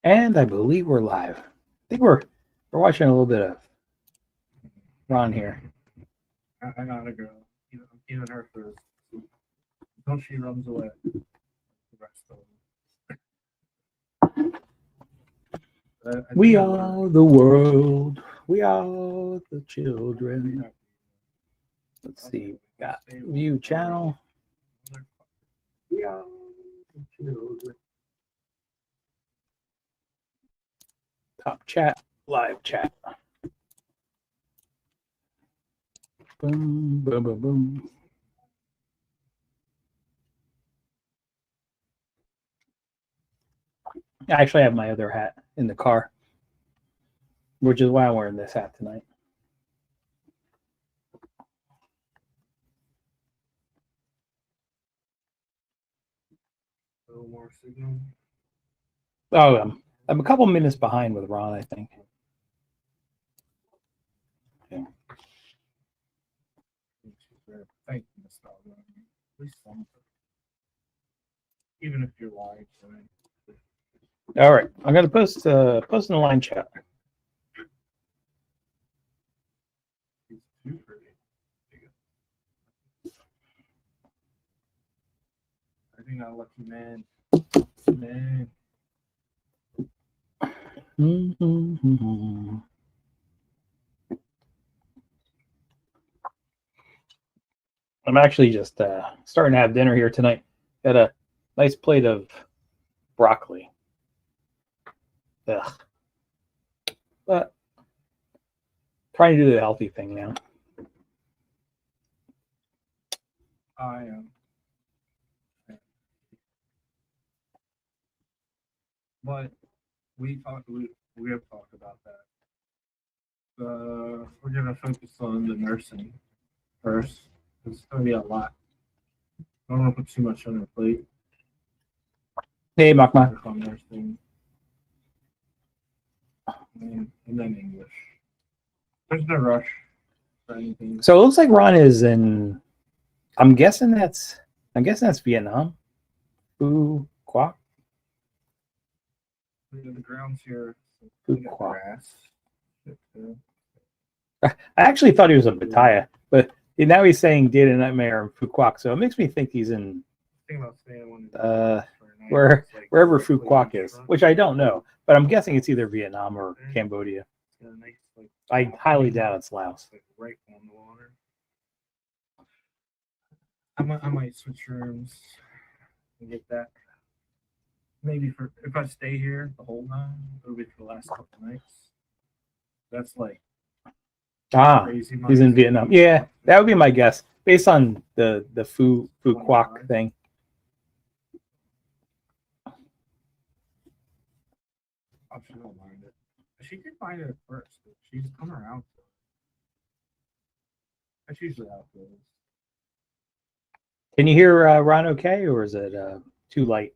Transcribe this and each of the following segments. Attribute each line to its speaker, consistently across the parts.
Speaker 1: And I believe we're live. I think we're watching a little bit of Ron here.
Speaker 2: I gotta go. I'm keeping her first until she runs away. The rest of them.
Speaker 1: We are the world. We are the children. Let's see. We got view channel. We are the children. Top chat, live chat. Boom, boom, boom, boom. I actually have my other hat in the car, which is why I'm wearing this hat tonight.
Speaker 2: A little more signal.
Speaker 1: Oh, I'm a couple minutes behind with Ron, I think. Yeah.
Speaker 2: Thank you, Miss Dogman. At least something. Even if you're live, right?
Speaker 1: All right, I'm gonna post in the line chat.
Speaker 2: He's too pretty. I think I'm a lucky man. Man.
Speaker 1: Mm-hmm. I'm actually just starting to have dinner here tonight. Got a nice plate of broccoli. Ugh. But trying to do the healthy thing now.
Speaker 2: I am. But we have talked about that. We're gonna focus on the nursing first. It's gonna be a lot. I don't want to put too much on her plate.
Speaker 1: Hey, Makma.
Speaker 2: On nursing. And then English. There's no rush for anything.
Speaker 1: So it looks like Ron is in. I'm guessing that's Vietnam. Phu Quoc.
Speaker 2: The grounds here.
Speaker 1: Phu Quoc.
Speaker 2: Grass.
Speaker 1: I actually thought he was in Pattaya, but now he's saying Data Nightmare in Phu Quoc, so it makes me think he's in wherever Phu Quoc is, which I don't know, but I'm guessing it's either Vietnam or Cambodia. I highly doubt it's Laos.
Speaker 2: Right on the water. I might switch rooms and get that. Maybe if I stay here the whole time, it'll be for the last couple nights. That's like crazy.
Speaker 1: He's in Vietnam. Yeah, that would be my guess based on the Phu Quoc thing.
Speaker 2: Oh, she don't mind it. She did find it at first. But she's come around to it. That's usually how it goes.
Speaker 1: Can you hear Ron okay, or is it too light?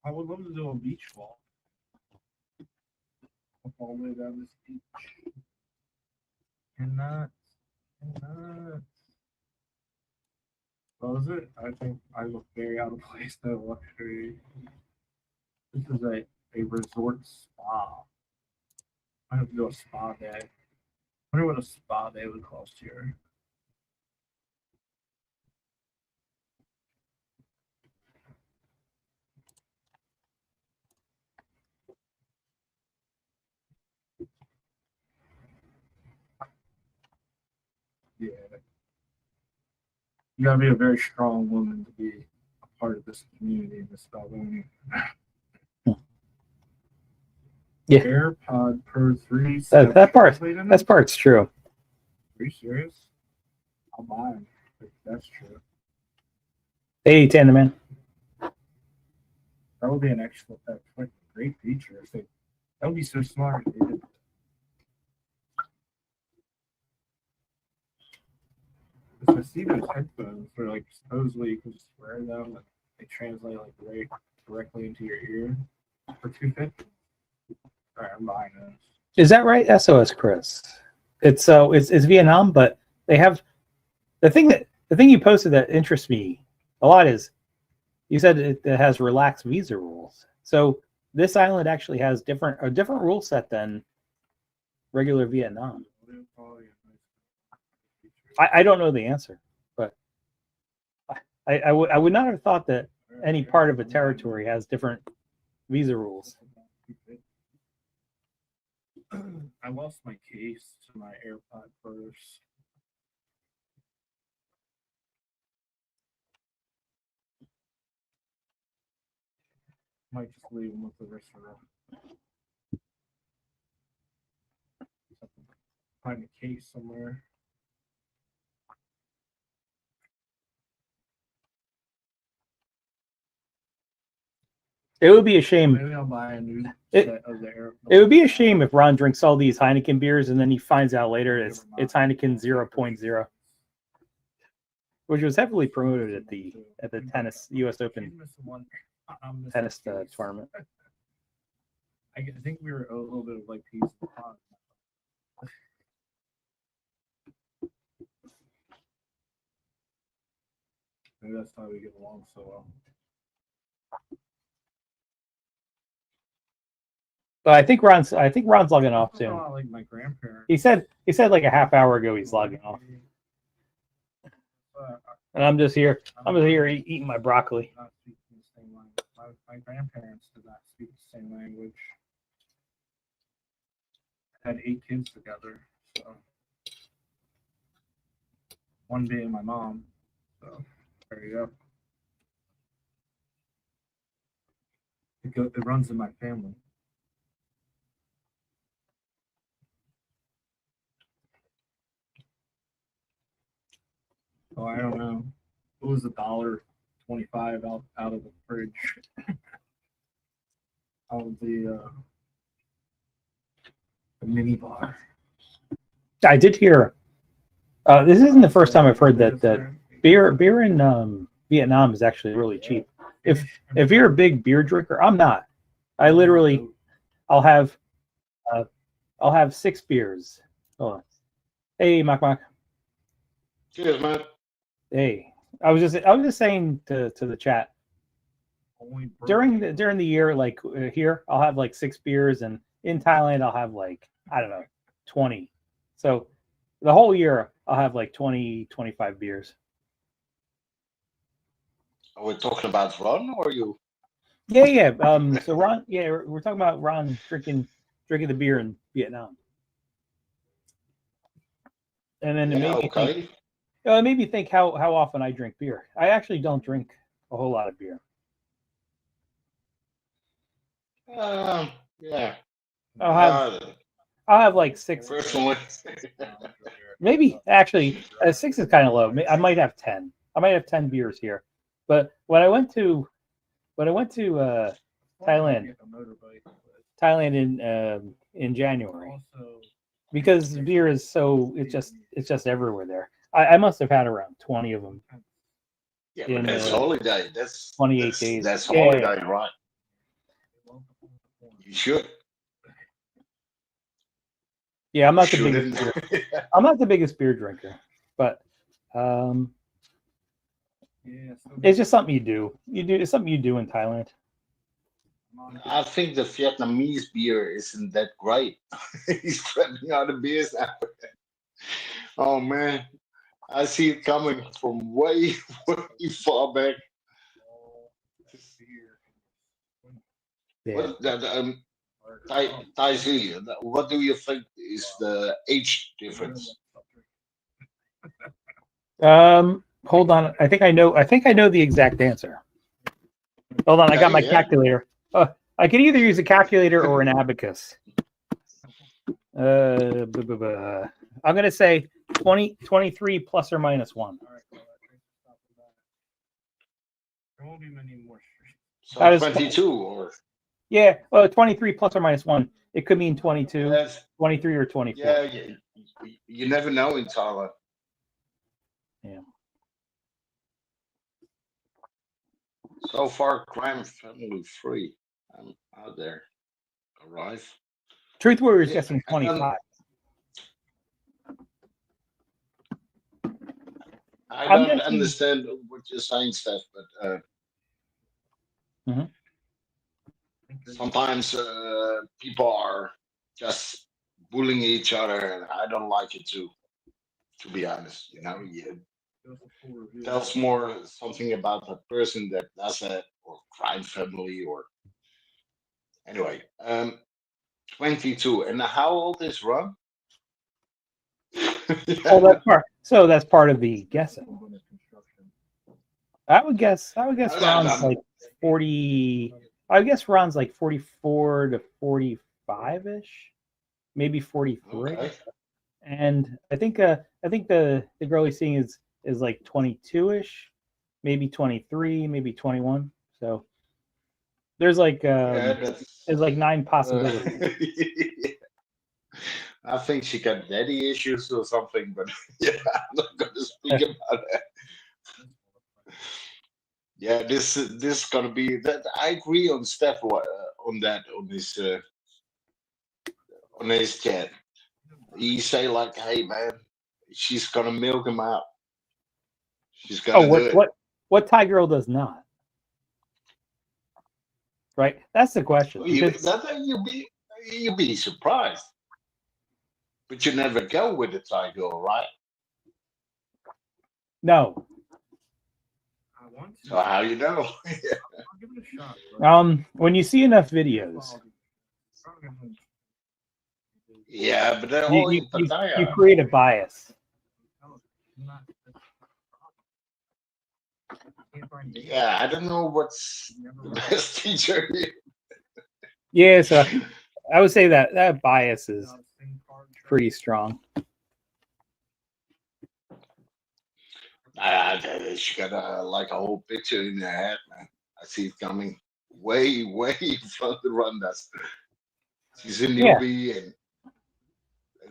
Speaker 2: I would love to do a beach walk. All the way down this beach. Cannot. What was it? I think I look very out of place though. Luxury. This is a resort spa. I have to do a spa day. I wonder what a spa day would cost here. Yeah. You gotta be a very strong woman to be a part of this community in this building.
Speaker 1: Yeah.
Speaker 2: AirPod Pro 3.
Speaker 1: That part's true.
Speaker 2: Are you serious? I'll buy them. That's true.
Speaker 1: Hey, Tanda man.
Speaker 2: That would be an excellent, great feature. That would be so smart. Dude. I see those headphones where like supposedly you can just wear them and they translate like right directly into your ear for $250. All right, I'm buying those.
Speaker 1: Is that right? SOS Chris. It's Vietnam, but they have The thing you posted that interests me a lot is you said it has relaxed visa rules. So this island actually has a different rule set than regular Vietnam. I don't know the answer, but I would not have thought that any part of a territory has different visa rules.
Speaker 2: I lost my case to my AirPod purse. Might just leave them with the rest of them. Find a case somewhere.
Speaker 1: It would be a shame.
Speaker 2: Maybe I'll buy a new set of the AirPods.
Speaker 1: It would be a shame if Ron drinks all these Heineken beers and then he finds out later it's Heineken 0.0, which was heavily promoted at the tennis U.S. Open tennis tournament.
Speaker 2: I think we were a little bit of like peace of the pot. Maybe that's why we get along so well.
Speaker 1: But I think Ron's logging off soon.
Speaker 2: Like my grandparents.
Speaker 1: He said like a half hour ago he's logging off. And I'm just here eating my broccoli.
Speaker 2: Not speaking the same language. My grandparents did not speak the same language. Had 8 kids together. So one day my mom. So there you go. It runs in my family. Oh, I don't know. It was $1.25 out of the fridge. Out of the mini bar.
Speaker 1: I did hear. This isn't the first time I've heard that beer in Vietnam is actually really cheap. If you're a big beer drinker, I'm not. I literally, I'll have 6 beers. Hold on. Hey, Mak.
Speaker 3: Cheers, man.
Speaker 1: Hey, I was just saying to the chat. During the year, like here, I'll have like 6 beers, and in Thailand, I'll have like, I don't know, 20. So the whole year, I'll have like 20, 25 beers.
Speaker 3: Are we talking about Ron or you?
Speaker 1: Yeah. So Ron, we're talking about Ron drinking the beer in Vietnam, and then it made me think how often I drink beer. I actually don't drink a whole lot of beer.
Speaker 3: Yeah.
Speaker 1: I'll have like 6.
Speaker 3: Personally,
Speaker 1: maybe actually 6 is kind of low. I might have 10. I might have 10 beers here. But when I went to Thailand in January, because beer is so it's just everywhere there. I must have had around 20 of them.
Speaker 3: Yeah, but that's holiday. That's
Speaker 1: 28 days.
Speaker 3: That's holiday, right? You should.
Speaker 1: Yeah, I'm not the biggest beer drinker, but it's just something you do. It's something you do in Thailand.
Speaker 3: I think the Vietnamese beer isn't that great. He's spreading out the beers now. Oh man, I see it coming from way far back.
Speaker 1: Yeah.
Speaker 3: What that Thai, what do you think is the age difference?
Speaker 1: Hold on. I think I know the exact answer. Hold on, I got my calculator. I can either use a calculator or an abacus. I'm gonna say 23 plus or minus 1.
Speaker 2: There won't be many more.
Speaker 3: So 22 or
Speaker 1: 23 plus or minus 1. It could mean 22, 23, or 24.
Speaker 3: Yeah, you never know in Thailand.
Speaker 1: Yeah.
Speaker 3: So far, crime family free. I'm out there. Arrive.
Speaker 1: Truth Warrior is guessing 25.
Speaker 3: I
Speaker 1: I'm
Speaker 3: don't
Speaker 1: guessing.
Speaker 3: understand what you're saying, Steph, but
Speaker 1: Mhm.
Speaker 3: sometimes people are just bullying each other, and I don't like it too. To be honest, yeah, tells more something about the person that does that, or crime family, or anyway. 22, and how old is Ron?
Speaker 1: Oh, that's part. So that's part of the guessing. I would guess Ron's like 40. I guess Ron's like 44 to 45 ish, maybe 43.
Speaker 3: Okay.
Speaker 1: And I think the girl he's seeing is like 22 ish, maybe 23, maybe 21. So there's like
Speaker 3: Yeah, that's.
Speaker 1: there's like 9
Speaker 3: Uh,
Speaker 1: possibilities.
Speaker 3: I think she got daddy issues or something, but yeah, I'm not going to speak about that. Yeah, this is gonna be that. I agree on Steph on that on his chat. He say like, "Hey man, she's gonna milk him out. She's
Speaker 1: Oh,
Speaker 3: gonna do it."
Speaker 1: what Thai girl does not? Right? That's the question.
Speaker 3: You
Speaker 1: Because
Speaker 3: that you'd be surprised, but you never go with the Thai girl, right?
Speaker 1: no.
Speaker 2: I want to.
Speaker 3: So how you know?
Speaker 2: I'll give it a shot.
Speaker 1: When you see enough videos,
Speaker 3: Yeah, but they're
Speaker 1: you
Speaker 3: all
Speaker 1: you,
Speaker 3: in
Speaker 1: you,
Speaker 3: Pattaya.
Speaker 1: you create a bias.
Speaker 3: Yeah, I don't know what's the best teacher here.
Speaker 1: Yeah, so I would say that bias is pretty strong.
Speaker 3: She got like a whole picture in her head, man. I see it coming way, way in front of Ronda's. She's a
Speaker 1: Yeah.
Speaker 3: newbie, and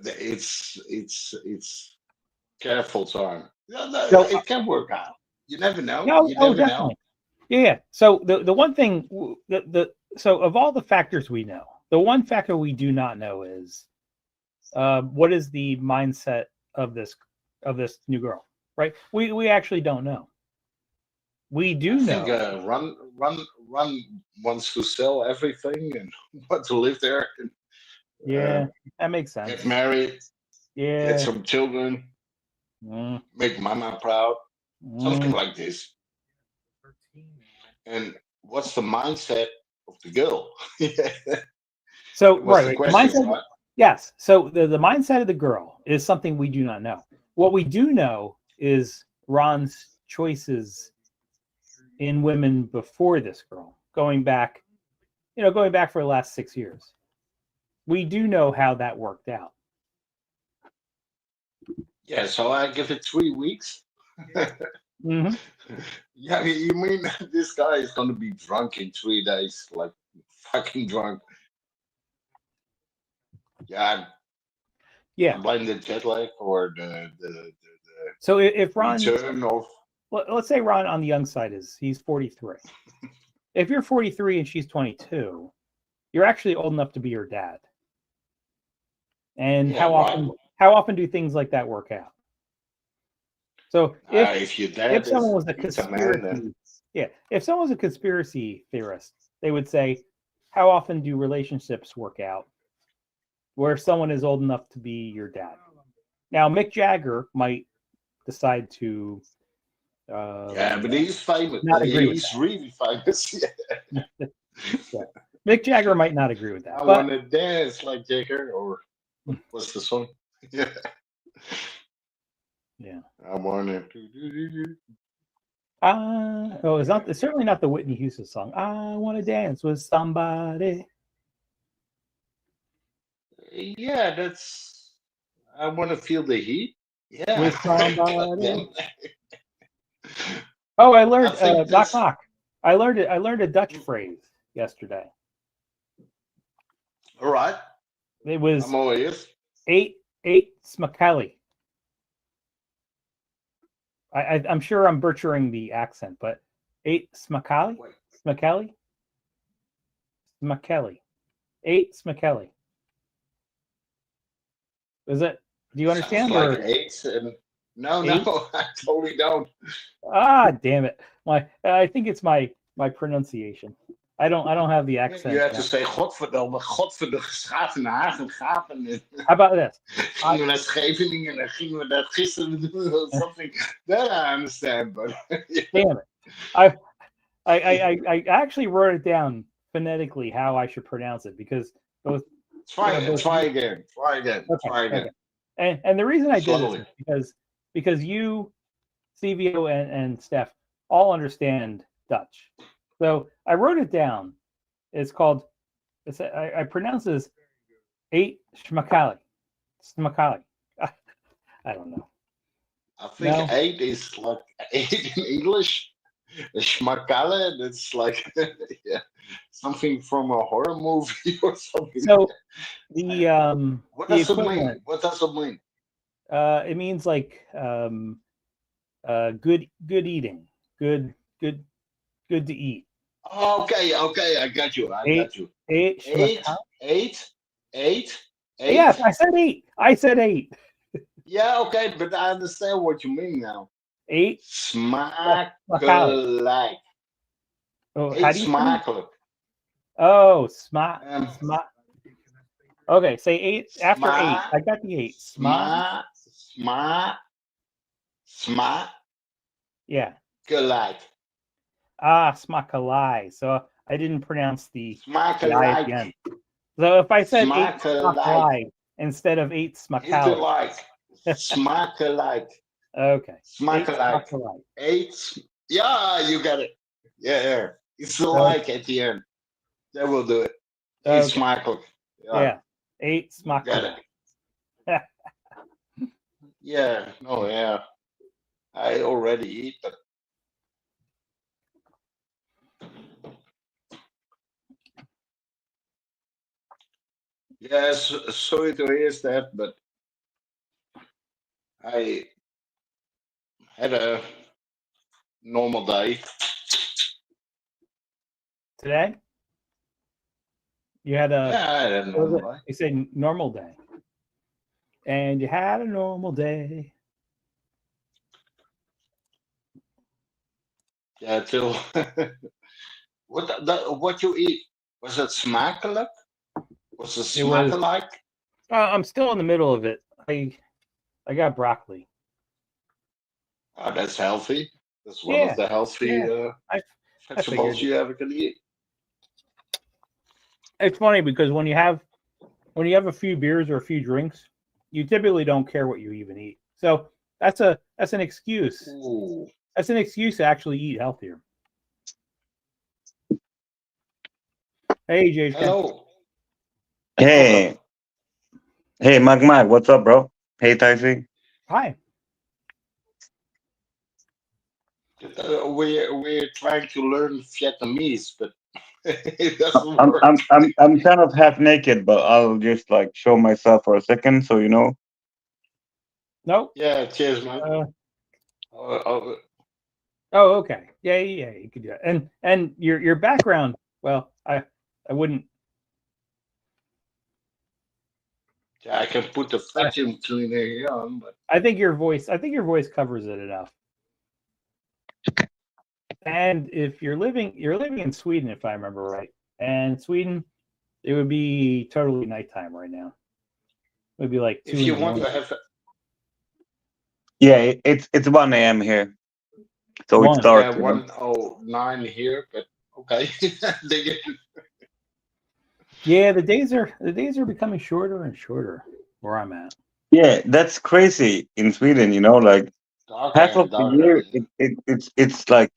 Speaker 3: it's careful time. Yeah,
Speaker 1: So
Speaker 3: it can work out. You never know.
Speaker 1: no,
Speaker 3: You
Speaker 1: oh,
Speaker 3: never know.
Speaker 1: definitely. Yeah. So the one thing so of all the factors we know, the one factor we do not know is what is the mindset of this new girl, right? We actually don't know. We do
Speaker 3: I think
Speaker 1: know.
Speaker 3: Run wants to sell everything and want to live there and
Speaker 1: Yeah, that makes
Speaker 3: get
Speaker 1: sense.
Speaker 3: married, get
Speaker 1: Yeah.
Speaker 3: some children,
Speaker 1: Mm,
Speaker 3: make mama proud, something
Speaker 1: mm.
Speaker 3: like this. And what's the mindset of the girl?
Speaker 1: So
Speaker 3: What's the
Speaker 1: right, the
Speaker 3: question,
Speaker 1: mindset.
Speaker 3: right?
Speaker 1: Yes. So the mindset of the girl is something we do not know. What we do know is Ron's choices in women before this girl, going back for the last 6 years. We do know how that worked out.
Speaker 3: Yeah, so I give it 3 weeks.
Speaker 1: Mm-hmm.
Speaker 3: Yeah, you mean this guy is gonna be drunk in 3 days, like fucking drunk? Yeah,
Speaker 1: Yeah.
Speaker 3: I blame the jet lag or the
Speaker 1: So if Ron,
Speaker 3: return of.
Speaker 1: let's say Ron on the young side he's 43. If you're 43 and she's 22, you're actually old enough to be her dad. And
Speaker 3: Yeah, right.
Speaker 1: how often do things like that work out? So
Speaker 3: If your dad
Speaker 1: if someone
Speaker 3: is
Speaker 1: was a
Speaker 3: pizza man, then
Speaker 1: if someone was a conspiracy theorist, they would say, how often do relationships work out where someone is old enough to be your dad? Now, Mick Jagger might decide to
Speaker 3: yeah, but he's famous.
Speaker 1: not agree with
Speaker 3: He's really famous. Yeah.
Speaker 1: that. Yeah. Mick Jagger might not agree with that,
Speaker 3: I
Speaker 1: but
Speaker 3: want to dance like Jagger, or what's the song? Yeah,
Speaker 1: yeah.
Speaker 3: I want to.
Speaker 1: It's certainly not the Whitney Houston song. I want to dance with somebody.
Speaker 3: Yeah, that's. I want to feel the heat. Yeah.
Speaker 1: With somebody.
Speaker 3: Goddamn.
Speaker 1: Oh, I learned
Speaker 3: I think
Speaker 1: knock
Speaker 3: that's.
Speaker 1: knock. I learned a Dutch phrase yesterday.
Speaker 3: All right.
Speaker 1: It was
Speaker 3: I'm all ears.
Speaker 1: eight smakali. I'm sure I'm butchering the accent, but 8 smakali,
Speaker 3: Wait.
Speaker 1: smakali, smakeli, 8 smakeli. Is it? Do you
Speaker 3: Sounds
Speaker 1: understand?
Speaker 3: like
Speaker 1: Or
Speaker 3: AIDS and No,
Speaker 1: Eight?
Speaker 3: no, I totally don't.
Speaker 1: Ah, damn it. I think it's my pronunciation. I don't have the
Speaker 3: You
Speaker 1: accent
Speaker 3: have to
Speaker 1: down.
Speaker 3: say Godverdomme, Godverdomme, Schaven, Hagen, Gaven.
Speaker 1: How about this?
Speaker 3: Gingen we naar Scheveningen en gingen we dat gisteren doen or something. That I understand, but
Speaker 1: Damn it. I actually wrote it down phonetically how I should pronounce it because both
Speaker 3: try
Speaker 1: both
Speaker 3: try again. Try again.
Speaker 1: okay,
Speaker 3: Try again.
Speaker 1: okay. And the reason I did this
Speaker 3: Slowly.
Speaker 1: is because you, CVO and Steph all understand Dutch. So I wrote it down. It's called I pronounce it as 8 Schmakali. Smakali. I don't know.
Speaker 3: I think
Speaker 1: No.
Speaker 3: 8 is like 8 in English. Schmakale, that's like yeah, something from a horror movie or something.
Speaker 1: So the
Speaker 3: What
Speaker 1: the
Speaker 3: does it mean?
Speaker 1: equivalent
Speaker 3: What does it mean?
Speaker 1: it means like good eating, good to eat.
Speaker 3: Okay, okay, I got you. I
Speaker 1: Eight
Speaker 3: got you.
Speaker 1: eight
Speaker 3: Eight,
Speaker 1: Schmakali.
Speaker 3: eight, eight,
Speaker 1: Yes,
Speaker 3: eight.
Speaker 1: I said 8. I said 8.
Speaker 3: Yeah, okay, but I understand what you mean now.
Speaker 1: 8
Speaker 3: Smakelijk.
Speaker 1: Oh, how
Speaker 3: Eet
Speaker 1: do you pronounce?
Speaker 3: smakelijk.
Speaker 1: Oh,
Speaker 3: Um,
Speaker 1: Okay, say 8 after 8.
Speaker 3: sma,
Speaker 1: I got the 8.
Speaker 3: sma, smakelijk.
Speaker 1: Yeah. Smakalai. So I didn't pronounce the I at the
Speaker 3: Smakelijk.
Speaker 1: end. So if I said 8
Speaker 3: Smakelijk.
Speaker 1: smakalai instead of 8 smakali.
Speaker 3: Hinterlijk. Smakelijk.
Speaker 1: Okay. 8
Speaker 3: Smakelijk.
Speaker 1: smakalai.
Speaker 3: 8. Yeah, you got it. Yeah, yeah. It's the
Speaker 1: Okay.
Speaker 3: like at the end. That will do it.
Speaker 1: Okay.
Speaker 3: It's smakelijk.
Speaker 1: Yeah. 8
Speaker 3: Got
Speaker 1: smakalai.
Speaker 3: it. Yeah. No, yeah. I already eat, but yes, sorry to hear that, but I had a normal day.
Speaker 1: Today? You had a
Speaker 3: Yeah, I had a
Speaker 1: what was
Speaker 3: normal
Speaker 1: it?
Speaker 3: day.
Speaker 1: You said normal day. And you had a normal day.
Speaker 3: Yeah, till what you eat? Was it smakelijk? Was it
Speaker 1: It was
Speaker 3: smakelijk?
Speaker 1: I'm still in the middle of it. I got broccoli.
Speaker 3: Oh, that's healthy. That's one
Speaker 1: Yeah.
Speaker 3: of the healthy
Speaker 1: Yeah. I
Speaker 3: vegetables
Speaker 1: figured
Speaker 3: you ever can eat.
Speaker 1: it's funny because when you have a few beers or a few drinks, you typically don't care what you even eat. So that's an excuse.
Speaker 3: Ooh.
Speaker 1: That's an excuse to actually eat healthier. Hey, JJ.
Speaker 3: Hello.
Speaker 4: Hey, hey, Mag, what's up, bro? Hey, Typhy.
Speaker 1: Hi.
Speaker 3: We're trying to learn Vietnamese, but it doesn't
Speaker 4: I'm
Speaker 3: work.
Speaker 4: I'm I'm I'm kind of half naked, but I'll just like show myself for a second, so you know.
Speaker 1: Nope.
Speaker 3: Yeah, cheers, man.
Speaker 1: Oh, okay. Yeah, you could do that. And your background. Well, I wouldn't.
Speaker 3: Yeah, I can put the vacuum cleaner here on, but
Speaker 1: I think your voice covers it enough. And if you're living in Sweden, if I remember right, and Sweden, it would be totally nighttime right now. It would be like 2
Speaker 3: if you want to have
Speaker 4: Yeah, it's 1 a.m. here, so it's
Speaker 1: 1.
Speaker 4: dark.
Speaker 3: yeah, 109 here, but okay. Dig it.
Speaker 1: Yeah, the days are becoming shorter and shorter where I'm at.
Speaker 4: Yeah, that's crazy in Sweden. You know, like
Speaker 3: Darker
Speaker 4: half of
Speaker 3: and
Speaker 4: the
Speaker 3: darker.
Speaker 4: year, it's like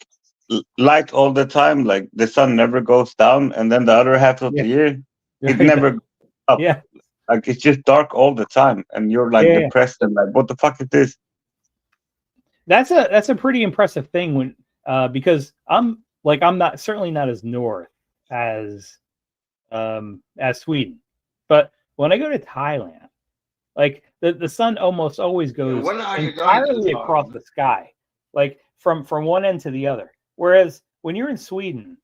Speaker 4: light all the time. Like the sun never goes down, and then the other half of the year, it never goes up.
Speaker 1: Yeah.
Speaker 4: Like it's just dark all the time, and you're like
Speaker 1: Yeah.
Speaker 4: depressed and like, what the fuck is this?
Speaker 1: That's a pretty impressive thing when because I'm not certainly not as north as Sweden, but when I go to Thailand, like the sun almost always goes
Speaker 3: when are you going to
Speaker 1: entirely across
Speaker 3: Thailand?
Speaker 1: the sky, like from one end to the other. Whereas when you're in Sweden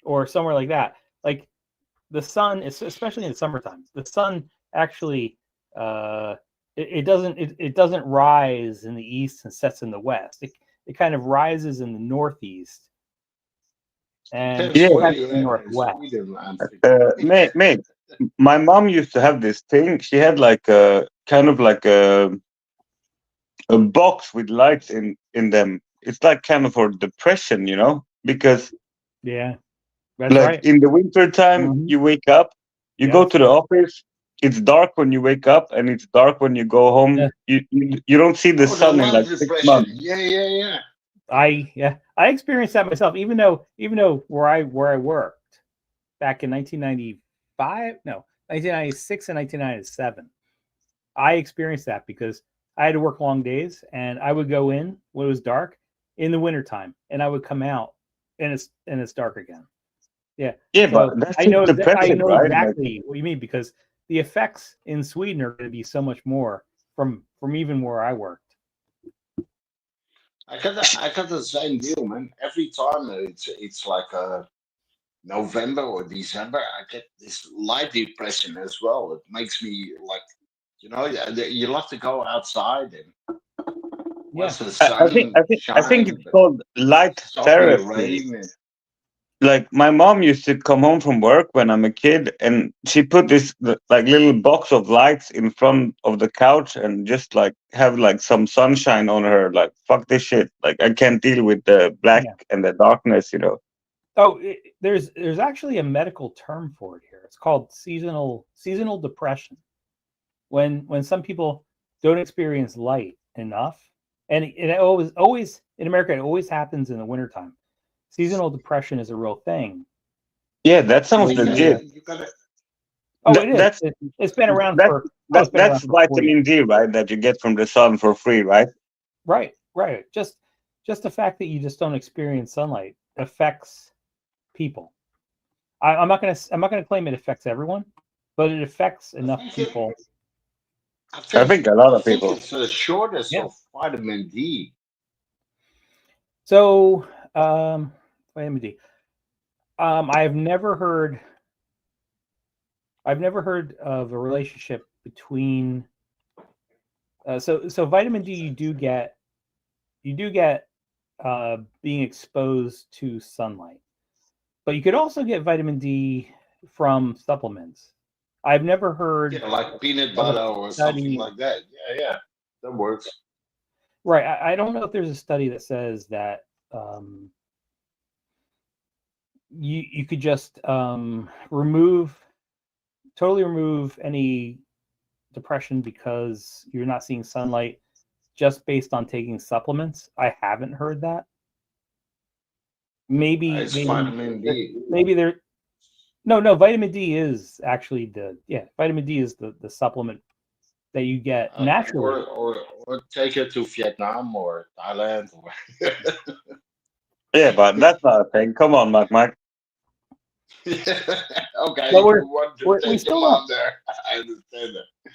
Speaker 1: or somewhere like that, like the sun is, especially in the summertime, the sun actually it doesn't rise in the east and sets in the west. It kind of rises in the northeast and
Speaker 4: Yeah.
Speaker 3: What do
Speaker 1: sets
Speaker 3: you
Speaker 1: in the
Speaker 3: have in
Speaker 1: northwest.
Speaker 3: Sweden?
Speaker 4: Mate, my mom used to have this thing. She had like a kind of like a box with lights in them. It's like kind of for depression, you know, because
Speaker 1: Yeah, that's
Speaker 4: like
Speaker 1: right.
Speaker 4: in the winter time,
Speaker 1: Mhm.
Speaker 4: you wake up, you go
Speaker 1: Yes.
Speaker 4: to the office. It's dark when you wake up, and it's dark when you go home.
Speaker 1: Yeah.
Speaker 4: You don't see the
Speaker 3: Oh, the
Speaker 4: sun in
Speaker 3: light
Speaker 4: like 6
Speaker 3: depression.
Speaker 4: months.
Speaker 3: Yeah.
Speaker 1: I experienced that myself. Even though where I worked back in 1995, no, 1996 and 1997, I experienced that because I had to work long days, and I would go in when it was dark in the wintertime, and I would come out, and it's dark again. Yeah.
Speaker 4: Yeah, but
Speaker 1: So
Speaker 4: that's
Speaker 1: I
Speaker 4: just
Speaker 1: know I
Speaker 4: depression,
Speaker 1: know
Speaker 4: right? Like,
Speaker 1: exactly what you mean because the effects in Sweden are going to be so much more from even where I worked.
Speaker 3: I got the same deal, man. Every time it's like November or December, I get this light depression as well. It makes me like, you love to go outside and
Speaker 1: Yeah.
Speaker 3: watch the
Speaker 4: I think
Speaker 3: sun
Speaker 4: I think I think
Speaker 3: shine,
Speaker 4: it's
Speaker 3: but
Speaker 4: called light
Speaker 3: stop in the
Speaker 4: therapy.
Speaker 3: rain. And,
Speaker 4: Like my mom used to come home from work when I'm a kid, and she put this like little box of lights in front of the couch and just like have like some sunshine on her. Like fuck this shit. Like I can't deal with the black
Speaker 1: Yeah.
Speaker 4: and the darkness. You know.
Speaker 1: Oh, there's actually a medical term for it here. It's called seasonal depression. When some people don't experience light enough, and it always in America it always happens in the wintertime. Seasonal depression is a real thing.
Speaker 4: Yeah, that
Speaker 3: but
Speaker 4: sounds
Speaker 1: Where
Speaker 3: yeah,
Speaker 4: legit.
Speaker 3: you gotta.
Speaker 1: oh, it is.
Speaker 4: That's
Speaker 1: It's been around
Speaker 4: that
Speaker 1: for
Speaker 4: that
Speaker 1: it's been
Speaker 4: that's
Speaker 1: around for 40 years.
Speaker 4: vitamin D, right? That you get from the sun for free, right?
Speaker 1: Right. Just the fact that you just don't experience sunlight affects people. I'm not gonna claim it affects everyone, but it affects
Speaker 3: I
Speaker 1: enough
Speaker 3: think it,
Speaker 1: people.
Speaker 4: I think a lot
Speaker 3: I
Speaker 4: of
Speaker 3: think
Speaker 4: people.
Speaker 3: it's a shortage
Speaker 1: Yeah.
Speaker 3: of vitamin D.
Speaker 1: So vitamin D. I've never heard of a relationship between so vitamin D you do get being exposed to sunlight, but you could also get vitamin D from supplements. I've never heard
Speaker 3: Yeah, like peanut
Speaker 1: of a
Speaker 3: butter or something
Speaker 1: study.
Speaker 3: like that. Yeah, that works.
Speaker 1: Right. I don't know if there's a study that says that um, you could just totally remove any depression because you're not seeing sunlight just based on taking supplements. I haven't heard that. Maybe
Speaker 3: It's
Speaker 1: maybe
Speaker 3: vitamin D.
Speaker 1: maybe there no vitamin D is actually vitamin D is the supplement that you get naturally.
Speaker 3: Or take it to Vietnam or Thailand or
Speaker 4: Yeah, but that's not a thing. Come on, Mike.
Speaker 3: okay,
Speaker 1: But
Speaker 3: you want to
Speaker 1: we
Speaker 3: take your
Speaker 1: still don't.
Speaker 3: mom there. I understand that.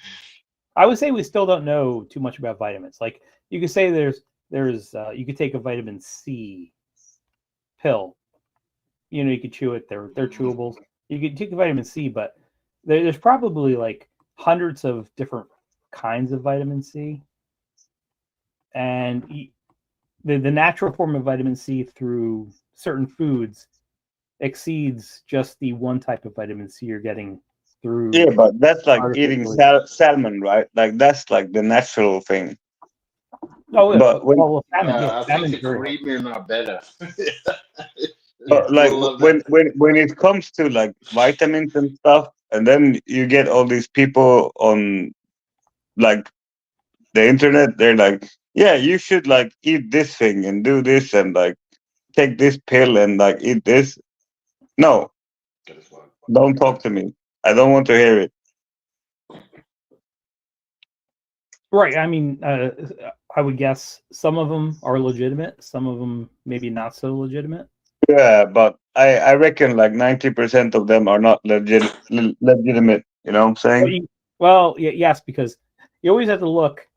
Speaker 1: I would say we still don't know too much about vitamins. Like you could say there's you could take a vitamin C pill. You know, you could chew it. They're chewables. You could take the vitamin C, but there's probably like hundreds of different kinds of vitamin C, and the natural form of vitamin C through certain foods exceeds just the one type of vitamin C you're getting
Speaker 4: Yeah,
Speaker 1: through
Speaker 4: but that's like eating
Speaker 1: artificially.
Speaker 4: salmon, right? Like that's like the natural thing.
Speaker 1: Oh yeah,
Speaker 4: But when
Speaker 1: salmon. Yeah,
Speaker 3: Yeah, I think
Speaker 1: salmon's
Speaker 3: the
Speaker 1: very healthy.
Speaker 3: Caribbean are better.
Speaker 1: Yeah,
Speaker 4: like
Speaker 3: We'll love that.
Speaker 4: when it comes to like vitamins and stuff, and then you get all these people on like the internet, they're like, yeah, you should like eat this thing and do this and like take this pill and like eat this. No, don't talk to me. I don't want to hear it.
Speaker 1: right. I mean, I would guess some of them are legitimate. Some of them maybe not so legitimate.
Speaker 4: Yeah, but I reckon like 90% of them are not legitimate. You know what I'm
Speaker 1: Well,
Speaker 4: saying?
Speaker 1: yes, because you always have to look.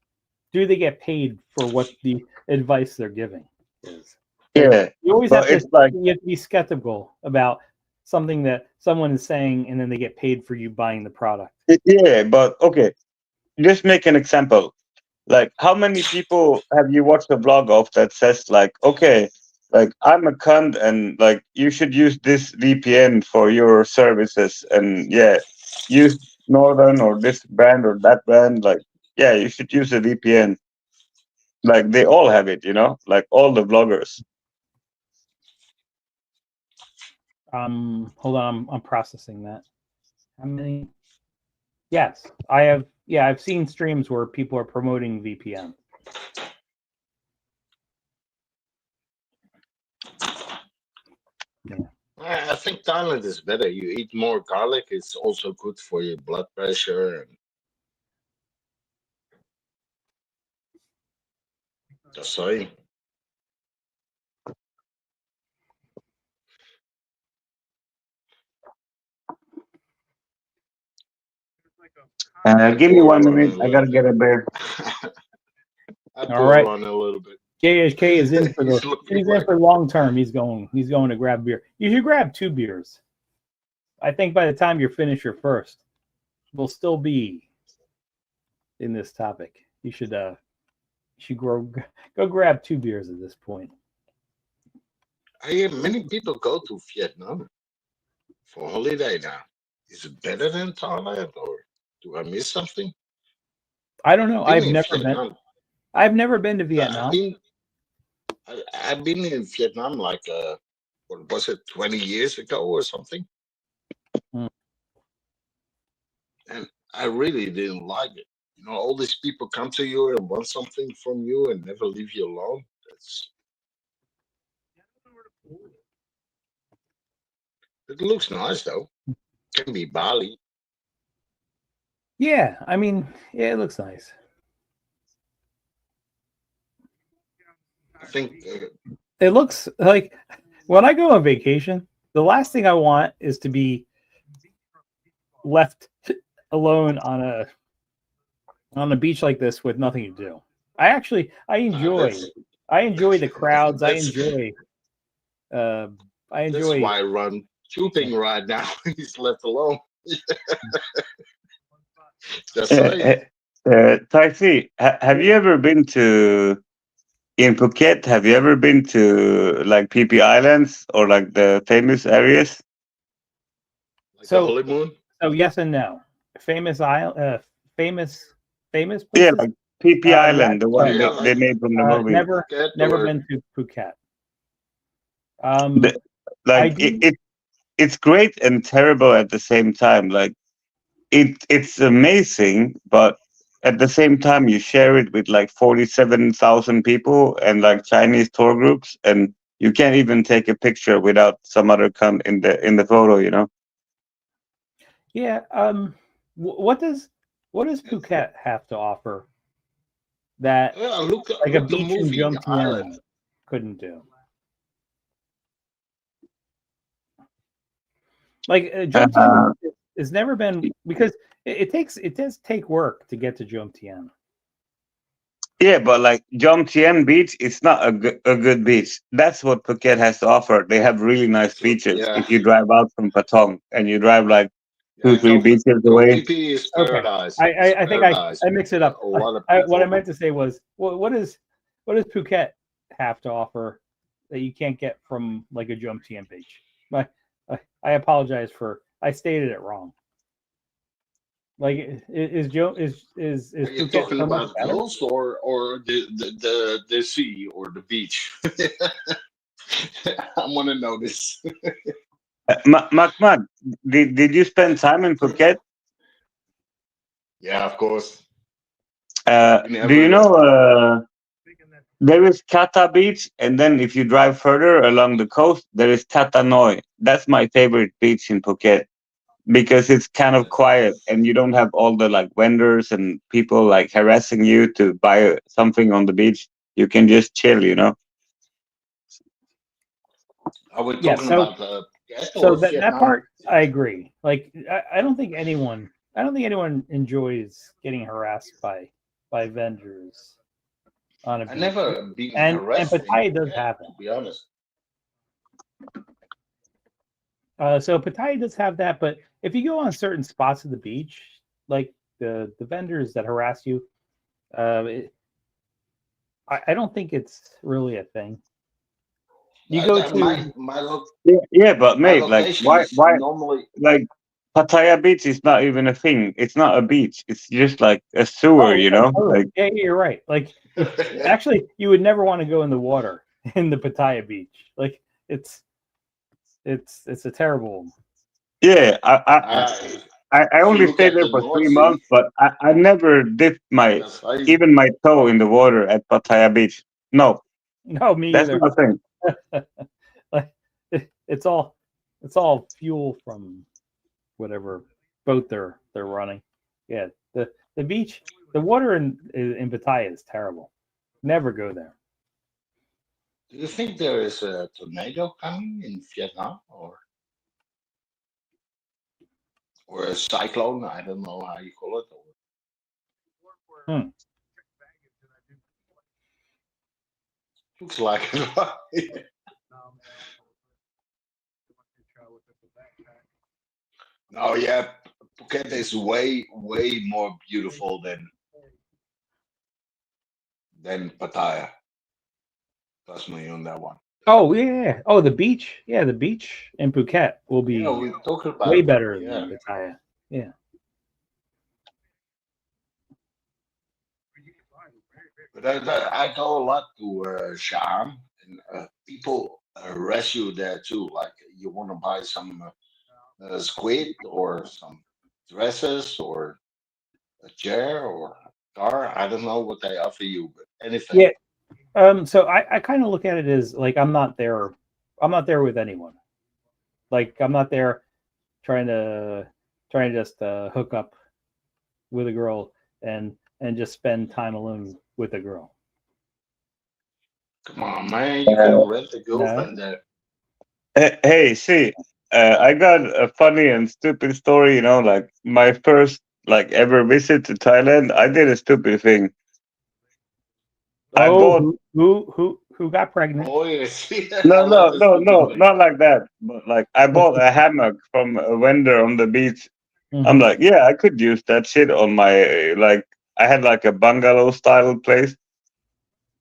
Speaker 1: Do they get paid for what the advice they're giving is? Like
Speaker 4: Yeah,
Speaker 1: you always
Speaker 4: but it's like
Speaker 1: you have to be skeptical about something that someone is saying, and then they get paid for you buying the product.
Speaker 4: yeah, but okay. just make an example. Like, how many people have you watched a vlog of that says like, okay, like I'm a cunt and like you should use this VPN for your services and yeah, use Northern or this brand or that brand. Like, yeah, you should use a VPN. Like they all have it, like all the vloggers.
Speaker 1: Hold on, I'm processing that. How many? Yes, I have. Yeah, I've seen streams where people are promoting VPN. Yeah.
Speaker 3: I think Thailand is better. You eat more garlic. It's also good for your blood pressure. And just saying.
Speaker 4: Give me 1 minute. I gotta get a beer.
Speaker 3: I
Speaker 1: All right.
Speaker 3: on a little bit.
Speaker 1: JHK is in for
Speaker 3: He's
Speaker 1: the.
Speaker 3: looking
Speaker 1: He's in
Speaker 3: like-
Speaker 1: for long term. He's going to grab beer. You should grab 2 beers. I think by the time you're finished your first, we'll still be in this topic. You should go grab 2 beers at this point.
Speaker 3: I hear many people go to Vietnam for holiday now. Is it better than Thailand, or do I miss something?
Speaker 1: I don't know. I've
Speaker 3: in
Speaker 1: never been.
Speaker 3: Vietnam.
Speaker 1: I've never been to
Speaker 3: I've
Speaker 1: Vietnam.
Speaker 3: been in Vietnam like what was it, 20 years ago or something?
Speaker 1: Hmm.
Speaker 3: And I really didn't like it. All these people come to you and want something from you and never leave you alone. It looks nice though. Can be Bali.
Speaker 1: Yeah, I mean, yeah, it looks nice.
Speaker 3: I think
Speaker 1: It looks like when I go on vacation, the last thing I want is to be left alone on a beach like this with nothing to do. I enjoy the crowds. I enjoy.
Speaker 3: That's why I run shooting right now. He's left alone. Just saying.
Speaker 4: Taisi, have you ever been in Phuket? Have you ever been to like PP Islands or like the famous areas?
Speaker 3: Like
Speaker 1: So-
Speaker 3: the honeymoon.
Speaker 1: So yes and no. Famous island, famous places.
Speaker 4: Yeah, like PP Island, the one
Speaker 3: yeah,
Speaker 4: they made from the movie.
Speaker 1: Never
Speaker 3: Phuket or-
Speaker 1: been to Phuket.
Speaker 4: Like
Speaker 1: do-
Speaker 4: it's great and terrible at the same time. Like it's amazing, but at the same time you share it with like 47,000 people and like Chinese tour groups, and you can't even take a picture without some other cunt in the photo.
Speaker 1: Yeah. What does Phuket have to offer that
Speaker 3: Yeah, look
Speaker 1: like a
Speaker 3: look the
Speaker 1: beach in
Speaker 3: movie, The
Speaker 1: Jomtien
Speaker 3: Island.
Speaker 1: couldn't do? Like Jomtien has never been, because it does take work to get to Jomtien.
Speaker 4: Yeah, but like Jomtien Beach, it's not a good beach. That's what Phuket has to offer. They have really nice beaches.
Speaker 3: Yeah.
Speaker 4: If you drive out from Patong and you drive like
Speaker 3: Yeah,
Speaker 4: 2-3 beaches
Speaker 3: Koh
Speaker 4: away.
Speaker 3: Phi Phi is
Speaker 1: Okay.
Speaker 3: paradise.
Speaker 1: I
Speaker 3: It's
Speaker 1: think
Speaker 3: paradise.
Speaker 1: I mix it up.
Speaker 3: A lot of
Speaker 1: What I
Speaker 3: people.
Speaker 1: meant to say was, what does Phuket have to offer that you can't get from like a Jomtien beach? I apologize for I stated it wrong. Like is
Speaker 3: Are you
Speaker 1: Phuket
Speaker 3: talking
Speaker 1: so much
Speaker 3: about
Speaker 1: better?
Speaker 3: girls or the sea or the beach? I want to know this.
Speaker 4: Mahmoud, did you spend time in Phuket?
Speaker 3: Yeah, of course.
Speaker 4: Do you know there is Kata Beach, and then if you drive further along the coast, there is Kata Noi. That's my favorite beach in Phuket because it's kind of quiet and you don't have all the like vendors and people like harassing you to buy something on the beach. You can just chill.
Speaker 3: Are we
Speaker 1: Yeah,
Speaker 3: talking
Speaker 1: so-
Speaker 3: about Phuket
Speaker 1: So
Speaker 3: or
Speaker 1: that
Speaker 3: Vietnam?
Speaker 1: part I agree. Like I don't think anyone enjoys getting harassed by vendors on a
Speaker 3: I
Speaker 1: beach.
Speaker 3: never been
Speaker 1: And
Speaker 3: harassed. in
Speaker 1: Pattaya does
Speaker 3: Phuket,
Speaker 1: happen.
Speaker 3: To be honest.
Speaker 1: So Pattaya does have that, but if you go on certain spots of the beach, like the vendors that harass you. I don't think it's really a thing. You go to
Speaker 4: Yeah, but
Speaker 3: my
Speaker 4: mate, like,
Speaker 3: location is
Speaker 4: why,
Speaker 3: normally
Speaker 4: like, Pattaya Beach is not even a thing. It's not a beach. It's just like a sewer, you know?
Speaker 1: totally.
Speaker 4: Like,
Speaker 1: Yeah, you're right. Like actually, you would never want to go in the water in the Pattaya Beach. Like it's a terrible.
Speaker 4: yeah, I
Speaker 3: if you
Speaker 4: only
Speaker 3: look
Speaker 4: stayed
Speaker 3: at
Speaker 4: there
Speaker 3: the
Speaker 4: for
Speaker 3: North
Speaker 4: 3 months,
Speaker 3: Sea,
Speaker 4: but I never dipped
Speaker 3: yes, I
Speaker 4: even my toe in the water at Pattaya Beach. No,
Speaker 1: No, me
Speaker 4: that's
Speaker 1: either.
Speaker 4: not a thing.
Speaker 1: Like it's all fuel from whatever boat they're running. Yeah, the beach, the water in Pattaya is terrible. Never go there.
Speaker 3: do you think there is a tornado coming in Vietnam or a cyclone? I don't know how you call it.
Speaker 1: Hmm.
Speaker 3: Looks like it. No, yeah, Phuket is way more beautiful than Pattaya. Trust me on that one.
Speaker 1: Oh yeah. Oh, the beach. Yeah, the beach in Phuket will be
Speaker 3: Yeah, we talked
Speaker 1: way
Speaker 3: about
Speaker 1: better
Speaker 3: yeah.
Speaker 1: than Pattaya. Yeah.
Speaker 3: But I go a lot to Sham, and people arrest you there too. Like you want to buy some squid or some dresses or a chair or a car. I don't know what they offer you, but anything.
Speaker 1: Yeah. So I kind of look at it as like I'm not there. I'm not there with anyone. Like I'm not there trying to just hook up with a girl and just spend time alone with a girl.
Speaker 3: Come on, man, you
Speaker 4: Uh,
Speaker 3: can rent a
Speaker 1: No.
Speaker 3: girlfriend there.
Speaker 4: hey, see, I got a funny and stupid story. You know, like my first like ever visit to Thailand, I did a stupid thing. I
Speaker 1: Oh,
Speaker 4: bought
Speaker 1: who got pregnant?
Speaker 3: Oh yes, I love this stupid thing.
Speaker 4: not like that. But like I bought a hammock from a vendor on the beach. I'm
Speaker 1: Mhm.
Speaker 4: like, yeah, I could use that shit on my like. I had like a bungalow style place,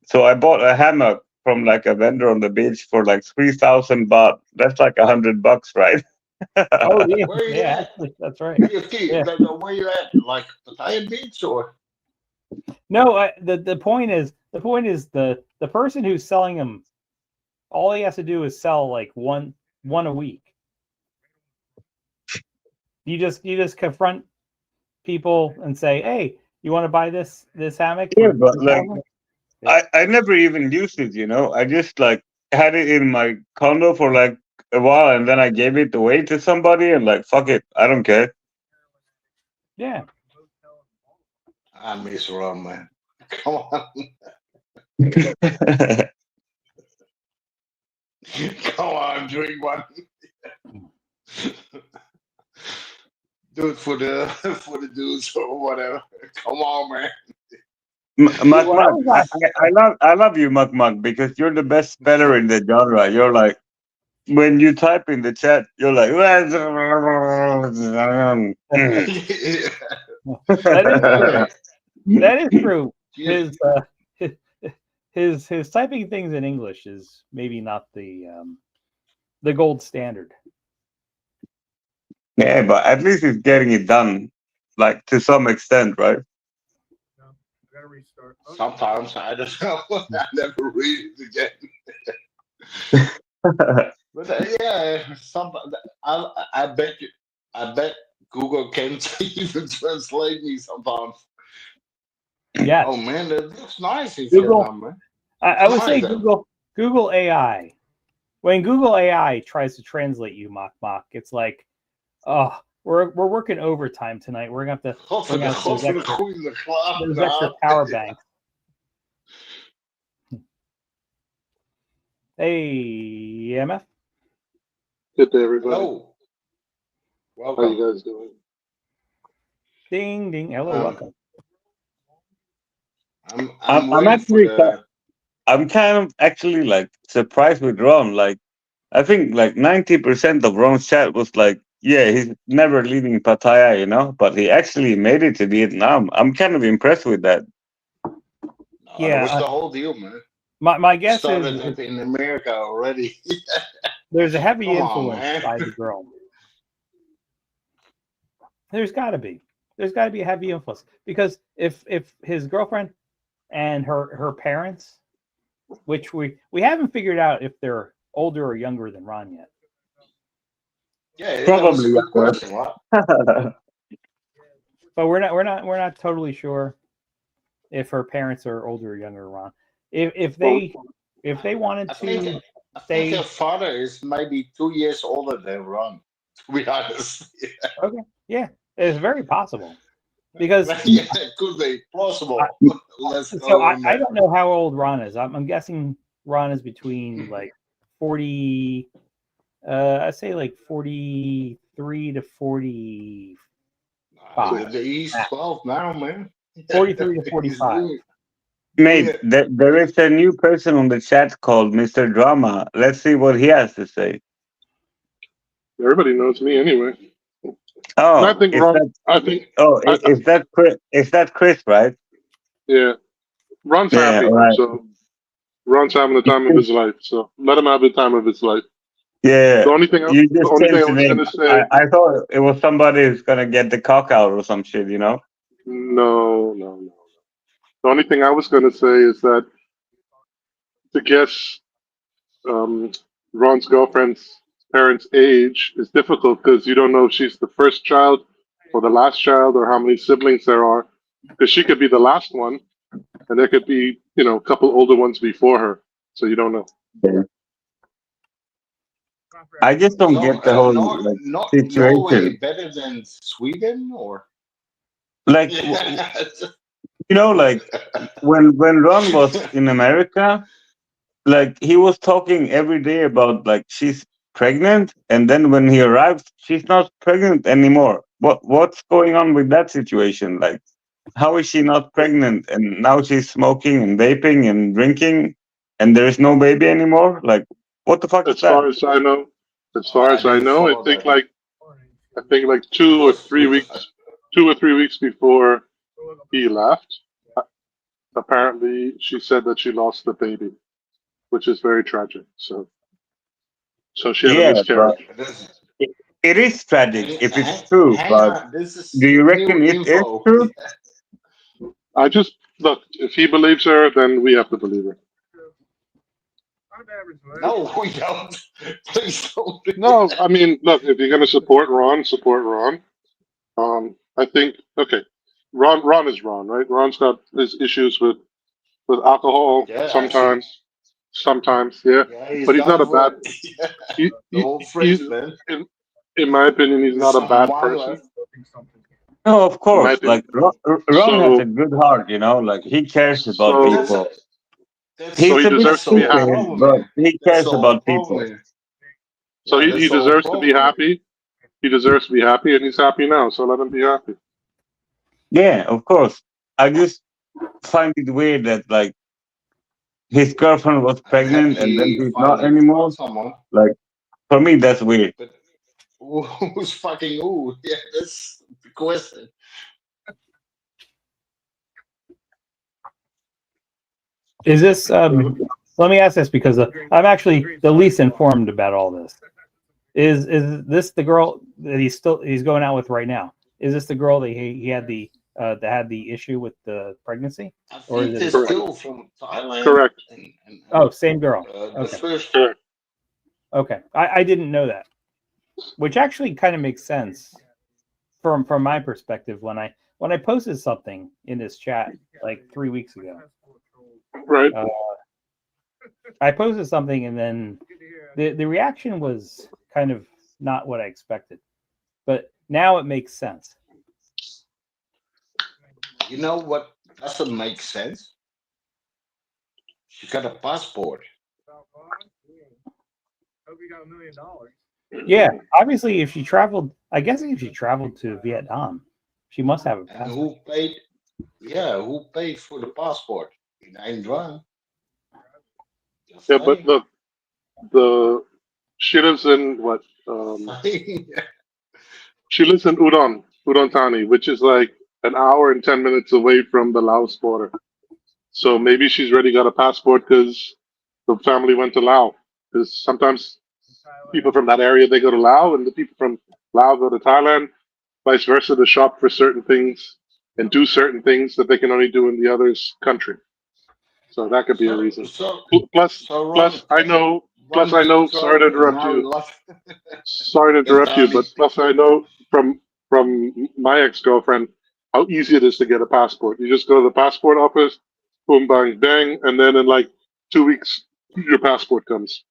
Speaker 4: so I bought a hammock from like a vendor on the beach for like 3,000 baht. That's like $100, right?
Speaker 1: Oh yeah,
Speaker 3: Where you
Speaker 1: yeah.
Speaker 3: at?
Speaker 1: Actually, that's right.
Speaker 3: PFT,
Speaker 1: Yeah.
Speaker 3: where you at? Like Pattaya Beach or?
Speaker 1: No, the point is the person who's selling them. All he has to do is sell like one a week. You just confront people and say, "Hey, you want to buy this hammock
Speaker 4: Yeah,
Speaker 1: for
Speaker 4: but like
Speaker 1: 3,000?" Yeah.
Speaker 4: I never even used it. You know, I just like had it in my condo for like a while, and then I gave it away to somebody, and like fuck it, I don't care.
Speaker 1: Yeah.
Speaker 3: I miss rum, man. Come on, come on, drink one. Do it for the for the dudes or whatever. Come on, man.
Speaker 4: Mug
Speaker 1: When I
Speaker 4: Mug,
Speaker 1: was on,
Speaker 4: I love you, Mug Mug, because you're the best speller in the genre. You're like when you type in the chat, you're like.
Speaker 1: that is true.
Speaker 3: Yeah,
Speaker 1: That is true.
Speaker 3: cheers.
Speaker 1: His his typing things in English is maybe not the gold standard.
Speaker 4: Yeah, but at least it's getting it done, like to some extent, right?
Speaker 2: I gotta restart.
Speaker 3: Sometimes I don't know. I never read it again. But yeah, some I bet you, I bet Google can't even translate me sometimes.
Speaker 1: Yes.
Speaker 3: Oh man, that looks nice in
Speaker 1: Google.
Speaker 3: Vietnam, man.
Speaker 1: I
Speaker 3: Looks
Speaker 1: would say
Speaker 3: nice there.
Speaker 1: Google AI. When Google AI tries to translate you, mock, it's like, oh, we're working overtime tonight. We're gonna have to bring out
Speaker 3: God voor de goede klaar.
Speaker 1: those extra power banks. Hey, MF.
Speaker 5: Good day, everybody.
Speaker 3: Hello,
Speaker 5: How
Speaker 3: welcome.
Speaker 5: you guys doing?
Speaker 1: Ding ding. Hello,
Speaker 3: Um,
Speaker 1: welcome.
Speaker 3: I'm
Speaker 4: I'm
Speaker 3: waiting for
Speaker 4: actually
Speaker 3: the.
Speaker 4: I'm kind of surprised with Ron. Like I think like 90% of Ron's chat was like yeah, he's never leaving Pattaya, you know, but he actually made it to Vietnam. I'm kind of impressed with that.
Speaker 3: No, that
Speaker 1: Yeah,
Speaker 3: was the whole deal, man.
Speaker 1: my guess
Speaker 3: Started
Speaker 1: is
Speaker 3: it in America already.
Speaker 1: there's a heavy
Speaker 3: Come on,
Speaker 1: influence
Speaker 3: man.
Speaker 1: by the girl. There's got to be. There's got to be a heavy influence because if his girlfriend and her parents, which we haven't figured out if they're older or younger than Ron yet.
Speaker 3: Yeah, that was a
Speaker 4: Probably.
Speaker 3: good question, right?
Speaker 1: But we're not totally sure if her parents are older or younger than Ron. If they wanted
Speaker 3: I think
Speaker 1: to
Speaker 3: I think her
Speaker 1: stay
Speaker 3: father is maybe 2 years older than Ron. To be honest,
Speaker 1: okay, yeah, it's very possible because
Speaker 3: yeah, it could be plausible. Let's
Speaker 1: so
Speaker 3: go on
Speaker 1: I
Speaker 3: that.
Speaker 1: don't know how old Ron is. I'm guessing Ron is between like 40. I say like 43 to 45.
Speaker 3: He's 12 now, man.
Speaker 1: 43 to
Speaker 3: He's
Speaker 1: 45.
Speaker 3: doing
Speaker 4: Mate,
Speaker 3: it.
Speaker 4: there is a new person on the chat called Mr. Drama. Let's see what he has to say.
Speaker 5: Everybody knows me anyway. And I
Speaker 4: Oh,
Speaker 5: think
Speaker 4: is
Speaker 5: Ron.
Speaker 4: that
Speaker 5: I think. I
Speaker 4: is that Chris? Is that Chris, right?
Speaker 5: yeah. Ron's
Speaker 4: Yeah,
Speaker 5: happy,
Speaker 4: all right.
Speaker 5: so Ron's having the time of his life. So let him have the time of his life.
Speaker 4: Yeah,
Speaker 5: The only thing.
Speaker 4: you
Speaker 5: The
Speaker 4: just
Speaker 5: only thing
Speaker 4: changed
Speaker 5: I
Speaker 4: the
Speaker 5: was
Speaker 4: name.
Speaker 5: gonna say.
Speaker 4: I thought it was somebody who's gonna get the cock out or some shit, you know?
Speaker 5: No, no, no. The only thing I was gonna say is that to guess um, Ron's girlfriend's parents' age is difficult because you don't know if she's the first child or the last child or how many siblings there are. Because she could be the last one, and there could be, a couple older ones before her. So you don't know.
Speaker 4: Yeah. I just don't
Speaker 3: So,
Speaker 4: get the whole
Speaker 3: Norway
Speaker 4: situation.
Speaker 3: better than Sweden, or
Speaker 4: Like, like when Ron was in America, like he was talking every day about like she's pregnant, and then when he arrives, she's not pregnant anymore. What's going on with that situation? Like, how is she not pregnant, and now she's smoking and vaping and drinking, and there is no baby anymore? Like, what the fuck is
Speaker 5: As
Speaker 4: that?
Speaker 5: far as I know,
Speaker 3: I didn't follow that.
Speaker 5: I think like
Speaker 3: I was with
Speaker 5: 2 or 3 weeks before he left, apparently she said that she lost the baby, which is very tragic. So she had a
Speaker 4: Yeah, but
Speaker 5: miscarriage.
Speaker 3: this.
Speaker 4: it is tragic if it's true.
Speaker 3: Hang
Speaker 4: But
Speaker 3: on, this is
Speaker 4: do you
Speaker 3: new
Speaker 4: reckon it is
Speaker 3: info.
Speaker 4: true?
Speaker 5: I just look. If he believes her, then we have to believe her.
Speaker 3: No, we don't. Please don't.
Speaker 5: No, I mean, look. If you're gonna support Ron, support Ron. I think okay. Ron is Ron, right? Ron's got his issues with alcohol
Speaker 3: Yeah, I see.
Speaker 5: sometimes, yeah.
Speaker 3: Yeah, he's
Speaker 5: But he's not
Speaker 3: done
Speaker 5: a bad.
Speaker 3: for yeah,
Speaker 5: He,
Speaker 3: the
Speaker 5: he,
Speaker 3: whole
Speaker 5: he's
Speaker 3: fridge, man.
Speaker 5: in my opinion, he's
Speaker 3: There's
Speaker 5: not a
Speaker 3: some
Speaker 5: bad
Speaker 3: wine
Speaker 5: person.
Speaker 3: left.
Speaker 4: No, of
Speaker 5: In my
Speaker 4: course.
Speaker 5: opinion,
Speaker 4: Like Ron has a
Speaker 5: so
Speaker 4: good heart, Like he cares about
Speaker 3: But
Speaker 5: so
Speaker 3: that's
Speaker 4: people.
Speaker 5: so
Speaker 4: He's
Speaker 5: he
Speaker 4: a bit
Speaker 5: deserves
Speaker 3: that's the
Speaker 5: to be
Speaker 3: whole
Speaker 5: happy.
Speaker 4: stupid,
Speaker 3: problem
Speaker 4: but
Speaker 3: here.
Speaker 4: he
Speaker 3: That's the
Speaker 4: cares
Speaker 3: whole
Speaker 4: about
Speaker 3: problem
Speaker 4: people.
Speaker 3: here.
Speaker 5: So
Speaker 3: Yeah,
Speaker 5: he
Speaker 3: that's the whole
Speaker 5: deserves to be
Speaker 3: problem here.
Speaker 5: happy. He deserves to be happy, and he's happy now. So let him be happy.
Speaker 4: Yeah, of course. I just find it weird that like his girlfriend was
Speaker 3: I'm happy
Speaker 4: pregnant and then
Speaker 3: he
Speaker 4: he's not
Speaker 3: finally
Speaker 4: anymore.
Speaker 3: found someone.
Speaker 4: Like for me, that's weird.
Speaker 3: But who's fucking who? Yeah, that's the question.
Speaker 1: Is this let me ask this because I'm actually the least informed about all this. Is this the girl that he's going out with right now? Is this the girl that he had that had the issue with the pregnancy,
Speaker 3: I
Speaker 1: or is
Speaker 3: think
Speaker 1: it
Speaker 3: they're
Speaker 1: a
Speaker 5: Correct.
Speaker 3: still from Thailand,
Speaker 5: Correct.
Speaker 1: oh same girl?
Speaker 3: the
Speaker 1: Okay,
Speaker 3: first.
Speaker 5: Correct.
Speaker 1: okay. I didn't know that, which actually kind of makes sense from my perspective when I posted something in this chat like 3 weeks ago.
Speaker 5: Right.
Speaker 1: I posted something and then the reaction was kind of not what I expected, but now it makes sense.
Speaker 3: You know what doesn't make sense? She got a passport.
Speaker 1: Yeah, obviously, if she traveled, I guess if she traveled to Vietnam, she must have a
Speaker 3: And
Speaker 1: passport.
Speaker 3: who paid? Yeah, who paid for the passport? It ain't Ron. Just
Speaker 5: Yeah, but
Speaker 3: saying.
Speaker 5: look, the she lives in what?
Speaker 3: Saying.
Speaker 5: She lives in Udon Thani, which is like an hour and 10 minutes away from the Laos border. So maybe she's already got a passport because the family went to Laos. Because sometimes people from that area they go to Laos, and the people from Laos go to Thailand. Vice versa, to shop for certain things and do certain things that they can only do in the other's country. So that could be a
Speaker 3: So,
Speaker 5: reason.
Speaker 3: so,
Speaker 5: Plus,
Speaker 3: so
Speaker 5: plus I know, plus I know. Sorry to
Speaker 3: is
Speaker 5: interrupt
Speaker 3: now
Speaker 5: you.
Speaker 3: in love
Speaker 5: Sorry to
Speaker 3: with
Speaker 5: interrupt you,
Speaker 3: Donnie.
Speaker 5: but plus I know from my ex girlfriend how easy it is to get a passport. You just go to the passport office, boom, bang, bang, and then in like 2 weeks your passport comes.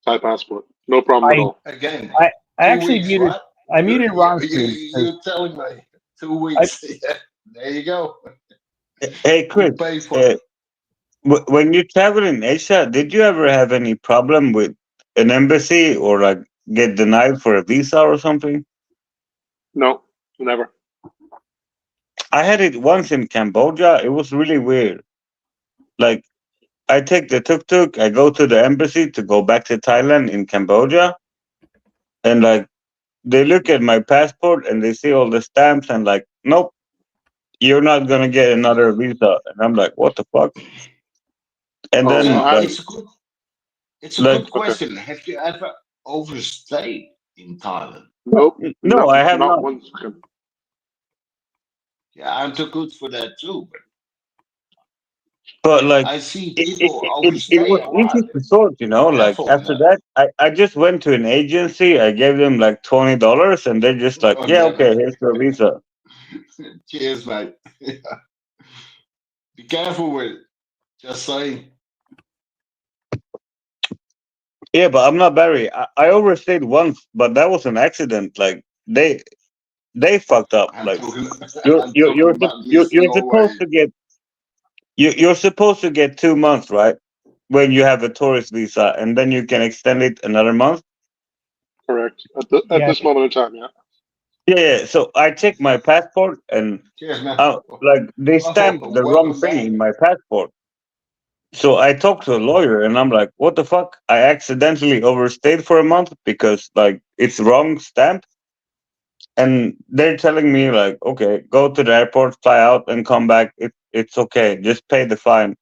Speaker 5: Thai passport, no problem at
Speaker 1: I
Speaker 5: all.
Speaker 3: Again,
Speaker 1: I
Speaker 3: two
Speaker 1: actually
Speaker 3: weeks,
Speaker 1: muted.
Speaker 3: what?
Speaker 1: I muted Ron's
Speaker 3: You,
Speaker 1: stream because
Speaker 3: you're telling me 2
Speaker 1: I
Speaker 3: weeks. Yeah, there you go.
Speaker 4: Hey,
Speaker 3: You
Speaker 4: Chris,
Speaker 3: pay for it.
Speaker 4: when you travel in Asia, did you ever have any problem with an embassy or like get denied for a visa or something?
Speaker 5: No, never.
Speaker 4: I had it once in Cambodia. It was really weird. Like, I take the tuk tuk, I go to the embassy to go back to Thailand in Cambodia, and like they look at my passport and they see all the stamps and like, nope, you're not gonna get another visa. And I'm like, what the fuck? And
Speaker 5: Oh,
Speaker 4: then
Speaker 3: So
Speaker 5: I
Speaker 3: it's a
Speaker 4: like
Speaker 3: good
Speaker 5: okay.
Speaker 3: question. Have you ever overstayed in Thailand?
Speaker 5: Nope,
Speaker 4: no, I have
Speaker 5: not
Speaker 4: not.
Speaker 5: one second.
Speaker 3: Yeah, I'm too good for that too. But
Speaker 4: But like
Speaker 3: I see
Speaker 4: it, it,
Speaker 3: people
Speaker 4: it
Speaker 3: overstay
Speaker 4: was
Speaker 3: a
Speaker 4: easy
Speaker 3: lot.
Speaker 4: to sort, you know. Like
Speaker 3: Careful on
Speaker 4: after
Speaker 3: that.
Speaker 4: that, I just went to an agency. I gave them like $20, and they're just like,
Speaker 3: Oh,
Speaker 4: yeah,
Speaker 3: damn
Speaker 4: okay,
Speaker 3: it.
Speaker 4: here's your visa.
Speaker 3: Cheers, mate. Be careful with it. Just saying.
Speaker 4: Yeah, but I'm not Barry. I overstayed once, but that was an accident. Like they fucked up.
Speaker 3: I'm
Speaker 4: Like
Speaker 3: talking. I'm talking about Mr.
Speaker 4: you're supposed
Speaker 3: Norway.
Speaker 4: to get you're supposed to get 2 months, right? When you have a tourist visa, and then you can extend it another month.
Speaker 5: Correct. At
Speaker 1: yeah,
Speaker 5: this moment in time, yeah.
Speaker 4: Yeah, yeah. So I checked my passport, and
Speaker 3: Cheers, man.
Speaker 4: like they
Speaker 3: Oh,
Speaker 4: stamped the wrong
Speaker 3: welcome
Speaker 4: thing
Speaker 3: back.
Speaker 4: in my passport. So I talked to a lawyer, and I'm like, "What the fuck? I accidentally overstayed for a month because like it's wrong stamp." And they're telling me like, "Okay, go to the airport, fly out, and come back. It's okay. Just pay the fine."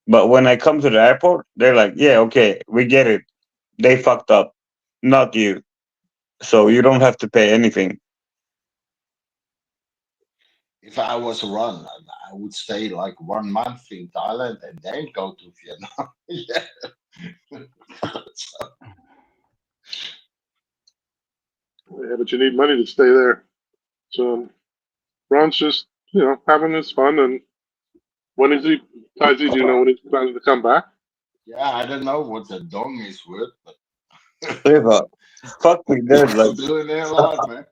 Speaker 4: But when I come to the airport, they're like, "Yeah, okay, we get it. They fucked up, not you. So you don't have to pay anything."
Speaker 3: If I was a run, I would stay like 1 month in Thailand and then go to Vietnam. Yeah. So,
Speaker 5: Yeah, but you need money to stay there. So Ron's just having his fun. And when is he? Taiji, do you know when he's planning to come back?
Speaker 3: yeah, I don't know what the dong is worth, but
Speaker 4: Yeah, but fuck me, there's
Speaker 3: he's
Speaker 4: like
Speaker 3: a billionaire life, man.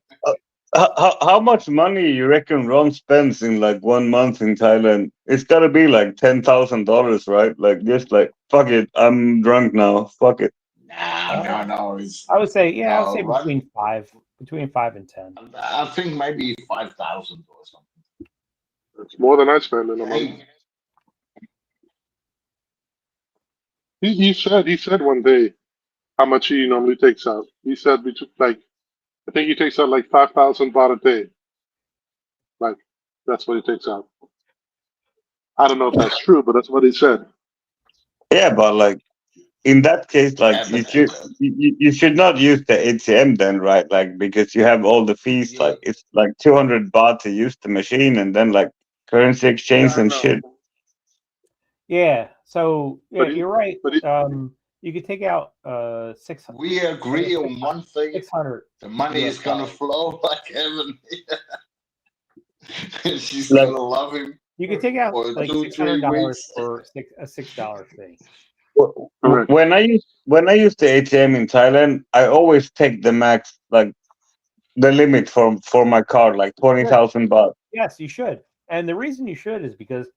Speaker 4: how much money you reckon Ron spends in like 1 month in Thailand? It's gotta be like $10,000, right? Like just like fuck it, I'm drunk now. Fuck it.
Speaker 3: Nah,
Speaker 1: uh,
Speaker 3: no. It's
Speaker 1: I would say I would
Speaker 3: no
Speaker 1: say
Speaker 3: run.
Speaker 1: between 5 and 10.
Speaker 3: I think maybe 5,000 or something.
Speaker 5: It's more than I spend in a month.
Speaker 3: Hey,
Speaker 5: He said one day how much he normally takes out. He said between like I think he takes out like 5,000 baht a day. Like that's what he takes out. I don't know if that's true, but that's what he said.
Speaker 4: Yeah, but like in that case, like
Speaker 3: yeah, but
Speaker 4: you should not use the ATM then, right? Like because you have all the fees.
Speaker 3: yeah,
Speaker 4: Like it's like 200 baht to use the machine, and then like currency
Speaker 5: Yeah,
Speaker 4: exchange
Speaker 5: I
Speaker 4: and
Speaker 5: know.
Speaker 4: shit.
Speaker 1: Yeah, so yeah,
Speaker 5: But he,
Speaker 1: you're right.
Speaker 5: but he,
Speaker 1: You could take out
Speaker 3: we agree on one thing:
Speaker 1: 600
Speaker 3: the money
Speaker 1: US
Speaker 3: is gonna
Speaker 1: dollars.
Speaker 3: flow like heaven. She's
Speaker 4: Like
Speaker 3: gonna love him
Speaker 1: You could take out
Speaker 3: for
Speaker 1: like
Speaker 3: two,
Speaker 1: six
Speaker 3: three
Speaker 1: hundred dollars
Speaker 3: weeks.
Speaker 1: for a $6 fee.
Speaker 5: correct.
Speaker 4: when I use the ATM in Thailand, I always take the max, like the limit for my card, like twenty
Speaker 1: Good.
Speaker 4: thousand baht.
Speaker 1: Yes, you should. And the reason you should is because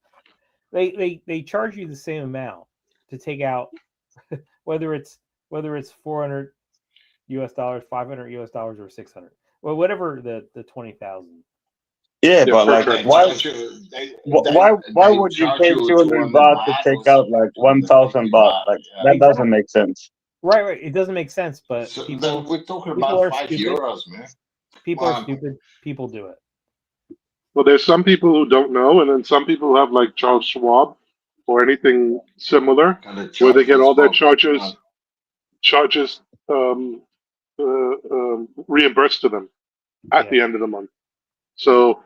Speaker 1: they charge you the same amount to take out whether it's 400 US dollars, 500 US dollars, or 600. Well, whatever the 20,000.
Speaker 4: Yeah,
Speaker 5: Yeah,
Speaker 4: but
Speaker 5: for
Speaker 3: Yeah,
Speaker 4: like
Speaker 5: sure.
Speaker 3: they charge you.
Speaker 4: why
Speaker 3: They
Speaker 4: would you
Speaker 3: charge
Speaker 4: pay
Speaker 3: you
Speaker 4: 200
Speaker 3: 200
Speaker 4: baht to
Speaker 3: baht
Speaker 4: take
Speaker 3: or
Speaker 4: out
Speaker 3: something,
Speaker 4: like
Speaker 3: 250
Speaker 4: 1,000 baht?
Speaker 3: baht.
Speaker 4: Like
Speaker 3: Yeah.
Speaker 4: that doesn't
Speaker 1: Exactly.
Speaker 4: make sense.
Speaker 1: Right. It doesn't make sense, but
Speaker 3: So
Speaker 1: people
Speaker 3: we're talking
Speaker 1: people
Speaker 3: about
Speaker 1: are
Speaker 3: five
Speaker 1: stupid.
Speaker 3: euros, man.
Speaker 1: People are
Speaker 3: Wow.
Speaker 1: stupid. People do it.
Speaker 5: Well, there's some people who don't know, and then some people who have like Charles Schwab or anything similar,
Speaker 3: Got a
Speaker 5: where they get
Speaker 3: charges
Speaker 5: all their
Speaker 3: for
Speaker 5: charges reimbursed to them at
Speaker 1: Yeah.
Speaker 5: the end of the month. So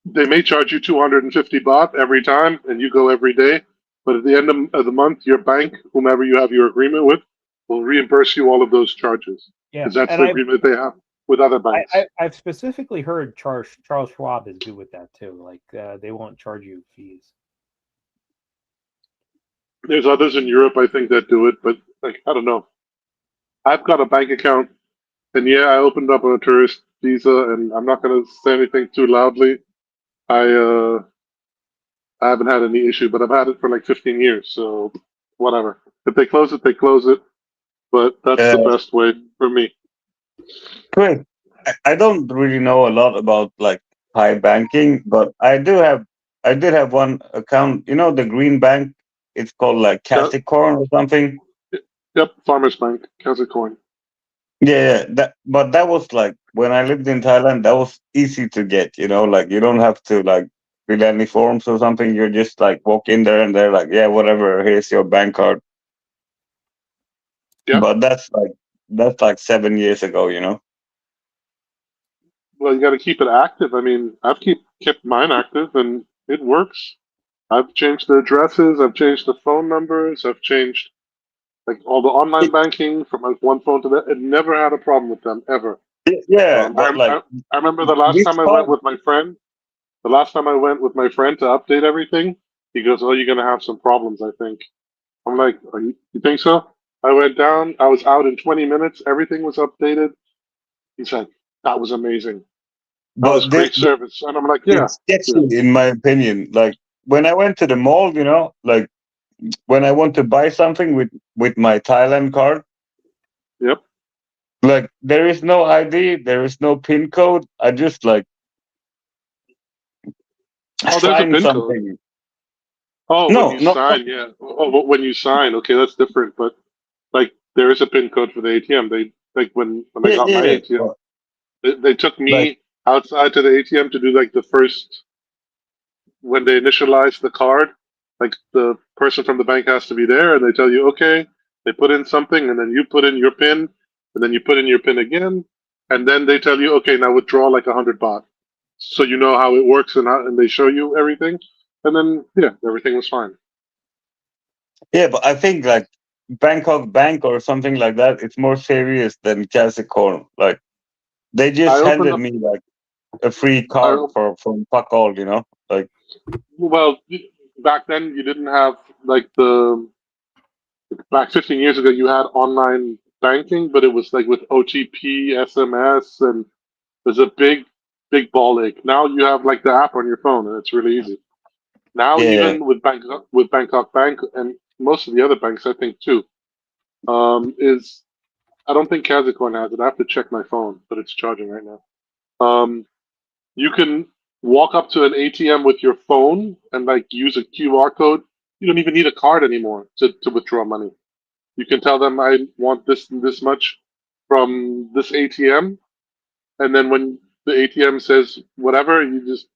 Speaker 5: they may charge you 250 baht every time, and you go every day. But at the end of the month, your bank, whomever you have your agreement with, will reimburse you all of those charges
Speaker 1: Yeah.
Speaker 5: because that's
Speaker 1: And
Speaker 5: the agreement they have with other banks.
Speaker 1: I've specifically heard Charles Schwab is good with that too. Like they won't charge you fees.
Speaker 5: There's others in Europe, I think, that do it, but like I don't know. I've got a bank account, and yeah, I opened up on a tourist visa, and I'm not going to say anything too loudly. I I haven't had any issue, but I've had it for like 15 years, so whatever. If they close it, they close it. But that's the
Speaker 4: Uh,
Speaker 5: best way for me.
Speaker 4: Chris, I don't really know a lot about like Thai banking, but I did have one account. You know, the green bank. It's called like
Speaker 5: Yeah,
Speaker 4: Casicorn or something.
Speaker 5: yep, Farmers Bank, Kazakhstan.
Speaker 4: Yeah, but that was like when I lived in Thailand, that was easy to get, you know, like you don't have to like fill any forms or something. You just like walk in there and they're like, yeah, whatever, here's your bank card.
Speaker 5: Yeah,
Speaker 4: But that's like 7 years ago, you know.
Speaker 5: well, you got to keep it active. I mean, kept mine active, and it works. I've changed the addresses, I've changed the phone numbers, I've changed like all the online banking from like one phone to that. It never had a problem with them ever.
Speaker 4: Yeah,
Speaker 5: Um,
Speaker 4: but
Speaker 5: I,
Speaker 4: like
Speaker 5: I I remember the last
Speaker 4: this
Speaker 5: time I went
Speaker 4: card,
Speaker 5: with my friend. The last time I went with my friend to update everything, he goes, "Oh, you're gonna have some problems, I think." I'm like, you think so?" I went down. I was out in 20 minutes. Everything was updated. He's like, "That was amazing. That was
Speaker 4: but
Speaker 5: great service." And I'm like, "Yeah,
Speaker 4: it's
Speaker 5: yeah,
Speaker 4: sketchy in my opinion. Like when I went to the mall, you know, like when I want to buy something with my Thailand card,
Speaker 5: yep."
Speaker 4: like there is no ID, there is no PIN code. I just like
Speaker 5: Oh, there's a
Speaker 4: sign
Speaker 5: PIN code.
Speaker 4: something.
Speaker 5: Oh, when
Speaker 4: No,
Speaker 5: you
Speaker 4: no,
Speaker 5: sign, yeah. Oh, but when you sign, okay, that's different. But like, there is a PIN code for the ATM. They like when I
Speaker 4: yeah,
Speaker 5: got my
Speaker 4: yeah.
Speaker 5: ATM,
Speaker 4: But,
Speaker 5: they took
Speaker 4: like,
Speaker 5: me outside to the ATM to do like the first when they initialize the card, like the person from the bank has to be there and they tell you, okay, they put in something and then you put in your PIN and then you put in your PIN again. And then they tell you, okay, now withdraw like 100 baht. So you know how it works and they show you everything. And then, yeah, everything was fine.
Speaker 4: yeah, but I think like Bangkok Bank or something like that, it's more serious than Capricorn. Like they
Speaker 5: I
Speaker 4: just
Speaker 5: opened
Speaker 4: handed
Speaker 5: up,
Speaker 4: me like a free
Speaker 5: I,
Speaker 4: card for from fuck all, you know. Like
Speaker 5: well, back then you didn't have like back 15 years ago, you had online banking, but it was like with OTP, SMS, and there's a big ball ache. Now you have like the app on your phone, and it's really easy. Now
Speaker 4: yeah,
Speaker 5: even with Bangkok Bank and most of the other banks, I think too, is I don't think Kazakhstan has it. I have to check my phone, but it's charging right now. You can walk up to an ATM with your phone and like use a QR code. You don't even need a card anymore to withdraw money. You can tell them I want this and this much from this ATM, and then when the ATM says whatever, you just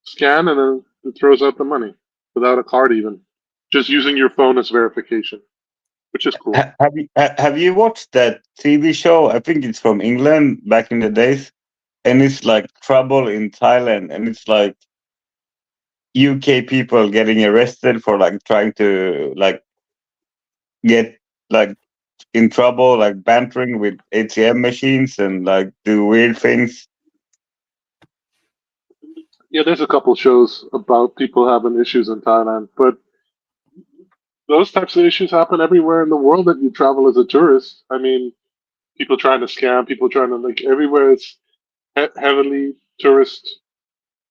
Speaker 5: scan and then it throws out the money without a card even. Just using your phone as verification, which is cool.
Speaker 4: have you watched that TV show? I think it's from England back in the days, and it's like Trouble in Thailand, and it's like UK people getting arrested for like trying to like get like in trouble, like bantering with ATM machines and like do weird things.
Speaker 5: Yeah, there's a couple shows about people having issues in Thailand, but those types of issues happen everywhere in the world that you travel as a tourist. I mean, people trying to scam, people trying to like everywhere it's heavily tourist,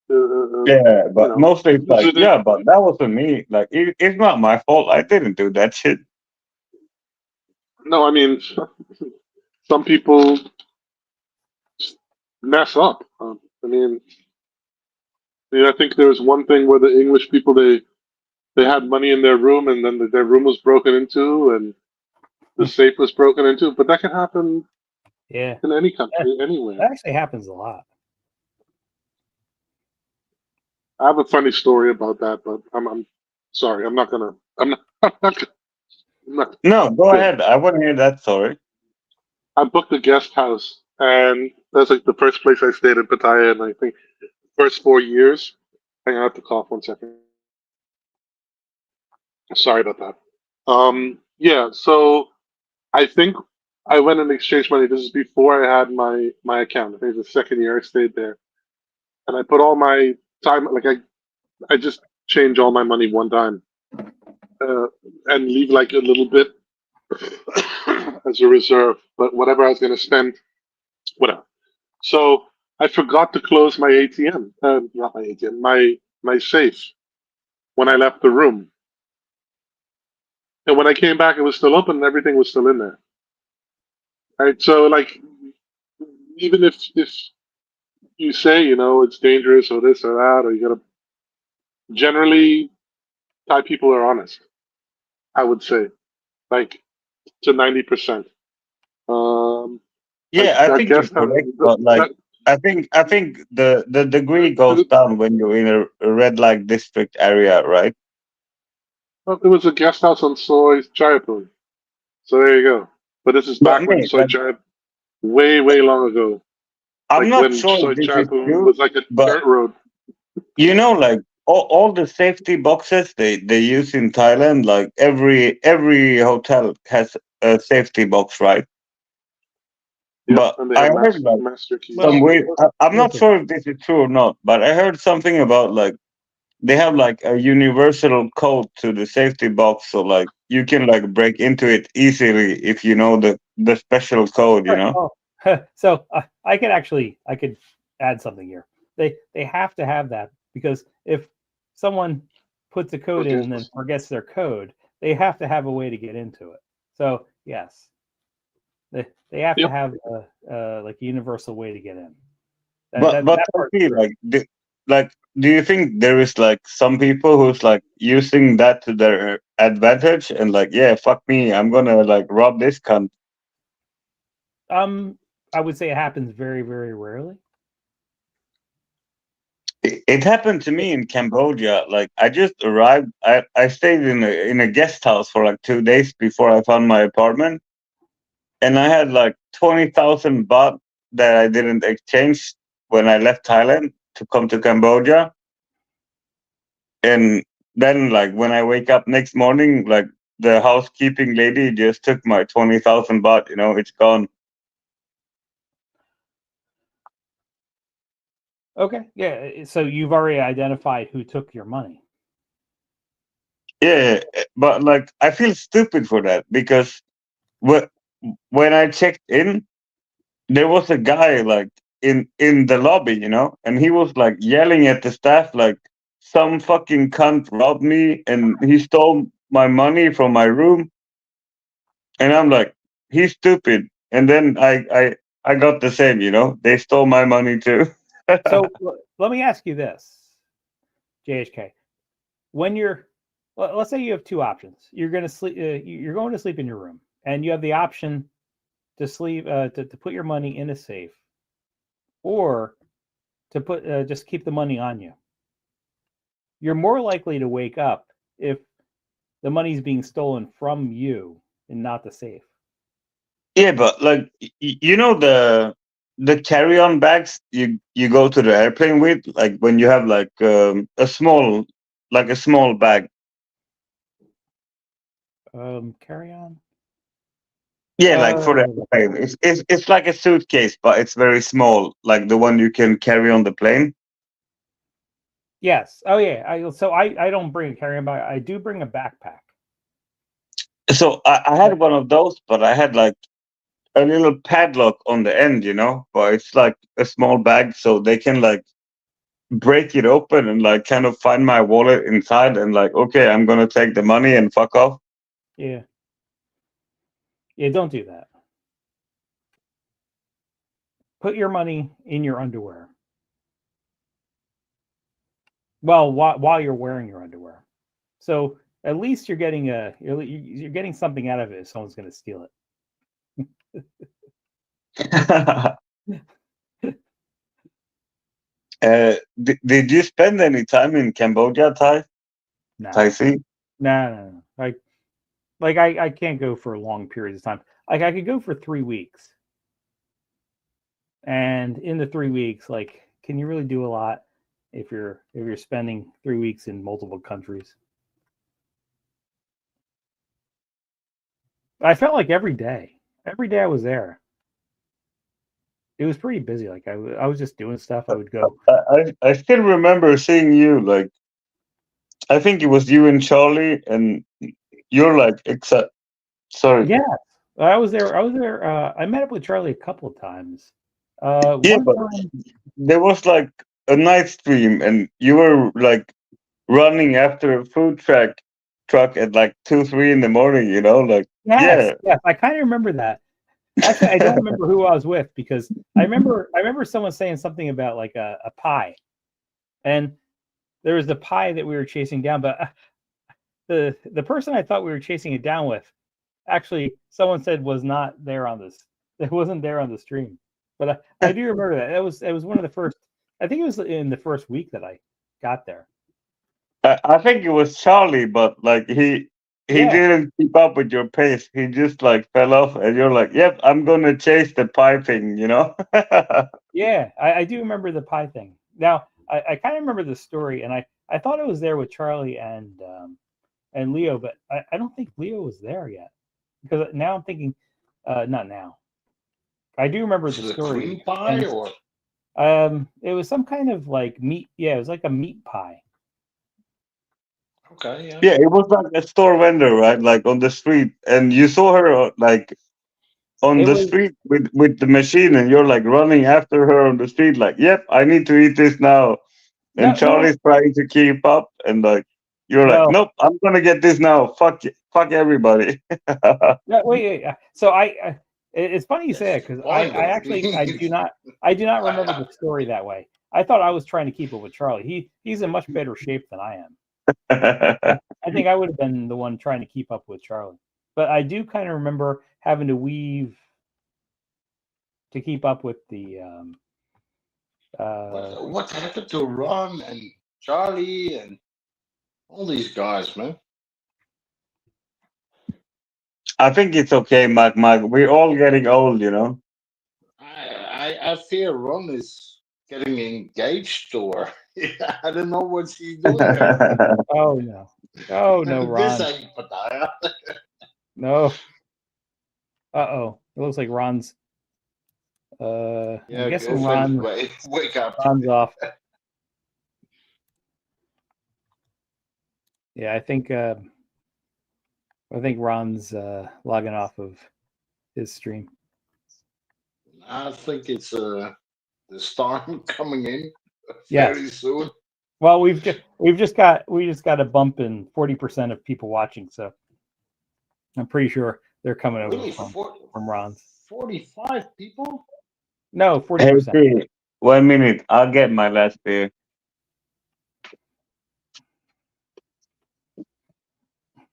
Speaker 4: Yeah, but mostly it's like,
Speaker 5: visited.
Speaker 4: yeah, but that wasn't me. Like, it's not my fault. I didn't do that shit.
Speaker 5: No, I mean, some people mess up. I think there was one thing where the English people they had money in their room and then their room was broken into and the safe was broken into. But that can happen
Speaker 1: Yeah,
Speaker 5: in any country, anywhere.
Speaker 1: that actually happens a lot.
Speaker 5: I have a funny story about that, but I'm sorry. I'm not gonna. I'm not. I'm not. I'm not
Speaker 4: No, go
Speaker 5: yeah.
Speaker 4: ahead. I want to hear that story.
Speaker 5: I booked a guest house, and that's like the first place I stayed in Pattaya, and I think first 4 years. Hang on, I have to cough 1 second. Sorry about that. Yeah. So I think I went and exchanged money. This is before I had my account. I think it was the second year I stayed there, and I put all my time. Like I just change all my money one time, uh, and leave like a little bit as a reserve. But whatever I was going to spend, whatever. So I forgot to close my ATM. Not my ATM. My safe when I left the room. And when I came back, it was still open and everything was still in there. Right. So like, even if you say it's dangerous or this or that, or you gotta generally Thai people are honest. I would say like to 90%. Um, like
Speaker 4: Yeah, I
Speaker 5: that
Speaker 4: think you're
Speaker 5: guest house.
Speaker 4: correct, but like
Speaker 5: That,
Speaker 4: I think the degree goes
Speaker 5: that,
Speaker 4: down when you're in a red light district area, right?
Speaker 5: well, there was a guest house on Soy Chayapur. So there you go. But this is
Speaker 4: But
Speaker 5: back when
Speaker 4: me,
Speaker 5: Soy
Speaker 4: like
Speaker 5: Chayapur, way long ago.
Speaker 4: I'm
Speaker 5: Like
Speaker 4: not
Speaker 5: when
Speaker 4: sure
Speaker 5: Soy
Speaker 4: if this is
Speaker 5: Chayapur
Speaker 4: true,
Speaker 5: was like a
Speaker 4: but
Speaker 5: dirt road.
Speaker 4: like all the safety boxes they use in Thailand, like every hotel has a safety box, right?
Speaker 5: Yep,
Speaker 4: But
Speaker 5: and they
Speaker 4: I
Speaker 5: have
Speaker 4: heard like
Speaker 5: master keys.
Speaker 4: some
Speaker 1: Well,
Speaker 4: way. I'm not
Speaker 1: listen.
Speaker 4: sure if this is true or not, but I heard something about like they have like a universal code to the safety box, so like you can like break into it easily if you know the special code,
Speaker 1: All
Speaker 4: you
Speaker 1: right.
Speaker 4: know.
Speaker 1: Oh, so I could add something here. They have to have that because if someone puts a code in and then
Speaker 5: Forgets.
Speaker 1: forgets their code, they have to have a way to get into it. So yes, they have to
Speaker 5: Yep.
Speaker 1: have like a universal way to get in.
Speaker 4: But
Speaker 1: That
Speaker 4: I
Speaker 1: part's
Speaker 4: feel
Speaker 1: true.
Speaker 4: like do you think there is like some people who's like using that to their advantage and like, yeah, fuck me, I'm gonna like rob this cunt.
Speaker 1: I would say it happens very rarely.
Speaker 4: It happened to me in Cambodia. Like I just arrived. I stayed in a guest house for like 2 days before I found my apartment, and I had like 20,000 baht that I didn't exchange when I left Thailand to come to Cambodia. And then like when I wake up next morning, like the housekeeping lady just took my 20,000 baht. It's gone.
Speaker 1: Okay, yeah. So you've already identified who took your money.
Speaker 4: Yeah, but like I feel stupid for that because wh- when I checked in, there was a guy like in the lobby, and he was like yelling at the staff like some fucking cunt robbed me and he stole my money from my room, and I'm like, he's stupid. And then I got the same, they stole my money too.
Speaker 1: So let me ask you this, JHK. When let's say you have two options. You're going to sleep. You're going to sleep in your room, and you have the option to sleep to put your money in a safe, or to put just keep the money on you. You're more likely to wake up if the money's being stolen from you and not the safe.
Speaker 4: Yeah, but like the carry-on bags you go to the airplane with, like when you have like a small bag.
Speaker 1: Carry on.
Speaker 4: Yeah, like for the airplane. It's like a suitcase, but it's very small, like the one you can carry on the plane.
Speaker 1: Yes. Oh yeah. I don't bring a carry-on bag. I do bring a backpack.
Speaker 4: So I had one of those, but I had like a little padlock on the end, but it's like a small bag, so they can like break it open and like kind of find my wallet inside and like, okay, I'm gonna take the money and fuck off.
Speaker 1: Yeah. Yeah. Don't do that. Put your money in your underwear. Well, while you're wearing your underwear, so at least you're getting something out of it if someone's going to steal it.
Speaker 4: Did you spend any time in Cambodia, Thai?
Speaker 1: No,
Speaker 4: Thai Sea?
Speaker 1: no. Like I can't go for long periods of time. Like I could go for 3 weeks, and in the 3 weeks, like, can you really do a lot if you're spending 3 weeks in multiple countries? I felt like every day I was there. It was pretty busy. Like I was just doing stuff. I would go.
Speaker 4: I still remember seeing you, like, I think it was you and Charlie, and you're like, except, sorry.
Speaker 1: Yeah, I was there. I was there. I met up with Charlie a couple of times.
Speaker 4: Yeah,
Speaker 1: One
Speaker 4: but
Speaker 1: time,
Speaker 4: there was like a night stream, and you were like running after a food truck at like 2, 3 in the morning. Like,
Speaker 1: yes,
Speaker 4: yeah.
Speaker 1: yes, I kind of remember that. Actually, I don't remember who I was with because I remember someone saying something about like a pie, and there was the pie that we were chasing down, but the person I thought we were chasing it down with, actually, someone said was not there on this. It wasn't there on the stream, but I do remember that. It was one of the first. I think it was in the first week that I got there.
Speaker 4: I think it was Charlie, but like he
Speaker 1: Yeah,
Speaker 4: didn't keep up with your pace. He just like fell off, and you're like, "Yep, I'm gonna chase the piping."
Speaker 1: yeah, I do remember the pie thing. Now I kind of remember the story, and I thought it was there with Charlie and Leo, but I don't think Leo was there yet because now I'm thinking, not now. I do remember
Speaker 3: Was
Speaker 1: the
Speaker 3: it a
Speaker 1: story,
Speaker 3: cream pie
Speaker 1: and
Speaker 3: or
Speaker 1: it was some kind of like meat. Yeah, it was like a meat pie.
Speaker 3: okay? Yeah.
Speaker 4: Yeah, it was like a store vendor, right? Like on the street, and you saw her like on
Speaker 1: It
Speaker 4: the
Speaker 1: was
Speaker 4: street with the machine, and you're like running after her on the street, like, "Yep, I need to eat this now." And
Speaker 1: no,
Speaker 4: Charlie's trying to keep up, and like you're like,
Speaker 1: no,
Speaker 4: "Nope, I'm gonna get this now. Fuck everybody."
Speaker 1: no. Wait. So it's funny you say
Speaker 3: That's
Speaker 1: it
Speaker 3: the
Speaker 1: because
Speaker 3: point
Speaker 1: I
Speaker 3: of
Speaker 1: actually
Speaker 3: being.
Speaker 1: I do not remember the story that way. I thought I was trying to keep it with Charlie. He's in much better shape than I am. I think I would have been the one trying to keep up with Charlie. But I do kind of remember having to weave to keep up with the
Speaker 3: What happened to Ron and Charlie and all these guys, man?
Speaker 4: I think it's okay, Mark. We're all getting old.
Speaker 3: I fear Ron is getting engaged to her. I don't know what she's doing there.
Speaker 1: oh no. Oh no,
Speaker 3: This
Speaker 1: Ron.
Speaker 3: ain't Pattaya.
Speaker 1: No. Uh-oh. It looks like Ron's I'm
Speaker 3: Yeah,
Speaker 1: guessing
Speaker 3: girlfriend, wake up.
Speaker 1: Ron's off. Yeah, I think Ron's logging off of his stream.
Speaker 3: I think it's the storm coming in
Speaker 1: Yeah.
Speaker 3: very soon.
Speaker 1: Well, we just got a bump in 40% of people watching, so I'm pretty sure they're coming over
Speaker 3: Really,
Speaker 1: from Ron's.
Speaker 3: 45 people?
Speaker 1: No,
Speaker 4: Hey,
Speaker 1: 40%.
Speaker 4: P, 1 minute. I'll get my last beer.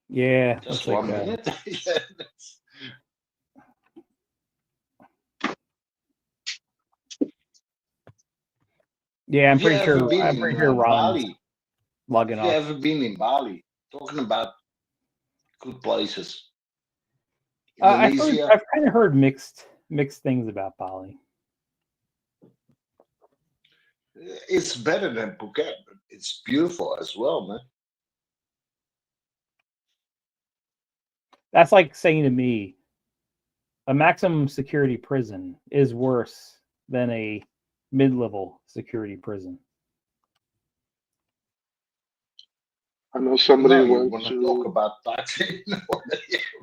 Speaker 1: Yeah,
Speaker 3: Just
Speaker 1: looks like
Speaker 3: 1 minute?
Speaker 1: yeah, I'm
Speaker 3: Have you
Speaker 1: pretty
Speaker 3: ever
Speaker 1: sure
Speaker 3: been in
Speaker 1: Ron's
Speaker 3: Bali?
Speaker 1: logging
Speaker 3: Have you
Speaker 1: off.
Speaker 3: ever been in Bali? Talking about good places.
Speaker 1: I've
Speaker 3: Indonesia,
Speaker 1: kind of heard mixed things about Bali.
Speaker 3: it's better than Phuket, but it's beautiful as well, man.
Speaker 1: That's like saying to me, a maximum security prison is worse than a mid-level security prison.
Speaker 5: I know
Speaker 3: Well,
Speaker 5: somebody
Speaker 3: now you
Speaker 5: went
Speaker 3: want to talk
Speaker 5: to.
Speaker 3: about taxing.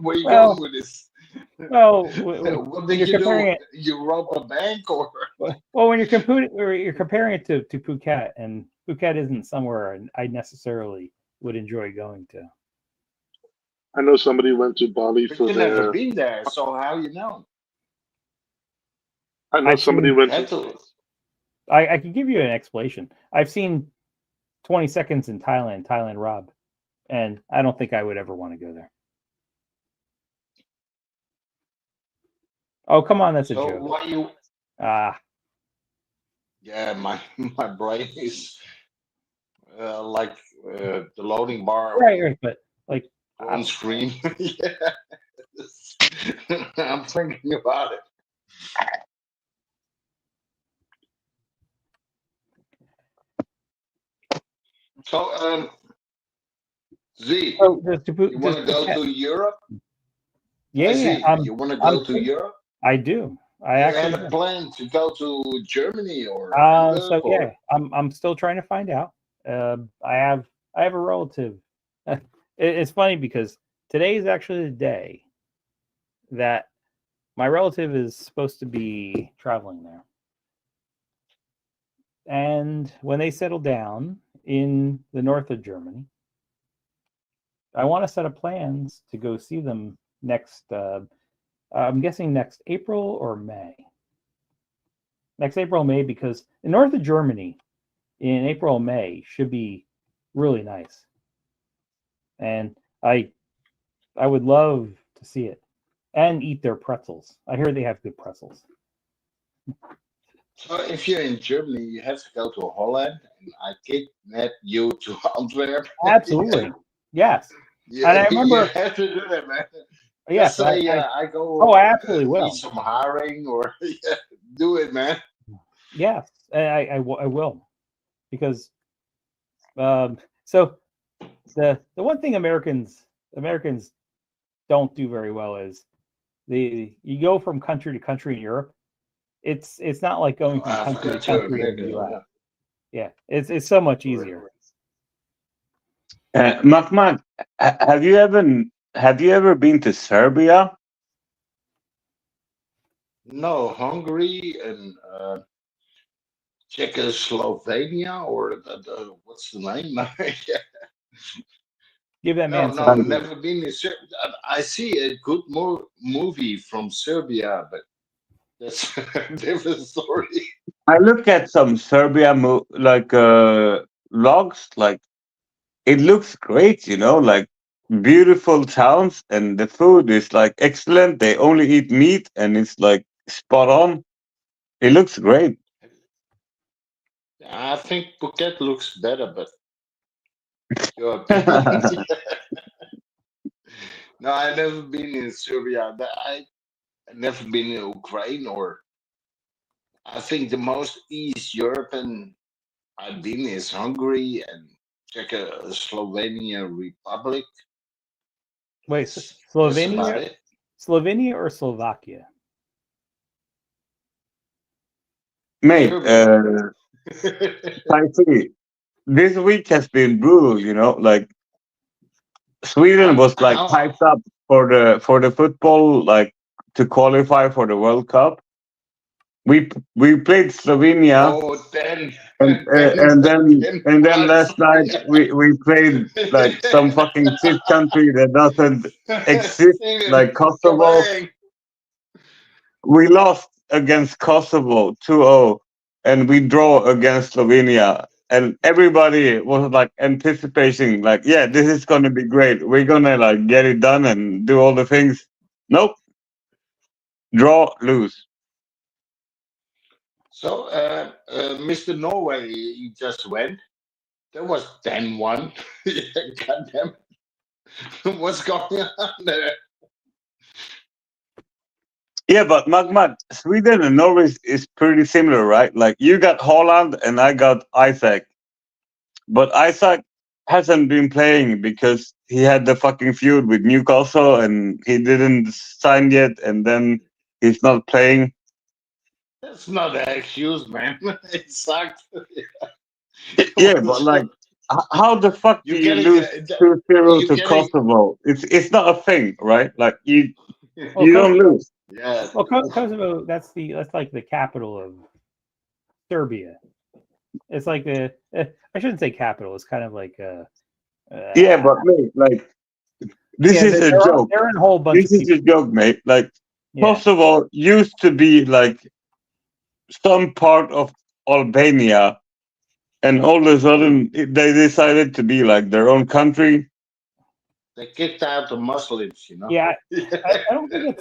Speaker 3: Where you
Speaker 1: Well,
Speaker 3: going with this?
Speaker 1: well,
Speaker 3: What
Speaker 1: when
Speaker 3: did
Speaker 1: you're
Speaker 3: you
Speaker 1: comparing
Speaker 3: do?
Speaker 1: it,
Speaker 3: You rob a bank or?
Speaker 1: well, when you're comparing it to Phuket, and Phuket isn't somewhere I necessarily would enjoy going to.
Speaker 5: I know somebody went to Bali
Speaker 3: But
Speaker 5: for
Speaker 3: you never
Speaker 5: their.
Speaker 3: been there, so how you know?
Speaker 5: I know
Speaker 1: I've
Speaker 5: somebody
Speaker 1: seen.
Speaker 5: went
Speaker 3: Had
Speaker 5: to.
Speaker 3: to.
Speaker 1: I can give you an explanation. I've seen 20 seconds in Thailand Rob, and I don't think I would ever want to go there. Oh, come on, that's a
Speaker 3: So
Speaker 1: joke.
Speaker 3: why you?
Speaker 1: Ah,
Speaker 3: Yeah, my my brain is like the loading bar
Speaker 1: right. But like,
Speaker 3: on screen. Yeah, I'm thinking about it. So, Z,
Speaker 1: so
Speaker 3: you want to go to Europe?
Speaker 1: yeah.
Speaker 3: Z, you want to
Speaker 1: I'm
Speaker 3: go to Europe?
Speaker 1: I do. I
Speaker 3: You had
Speaker 1: actually
Speaker 3: a
Speaker 1: do.
Speaker 3: plan to go to Germany or Europe
Speaker 1: So yeah,
Speaker 3: or
Speaker 1: I'm still trying to find out. I have a relative. It's funny because today is actually the day that my relative is supposed to be traveling there. And when they settle down in the north of Germany, I want to set up plans to go see them next. I'm guessing next April or May. Next April, May, because in north of Germany, in April, May should be really nice, and I would love to see it and eat their pretzels. I hear they have good pretzels.
Speaker 3: so if you're in Germany, you have to go to Holland, and I kidnap you to Antwerp. Yeah,
Speaker 1: Absolutely, yes. And I
Speaker 3: you
Speaker 1: remember,
Speaker 3: have to do that, man. Just
Speaker 1: yes,
Speaker 3: say
Speaker 1: I
Speaker 3: I go
Speaker 1: oh, I absolutely
Speaker 3: eat
Speaker 1: will.
Speaker 3: some herring or yeah, do it, man.
Speaker 1: Yes, I will because so the one thing Americans don't do very well is you go from country to country in Europe. It's not like going from
Speaker 3: I
Speaker 1: country to
Speaker 3: forgot to
Speaker 1: country in
Speaker 3: America.
Speaker 1: the U.S.
Speaker 3: Yeah,
Speaker 1: Yeah, it's so much
Speaker 3: correct,
Speaker 1: easier.
Speaker 3: correct.
Speaker 4: Mahmoud, have you ever been to Serbia?
Speaker 3: No, Hungary and Czechoslovakia or what's the name? Yeah.
Speaker 1: Give that
Speaker 3: No,
Speaker 1: man
Speaker 3: no,
Speaker 1: some
Speaker 4: Like,
Speaker 1: food.
Speaker 3: never been in Serbia. I see a good movie from Serbia, but that's a different story.
Speaker 4: I look at some Serbia vlogs, like it looks great, like beautiful towns, and the food is like excellent. They only eat meat, and it's like spot on. It looks great.
Speaker 3: I think Phuket looks better, but your opinion. No, I never been in Serbia. I never been in Ukraine or I think the most East European I've been is Hungary and Czechoslovenia Republic.
Speaker 1: Wait,
Speaker 3: That's about
Speaker 1: Slovenia,
Speaker 3: it.
Speaker 1: Slovenia or Slovakia?
Speaker 4: Mate,
Speaker 3: Serbia.
Speaker 4: I see. This week has been brutal, like Sweden was like
Speaker 3: How?
Speaker 4: hyped up for the football, like to qualify for the World Cup. We played Slovenia,
Speaker 3: Oh, then,
Speaker 4: and
Speaker 3: then
Speaker 4: and then
Speaker 3: again,
Speaker 4: and then
Speaker 3: France.
Speaker 4: last night we played like some fucking shit country that doesn't exist,
Speaker 3: Even
Speaker 4: like Kosovo.
Speaker 3: Slovene.
Speaker 4: We lost against Kosovo 2-0, and we draw against Slovenia. And everybody was like anticipating, like, yeah, this is gonna be great. We're gonna like get it done and do all the things. Nope, draw, lose.
Speaker 3: So, Mr. Norway, you just went. That was 10-1. Goddamn. What's going on there?
Speaker 4: Yeah, but Magmag, Sweden and Norway is pretty similar, right? Like you got Holland and I got Isaac. But Isaac hasn't been playing because he had the fucking feud with Newcastle and he didn't sign yet, and then he's not playing.
Speaker 3: That's not an excuse, man. It sucked. Come
Speaker 4: Yeah,
Speaker 3: on,
Speaker 4: but like, how the fuck do
Speaker 3: you're
Speaker 4: you
Speaker 3: getting,
Speaker 4: lose 2-0
Speaker 3: you're
Speaker 4: to
Speaker 3: getting,
Speaker 4: Kosovo? It's not a thing, right? Like
Speaker 1: Well,
Speaker 4: you don't lose.
Speaker 3: yeah.
Speaker 1: Kosovo, that's like the capital of Serbia. It's like I shouldn't say capital. It's kind of like
Speaker 4: Yeah, but mate, like this
Speaker 1: yeah,
Speaker 4: is a joke.
Speaker 1: they're in a whole bunch
Speaker 4: This
Speaker 1: of
Speaker 4: is
Speaker 1: people.
Speaker 4: a joke, mate. Like
Speaker 1: Yeah.
Speaker 4: Kosovo used to be like some part of Albania, and all of a sudden they decided to be like their own country.
Speaker 3: They kicked out the Muslims,
Speaker 1: Yeah, I don't think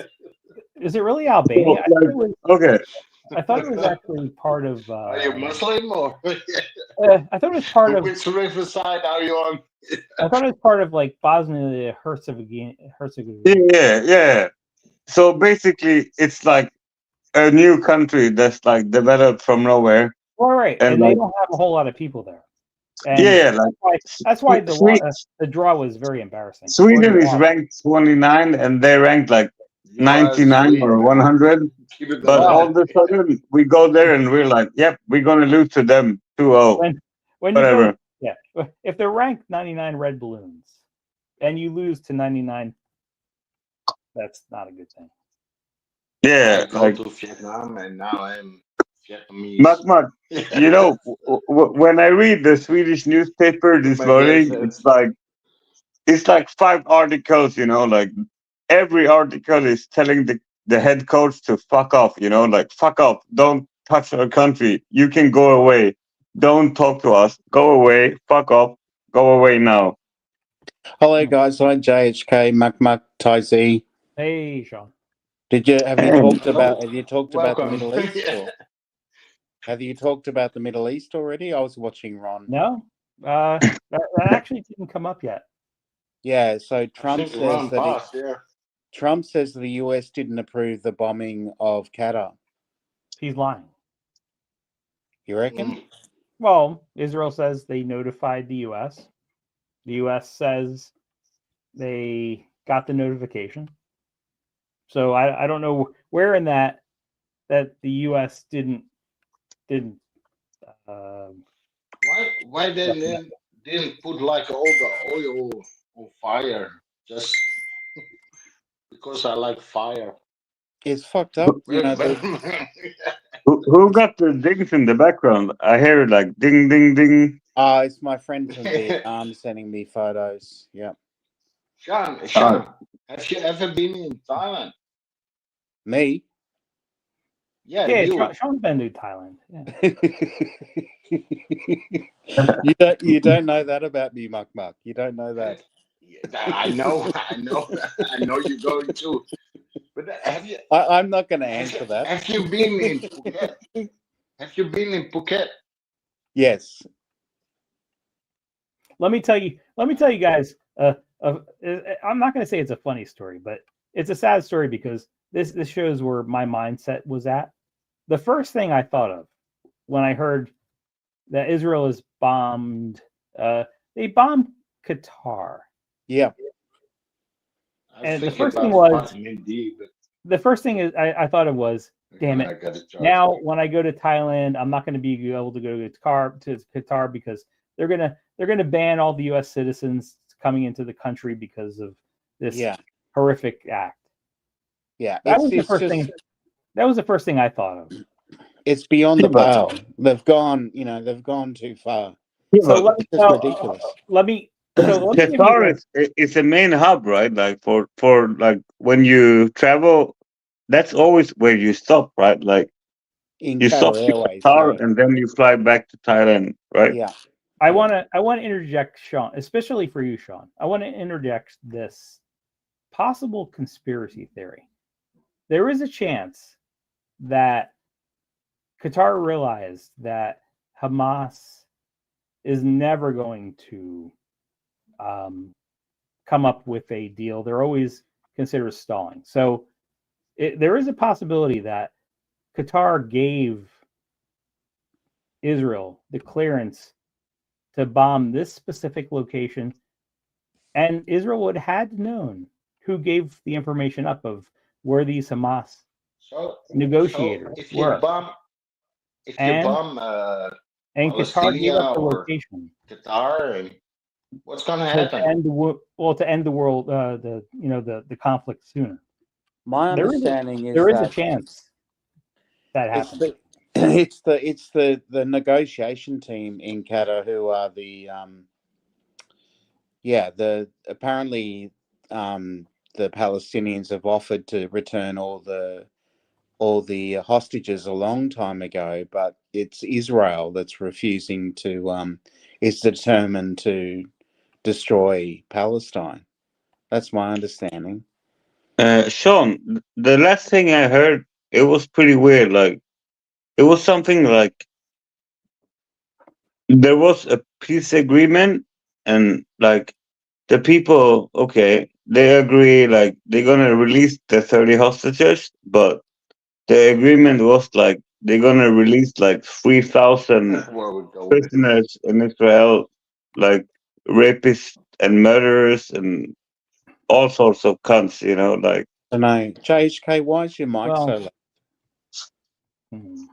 Speaker 1: Is it really Albania?
Speaker 4: Okay.
Speaker 1: I thought it was actually part of.
Speaker 3: Are you Muslim or
Speaker 1: I thought it was part of.
Speaker 3: which riverside are you on?
Speaker 1: I thought it was part of like Bosnia Herzegovina.
Speaker 4: Yeah. So basically, it's like a new country that's like developed from nowhere.
Speaker 1: All right,
Speaker 4: And
Speaker 1: and they
Speaker 4: like,
Speaker 1: don't have a whole lot of people there. And
Speaker 4: yeah, like
Speaker 1: that's why
Speaker 4: Swe-
Speaker 1: the draw was very embarrassing.
Speaker 4: Sweden
Speaker 1: Or the
Speaker 4: is
Speaker 1: loss.
Speaker 4: ranked 29, and they ranked like
Speaker 3: You are
Speaker 4: 99
Speaker 3: sweet,
Speaker 4: or
Speaker 3: man.
Speaker 4: 100.
Speaker 3: Keep it
Speaker 4: But
Speaker 3: alive.
Speaker 4: all of a sudden, we go there and we're like, yep, we're gonna lose to them 2-0.
Speaker 1: When you
Speaker 4: Whatever.
Speaker 1: go, yeah, if they're ranked 99 red balloons, and you lose to 99, that's not a good thing.
Speaker 4: Yeah,
Speaker 3: I go
Speaker 4: like
Speaker 3: to Vietnam and now I'm Vietnamese.
Speaker 4: Mark, you know, when I read the Swedish newspaper this
Speaker 3: My
Speaker 4: morning,
Speaker 3: guess,
Speaker 4: it's like 5 articles, you know, like every article is telling the head coach to fuck off, you know, like fuck off, don't touch our country, you can go away, don't talk to us, go away, fuck off, go away now.
Speaker 6: Hello, guys. Hi, JHK, Muck, Tai Z.
Speaker 1: Hey, Sean.
Speaker 6: Have you talked
Speaker 3: Hello.
Speaker 6: about the
Speaker 3: Welcome.
Speaker 6: Middle East?
Speaker 3: Yeah.
Speaker 6: Or have you talked about the Middle East already? I was watching Ron.
Speaker 1: No, that actually didn't come up yet.
Speaker 6: Yeah. So
Speaker 3: I
Speaker 6: Trump
Speaker 3: think Ron passed, yeah.
Speaker 6: Trump says the US didn't approve the bombing of Qatar.
Speaker 1: He's lying.
Speaker 6: You reckon?
Speaker 3: Mm.
Speaker 1: Well, Israel says they notified the U.S. The U.S. says they got the notification. So I don't know where in that the U.S. didn't.
Speaker 3: Why they didn't put like all the oil on fire just because I like fire?
Speaker 6: It's fucked up. You know,
Speaker 4: Who got the dings in the background? I hear like ding, ding, ding.
Speaker 6: it's my friend from Vietnam sending me photos. Yeah.
Speaker 3: Sean, have you ever been in Thailand?
Speaker 6: Me?
Speaker 3: Yeah,
Speaker 1: Yeah,
Speaker 3: you.
Speaker 1: Sean's been to Thailand. Yeah.
Speaker 6: You don't know that about me, Muck. You don't know that.
Speaker 3: I know you're going to. But have you?
Speaker 6: I'm not going to answer that.
Speaker 3: Have you been in Phuket? Have you been in Phuket?
Speaker 6: Yes.
Speaker 1: Let me tell you guys. I'm not going to say it's a funny story, but it's a sad story because this shows where my mindset was at. The first thing I thought of when I heard that Israel is bombed, they bombed Qatar.
Speaker 6: Yeah.
Speaker 1: And the first thing was,
Speaker 3: the
Speaker 1: first thing is I thought it was, damn it. Now when I go to Thailand, I'm not going to be able to go to Qatar because they're gonna ban all the U.S. citizens coming into the country because of this horrific act.
Speaker 6: Yeah,
Speaker 1: that was the first thing. That was the first thing I thought of.
Speaker 6: It's beyond the pale. They've gone too far.
Speaker 1: So
Speaker 6: it's ridiculous.
Speaker 4: Qatar is a main hub, right? Like for like when you travel, that's always where you stop, right? Like you stop in Qatar and then you fly back to Thailand, right?
Speaker 6: Yeah.
Speaker 1: I want to interject, Sean, especially for you, Sean. I want to interject this possible conspiracy theory. There is a chance that Qatar realized that Hamas is never going to come up with a deal. They're always considered stalling. So there is a possibility that Qatar gave Israel the clearance to bomb this specific location, and Israel would have known who gave the information up of where these Hamas negotiators were. And Qatar gave up the location.
Speaker 3: Qatar, what's going to happen?
Speaker 1: To end the world, the conflict sooner.
Speaker 6: My understanding is
Speaker 1: there is a chance that happens.
Speaker 6: It's the negotiation team in Qatar who are apparently the Palestinians have offered to return all the hostages a long time ago, but it's Israel that's refusing to is determined to destroy Palestine. That's my understanding.
Speaker 4: Sean, the last thing I heard, it was pretty weird. Like it was something like there was a peace agreement, and like the people, okay, they agree, like they're gonna release the 30 hostages, but the agreement was like they're gonna release like 3,000
Speaker 3: Where we go with this?
Speaker 4: prisoners in Israel, like rapists and murderers and all sorts of cunts, like.
Speaker 6: I know. JHK, why is your mic so
Speaker 1: Well,
Speaker 6: loud?
Speaker 1: hmm.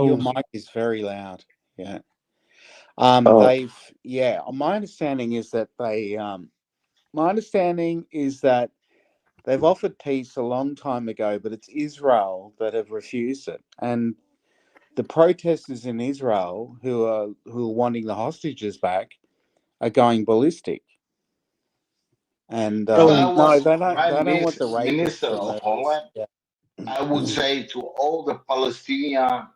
Speaker 6: Your
Speaker 1: So
Speaker 6: mic is very loud. Yeah.
Speaker 4: Oh,
Speaker 6: My understanding is that they've offered peace a long time ago, but it's Israel that have refused it. And the protesters in Israel who are wanting the hostages back are going ballistic. And
Speaker 3: If I
Speaker 1: so
Speaker 6: no,
Speaker 3: was
Speaker 6: they
Speaker 3: Prime
Speaker 6: don't want the
Speaker 3: Minister
Speaker 6: rapists and
Speaker 3: of
Speaker 6: murderers.
Speaker 3: Holland,
Speaker 6: Yeah.
Speaker 3: I would say to all the Palestinians,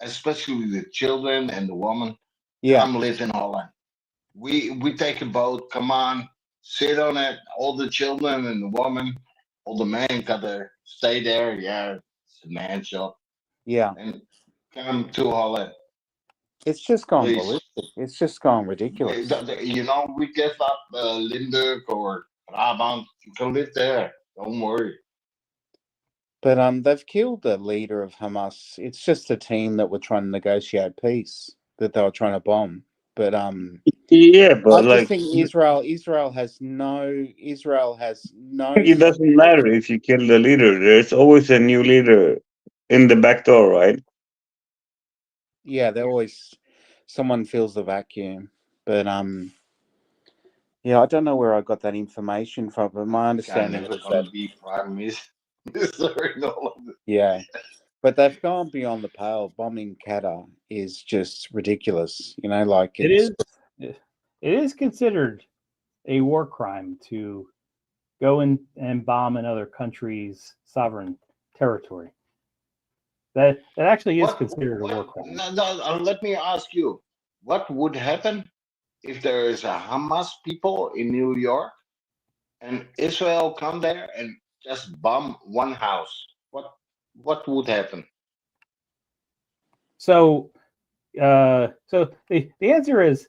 Speaker 3: especially the children and the women,
Speaker 6: Yeah.
Speaker 3: come live in Holland. We take a boat. Come on, sit on it. All the children and the women, all the men gotta stay there. Yeah, it's a man job.
Speaker 6: Yeah.
Speaker 3: And come to Holland,
Speaker 6: It's just gone
Speaker 3: please.
Speaker 6: ballistic. It's just gone ridiculous.
Speaker 3: We give up Limburg or Brabant. You can live there. Don't worry.
Speaker 6: But they've killed the leader of Hamas. It's just a team that were trying to negotiate peace that they were trying to bomb. But
Speaker 4: yeah,
Speaker 6: I
Speaker 4: but
Speaker 6: just
Speaker 4: like
Speaker 6: think Israel has no
Speaker 4: it doesn't matter if you kill the leader. There's always a new leader in the back door, right?
Speaker 6: yeah, they always someone fills the vacuum. But yeah, I don't know where I got that information from, but my
Speaker 3: Guy
Speaker 6: understanding
Speaker 3: never
Speaker 6: was that
Speaker 3: gonna be prime minister in Holland.
Speaker 6: yeah. But they've gone beyond the pale. Bombing Qatar is just ridiculous. Like
Speaker 1: it
Speaker 6: it's
Speaker 1: is it is considered a war crime to go in and bomb another country's sovereign territory. That actually is considered a war crime.
Speaker 3: No, let me ask you, what would happen if there is a Hamas people in New York and Israel come there and just bomb one house? What would happen?
Speaker 1: So the answer is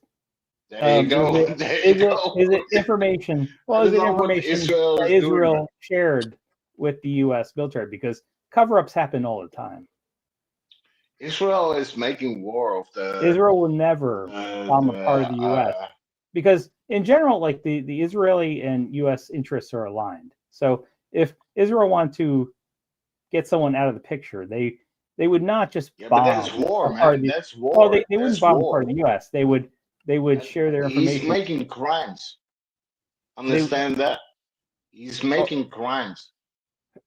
Speaker 3: There you go. There you go.
Speaker 1: is it information?
Speaker 3: I
Speaker 1: Well, is
Speaker 3: don't
Speaker 1: it
Speaker 3: know what
Speaker 1: information
Speaker 3: Israel
Speaker 1: that
Speaker 3: is doing.
Speaker 1: Israel shared with the U.S. military? Because cover-ups happen all the time.
Speaker 3: Israel is making war of
Speaker 1: Israel will never bomb a part of the U.S.
Speaker 3: uh,
Speaker 1: because, in general, like the Israeli and U.S. interests are aligned. So if Israel want to get someone out of the picture, they would not just
Speaker 3: yeah, but
Speaker 1: bomb
Speaker 3: that's war,
Speaker 1: a part of
Speaker 3: man.
Speaker 1: the.
Speaker 3: That's
Speaker 1: Well,
Speaker 3: war.
Speaker 1: they wouldn't
Speaker 3: That's
Speaker 1: bomb a part
Speaker 3: war.
Speaker 1: of the U.S. They would
Speaker 3: And
Speaker 1: share their
Speaker 3: he's
Speaker 1: information.
Speaker 3: making crimes.
Speaker 1: They
Speaker 3: Understand that? He's
Speaker 1: oh,
Speaker 3: making crimes.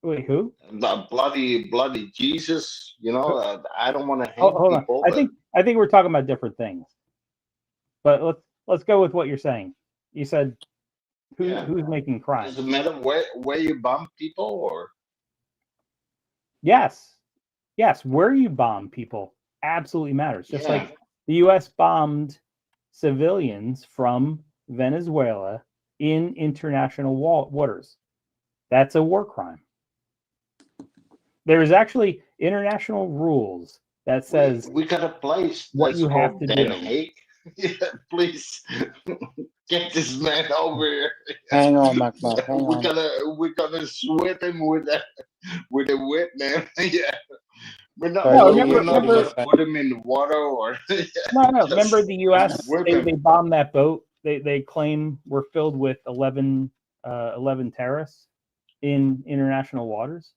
Speaker 1: wait, who?
Speaker 3: The bloody Jesus. I don't want to
Speaker 1: Oh,
Speaker 3: hang
Speaker 1: hold on.
Speaker 3: people,
Speaker 1: I
Speaker 3: but
Speaker 1: think we're talking about different things. But let's go with what you're saying. You said
Speaker 3: yeah.
Speaker 1: who's making
Speaker 3: Does
Speaker 1: crimes?
Speaker 3: it matter where you bomb people or?
Speaker 1: Yes, where you bomb people absolutely matters. Just
Speaker 3: Yeah.
Speaker 1: like the U.S. bombed civilians from Venezuela in international waters. That's a war crime. There is actually international rules that says
Speaker 3: We got a place
Speaker 1: what
Speaker 3: that's
Speaker 1: you have
Speaker 3: called
Speaker 1: to
Speaker 3: Den
Speaker 1: do.
Speaker 3: Haag. Yeah, please get this man over here.
Speaker 6: hang on, McMuff, hang
Speaker 3: We're
Speaker 6: on.
Speaker 3: gonna sweep him with a whip, man. Yeah, we're not
Speaker 6: So
Speaker 1: No,
Speaker 6: what
Speaker 3: we're
Speaker 6: are
Speaker 3: not
Speaker 6: you
Speaker 3: gonna
Speaker 6: saying?
Speaker 3: put him in the water or
Speaker 1: no.
Speaker 3: just
Speaker 1: Remember the U.S.
Speaker 3: whip
Speaker 1: They
Speaker 3: him.
Speaker 1: bombed that boat. They claim were filled with 11 terrorists in international waters.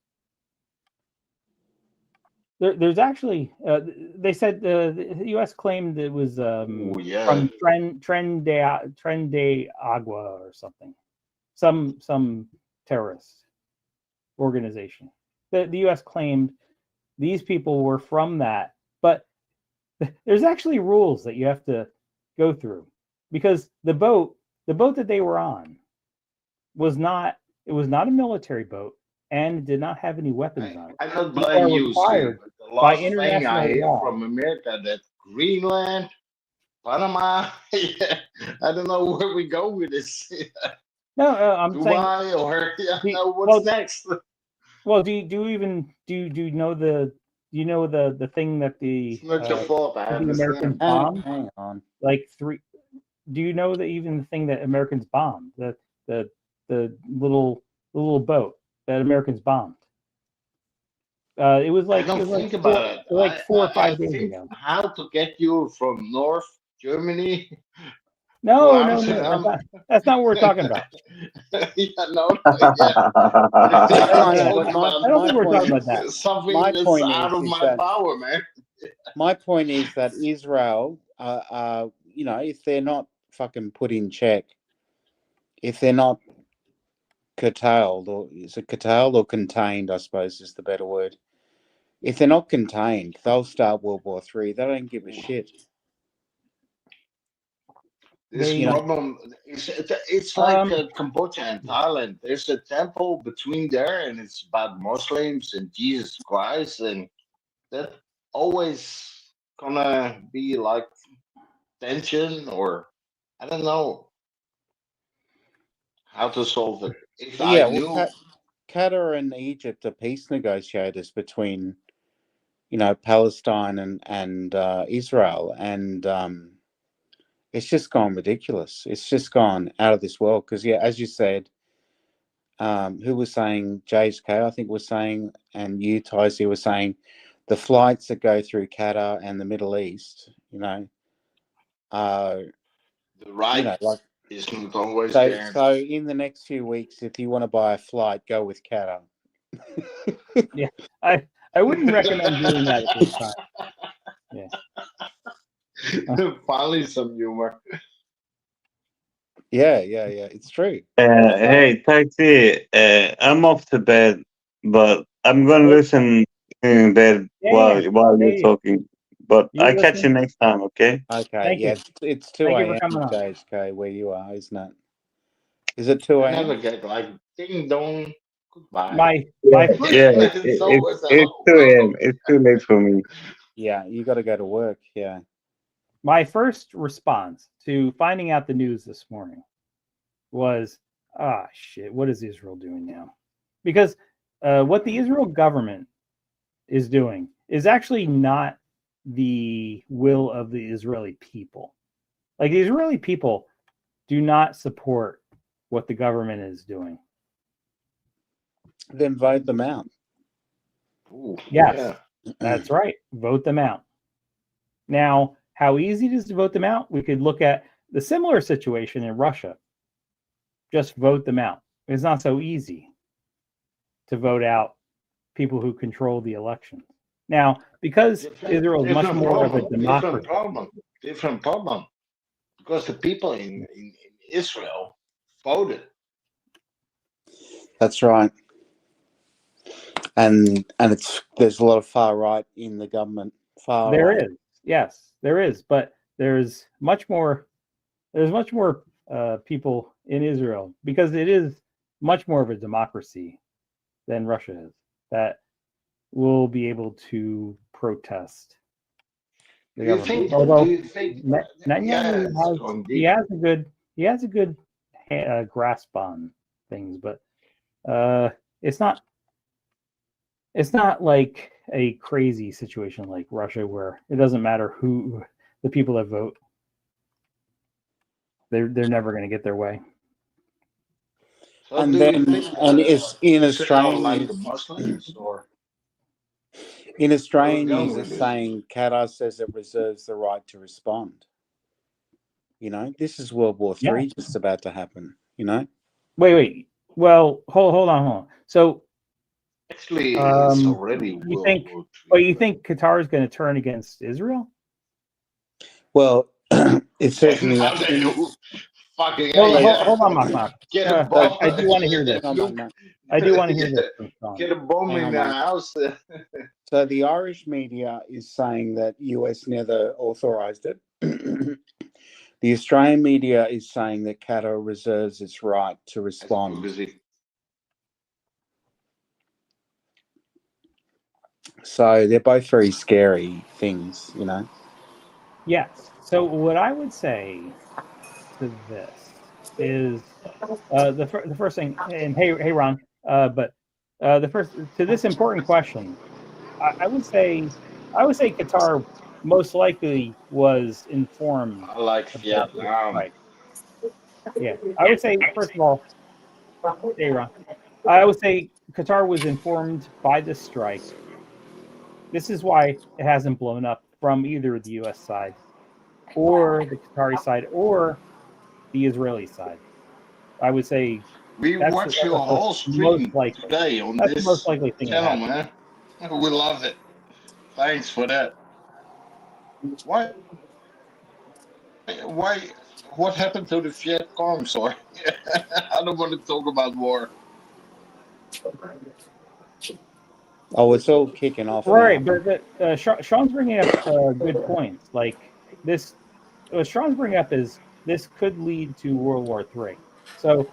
Speaker 1: There's actually they said the U.S. claimed it was
Speaker 3: Oh yeah,
Speaker 1: from Tren de Agua or something, some terrorist organization. The U.S. claimed these people were from that, but there's actually rules that you have to go through because the boat that they were on was not a military boat and it did not have any weapons on it.
Speaker 3: I don't
Speaker 1: They are
Speaker 3: blame you, see,
Speaker 1: required
Speaker 3: but the
Speaker 1: by
Speaker 3: last thing I
Speaker 1: international
Speaker 3: hear
Speaker 1: law.
Speaker 3: from America that Greenland, Panama, yeah, I don't know where we go with this.
Speaker 1: No, I'm saying.
Speaker 3: Dubai or
Speaker 1: Well,
Speaker 3: what's next?
Speaker 1: Well, do you know the thing that
Speaker 3: It's not your fault. I
Speaker 1: the Americans
Speaker 3: understand.
Speaker 1: bombed?
Speaker 6: Hang on.
Speaker 1: Like three. Do you know that even the thing that Americans bombed, the little boat that Americans bombed? It was
Speaker 3: I
Speaker 1: like
Speaker 3: don't think about it.
Speaker 1: like 4 or 5
Speaker 3: I
Speaker 1: days
Speaker 3: think
Speaker 1: ago.
Speaker 3: how to get you from North Germany to
Speaker 1: No,
Speaker 3: Amsterdam.
Speaker 1: that's not what we're talking about.
Speaker 3: Yeah, no, yeah. I think
Speaker 6: No,
Speaker 3: I'm
Speaker 6: no,
Speaker 3: talking
Speaker 6: but
Speaker 3: about
Speaker 1: I don't think we're talking about that.
Speaker 3: something
Speaker 6: my
Speaker 3: that's
Speaker 6: point
Speaker 3: out of
Speaker 6: is
Speaker 3: my
Speaker 6: that
Speaker 3: power, man.
Speaker 6: my point is that Israel, you know, if they're not fucking put in check, if they're not curtailed, or is it curtailed or contained? I suppose is the better word. If they're not contained, they'll start World War III. They don't give a shit.
Speaker 3: This
Speaker 6: You know,
Speaker 3: problem it's like
Speaker 1: Um,
Speaker 3: Cambodia and Thailand. There's a temple between there, and it's about Muslims and Jesus Christ, and that always gonna be like tension, or I don't know how to solve it. If I
Speaker 6: yeah. Well,
Speaker 3: knew,
Speaker 6: Qatar and Egypt are peace negotiators between, you know, Palestine and Israel, and it's just gone ridiculous. It's just gone out of this world. Because yeah, as you said, who was saying, JHK, I think was saying, and you, Tyson, were saying, the flights that go through Qatar and the Middle East, you know, are,
Speaker 3: the
Speaker 6: you
Speaker 3: right
Speaker 6: know, like,
Speaker 3: is not always
Speaker 6: so
Speaker 3: there.
Speaker 6: so in the next few weeks, if you want to buy a flight, go with Qatar.
Speaker 1: yeah, I wouldn't recommend doing that at this time. Yeah.
Speaker 3: Finally, some humor.
Speaker 6: Yeah, it's true.
Speaker 4: Hey, Taxi, I'm off to bed, but I'm gonna listen in bed
Speaker 1: Yeah.
Speaker 4: while you're
Speaker 1: Hey,
Speaker 4: talking. But
Speaker 1: you
Speaker 4: I catch you
Speaker 1: listen.
Speaker 4: next time, okay?
Speaker 6: Okay,
Speaker 1: Thank
Speaker 6: yeah,
Speaker 1: you.
Speaker 6: it's 2
Speaker 1: Thank you for
Speaker 6: a.m.
Speaker 1: coming on.
Speaker 6: JHK where you are, isn't it? Is it 2
Speaker 3: I
Speaker 6: a.m.?
Speaker 3: never get like ding dong, goodbye.
Speaker 1: My
Speaker 4: Yeah,
Speaker 1: first
Speaker 4: yeah.
Speaker 3: It's always
Speaker 4: It's
Speaker 3: hello,
Speaker 4: 2 a.m.
Speaker 3: welcome.
Speaker 4: It's too late for me.
Speaker 6: Yeah, you got to go to work. Yeah.
Speaker 1: my first response to finding out the news this morning was, shit, what is Israel doing now? Because what the Israel government is doing is actually not the will of the Israeli people. Like the Israeli people do not support what the government is doing.
Speaker 6: Then vote them out.
Speaker 3: Ooh,
Speaker 1: Yes,
Speaker 3: yeah.
Speaker 1: that's right. Vote them out. Now, how easy it is to vote them out? We could look at the similar situation in Russia. Just vote them out. It's not so easy to vote out people who control the elections. Now, because Israel is much more of a democracy.
Speaker 3: Different problem. Because the people in Israel voted.
Speaker 6: That's right. And there's a lot of far right in the government. Far
Speaker 1: There
Speaker 6: right.
Speaker 1: is, yes, there is, but there's much more. There's much more people in Israel because it is much more of a democracy than Russia is that will be able to protest the
Speaker 3: Do you
Speaker 1: government.
Speaker 3: think?
Speaker 1: Although
Speaker 3: Do you think? Yeah,
Speaker 1: Netanyahu
Speaker 3: it's going deep.
Speaker 1: he has a good grasp on things, but it's not like a crazy situation like Russia where it doesn't matter who the people that vote. They're never going to get their way.
Speaker 3: So
Speaker 6: And
Speaker 3: do
Speaker 6: then,
Speaker 3: you think
Speaker 6: and it's in
Speaker 3: Israel
Speaker 6: Australian
Speaker 3: like the
Speaker 6: news.
Speaker 3: Muslims, or
Speaker 6: In Australian
Speaker 3: where are we
Speaker 6: news,
Speaker 3: going with
Speaker 6: it's
Speaker 3: this?
Speaker 6: saying Qatar says it reserves the right to respond. You know, this is World War III just about to happen. You know.
Speaker 1: Wait. Well, hold on. So,
Speaker 3: Actually, it's
Speaker 1: you
Speaker 3: already World
Speaker 1: think?
Speaker 3: War
Speaker 1: Well,
Speaker 3: III.
Speaker 1: you think Qatar is going to turn against Israel?
Speaker 6: Well, it says in
Speaker 3: Now
Speaker 6: the
Speaker 3: they know. Fucking
Speaker 1: Well,
Speaker 3: hey,
Speaker 1: hold on, Mark.
Speaker 3: get a
Speaker 6: so,
Speaker 3: bomb.
Speaker 1: I do want to hear this.
Speaker 6: hang on, Mark.
Speaker 1: I do want to hear
Speaker 3: Yeah,
Speaker 1: this from Sean.
Speaker 3: get a bomb
Speaker 6: Hang
Speaker 3: in
Speaker 6: on,
Speaker 3: the
Speaker 6: Mark.
Speaker 3: house.
Speaker 6: So the Irish media is saying that US never authorised it. The Australian media is saying that Qatar reserves its right to respond. So they're both very scary things, you know.
Speaker 1: Yes. So what I would say to this is The first thing, and hey Ron, but the first to this important question, I would say Qatar most likely was informed
Speaker 3: I like
Speaker 1: about this
Speaker 3: Vietnam.
Speaker 1: strike. Yeah, I would say first of all, hey Ron, I would say Qatar was informed by this strike. This is why it hasn't blown up from either the U.S. side or the Qatari side or the Israeli side. I would say
Speaker 3: We
Speaker 1: that's
Speaker 3: watch your
Speaker 1: the
Speaker 3: whole
Speaker 1: most
Speaker 3: stream
Speaker 1: likely.
Speaker 3: today on
Speaker 1: That's the most
Speaker 3: this
Speaker 1: likely thing that
Speaker 3: channel,
Speaker 1: happened.
Speaker 3: man. We love it. Thanks for that. Why? Why? What happened to the Viet Cong? Sorry, I don't want to talk about war.
Speaker 6: Oh, it's all kicking off now.
Speaker 1: Right, but Sean's bringing up good points. Like this, what Sean's bringing up is this could lead to World War III. So,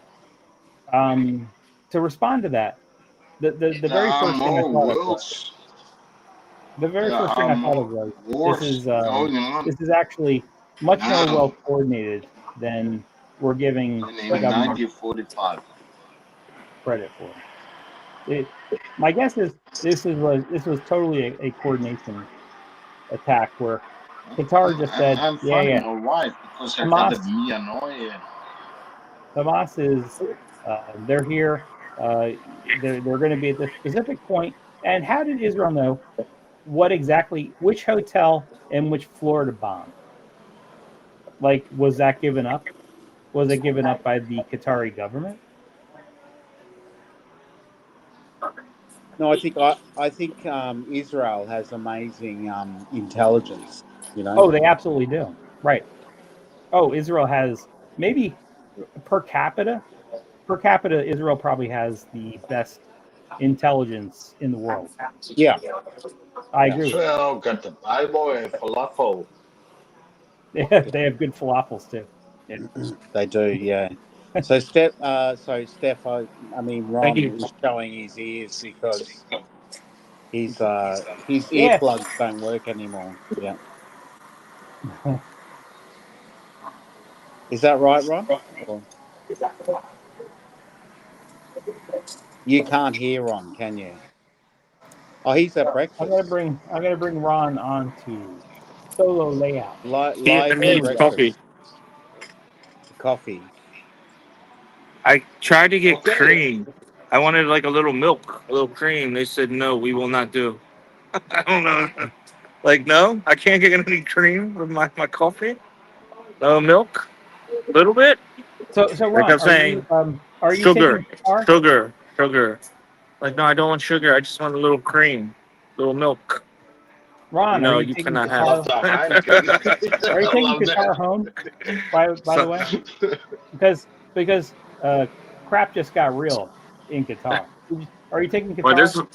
Speaker 1: to respond to that, the
Speaker 3: There
Speaker 1: very
Speaker 3: are
Speaker 1: first thing I
Speaker 3: more
Speaker 1: thought of was
Speaker 3: worlds. There are more
Speaker 1: this
Speaker 3: wars
Speaker 1: is
Speaker 3: going on
Speaker 1: actually much more
Speaker 3: now
Speaker 1: well coordinated than we're giving
Speaker 3: than
Speaker 1: the
Speaker 3: in
Speaker 1: government
Speaker 3: 1945.
Speaker 1: credit for. My guess is this was totally a coordination attack where Qatar just said,
Speaker 3: I'm
Speaker 1: yeah,
Speaker 3: finding
Speaker 1: yeah,
Speaker 3: a wife because I got
Speaker 1: Hamas
Speaker 3: a me annoying.
Speaker 1: Hamas is they're here. They're going to be at this specific point. And how did Israel know what exactly, which hotel and which floor to bomb? Like, was that given up? Was it given up by the Qatari government?
Speaker 6: No, I think Israel has amazing intelligence. You know.
Speaker 1: Oh, they absolutely do. Right. Oh, Israel has maybe per capita. Per capita, Israel probably has the best intelligence in the world.
Speaker 6: Yeah.
Speaker 1: I
Speaker 6: Yeah.
Speaker 1: agree with
Speaker 3: Israel got the Bible and falafel.
Speaker 1: that. They have good falafels too. Yeah.
Speaker 6: They do. Yeah. So Steph, I mean,
Speaker 7: Thank
Speaker 6: Ron
Speaker 7: you.
Speaker 6: is showing his ears because his
Speaker 1: Yeah.
Speaker 6: earplugs don't work anymore. Yeah. Is that right, Ron? Or you can't hear Ron, can you? Oh, he's at breakfast.
Speaker 1: I'm gonna bring Ron on to solo layout.
Speaker 6: Live at
Speaker 1: There we
Speaker 7: Vietnamese
Speaker 1: go.
Speaker 7: coffee.
Speaker 6: breakfast. Coffee.
Speaker 7: I tried to get
Speaker 3: Okay,
Speaker 7: cream. I wanted like a little milk, a little cream. They said no, we will not do. I don't know. Like no, I can't get any cream with my coffee. No milk, a little bit.
Speaker 1: So
Speaker 7: Like
Speaker 1: Ron,
Speaker 7: I'm saying,
Speaker 1: are you
Speaker 7: sugar,
Speaker 1: taking Qatar?
Speaker 7: sugar, sugar. Like no, I don't want sugar. I just want a little cream, little milk. You
Speaker 1: Ron, are
Speaker 7: know,
Speaker 1: you
Speaker 7: you
Speaker 1: taking
Speaker 7: cannot
Speaker 3: I
Speaker 7: have.
Speaker 3: love
Speaker 1: Qatar?
Speaker 3: the Heineken.
Speaker 1: Are you
Speaker 3: I
Speaker 1: taking
Speaker 3: love
Speaker 1: Qatar
Speaker 3: that.
Speaker 1: home? By the way, because crap just got real in Qatar. Are you taking
Speaker 7: Well,
Speaker 1: Qatar?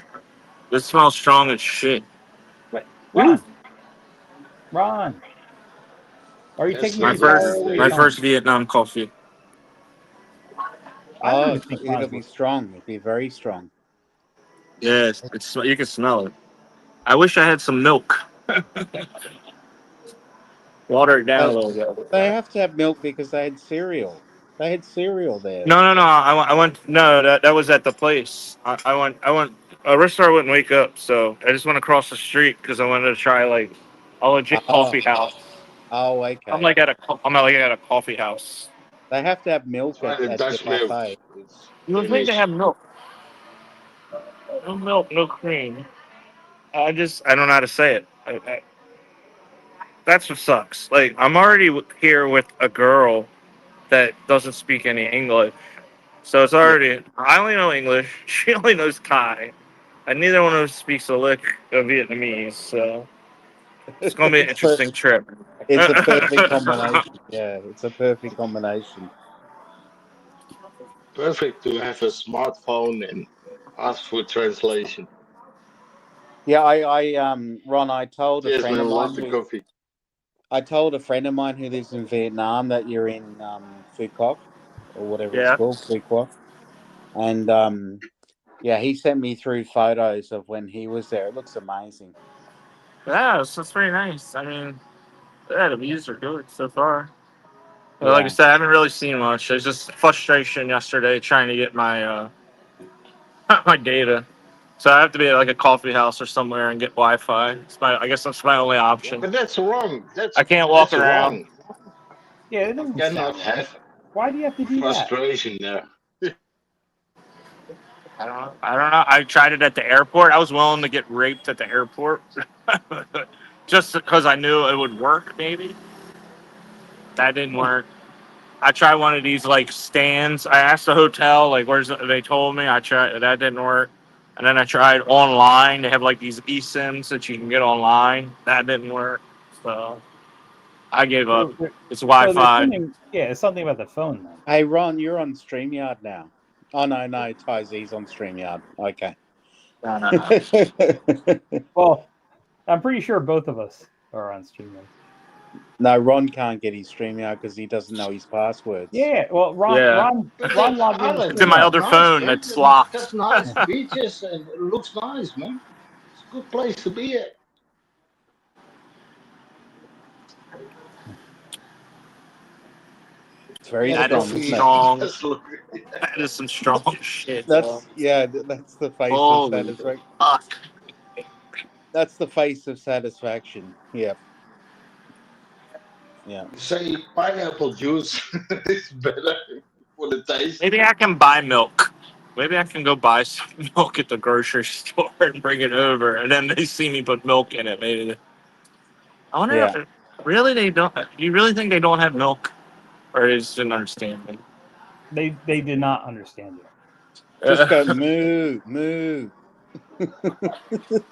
Speaker 7: this smells strong as shit.
Speaker 1: Wait,
Speaker 7: Woo.
Speaker 1: Ron, are you
Speaker 3: That's
Speaker 1: taking
Speaker 7: My
Speaker 3: lovely
Speaker 1: Qatar
Speaker 7: first,
Speaker 3: to
Speaker 1: all the way
Speaker 7: my
Speaker 3: see.
Speaker 1: home?
Speaker 7: first Vietnam coffee.
Speaker 1: I don't
Speaker 6: Oh,
Speaker 1: even think
Speaker 6: it'll
Speaker 1: Ron's
Speaker 6: be
Speaker 1: listening.
Speaker 6: strong. It'll be very strong.
Speaker 7: Yes, it's you can smell it. I wish I had some milk. Water it down a
Speaker 6: They,
Speaker 7: little bit.
Speaker 6: they have to have milk because they had cereal. They had cereal there.
Speaker 7: No, no, no. I went. No, that was at the place. I went. A restaurant wouldn't wake up, so I just went across the street because I wanted to try like a legit
Speaker 6: Oh,
Speaker 7: coffee house.
Speaker 6: oh,
Speaker 7: I'm
Speaker 6: okay.
Speaker 7: like at a. I'm like at a coffee house.
Speaker 6: They have to have milk
Speaker 3: Try the
Speaker 6: at the
Speaker 3: Dutch milk.
Speaker 6: buffet.
Speaker 3: It's
Speaker 7: You would think they
Speaker 3: delicious.
Speaker 7: have milk. No milk, no cream. I don't know how to say it. That's what sucks. Like I'm already here with a girl that doesn't speak any English. So it's
Speaker 6: Yeah.
Speaker 7: already. I only know English. She only knows Thai, and neither one of us speaks a lick of Vietnamese. So it's gonna be an
Speaker 6: it's per-
Speaker 7: interesting trip.
Speaker 6: it's a perfect combination. Yeah, it's a perfect combination.
Speaker 3: Perfect to have a smartphone and ask for translation.
Speaker 6: Yeah, Ron,
Speaker 3: Cheers, man. Love the coffee.
Speaker 6: I told a friend of mine who lives in Vietnam that you're in Phu Quoc or whatever it's
Speaker 7: Yeah,
Speaker 6: called, Phu Quoc, and yeah, he sent me through photos of when he was there. It looks amazing.
Speaker 7: yeah, so it's very nice. I mean, yeah, the views are good so far. But like I
Speaker 6: Yeah.
Speaker 7: said, I haven't really seen much. There's just frustration yesterday trying to get my my data. So I have to be at like a coffee house or somewhere and get Wi-Fi. I guess that's my only
Speaker 3: Yeah,
Speaker 7: option.
Speaker 3: but that's wrong.
Speaker 7: I can't walk
Speaker 3: That's
Speaker 7: around.
Speaker 3: wrong.
Speaker 1: Yeah, it
Speaker 3: You
Speaker 1: doesn't
Speaker 3: cannot
Speaker 1: sound right.
Speaker 3: have
Speaker 1: Why do you have to do that?
Speaker 3: frustration there.
Speaker 7: I don't know. I tried it at the airport. I was willing to get raped at the airport, just because I knew it would work. Maybe that didn't work. I tried one of these like stands. I asked the hotel like, "Where's?" They told me. I tried that didn't work, and then I tried online. They have like these eSIMs that you can get online. That didn't work. So I gave up.
Speaker 1: So,
Speaker 7: It's
Speaker 1: so there's
Speaker 7: Wi-Fi.
Speaker 1: something. Yeah, it's something about the phone then.
Speaker 6: Hey, Ron, you're on StreamYard now. Oh, no, Ty Z's on StreamYard. Okay.
Speaker 7: No.
Speaker 1: Well, I'm pretty sure both of us are on StreamYard.
Speaker 6: No, Ron can't get his StreamYard because he doesn't know his passwords.
Speaker 1: Yeah, well, Ron,
Speaker 7: Yeah.
Speaker 1: Ron,
Speaker 3: But
Speaker 1: Ron
Speaker 3: that
Speaker 1: logged into
Speaker 3: island
Speaker 7: It's in my
Speaker 1: StreamYard.
Speaker 7: other
Speaker 3: nice,
Speaker 7: phone
Speaker 3: man.
Speaker 7: that's locked.
Speaker 3: That's nice beaches and it looks nice, man. It's a good place to be at.
Speaker 6: It's very
Speaker 3: Get a
Speaker 7: That is
Speaker 6: strong,
Speaker 7: some
Speaker 6: isn't
Speaker 3: coffee.
Speaker 6: it?
Speaker 7: strong.
Speaker 3: Just look.
Speaker 7: That is some strong shit. Bro.
Speaker 6: That's the face of
Speaker 7: Holy
Speaker 6: satisfaction.
Speaker 7: fuck.
Speaker 6: That's the face of satisfaction. Yep. Yeah.
Speaker 3: You say pineapple juice is better for the taste.
Speaker 7: Maybe I can buy milk. Maybe I can go buy some milk at the grocery store and bring it over, and then they see me put milk in it. Maybe I wonder.
Speaker 6: Yeah.
Speaker 7: If, really, they don't. You really think they don't have milk, or they just didn't understand me?
Speaker 1: They did not understand you.
Speaker 6: Just go moo, moo.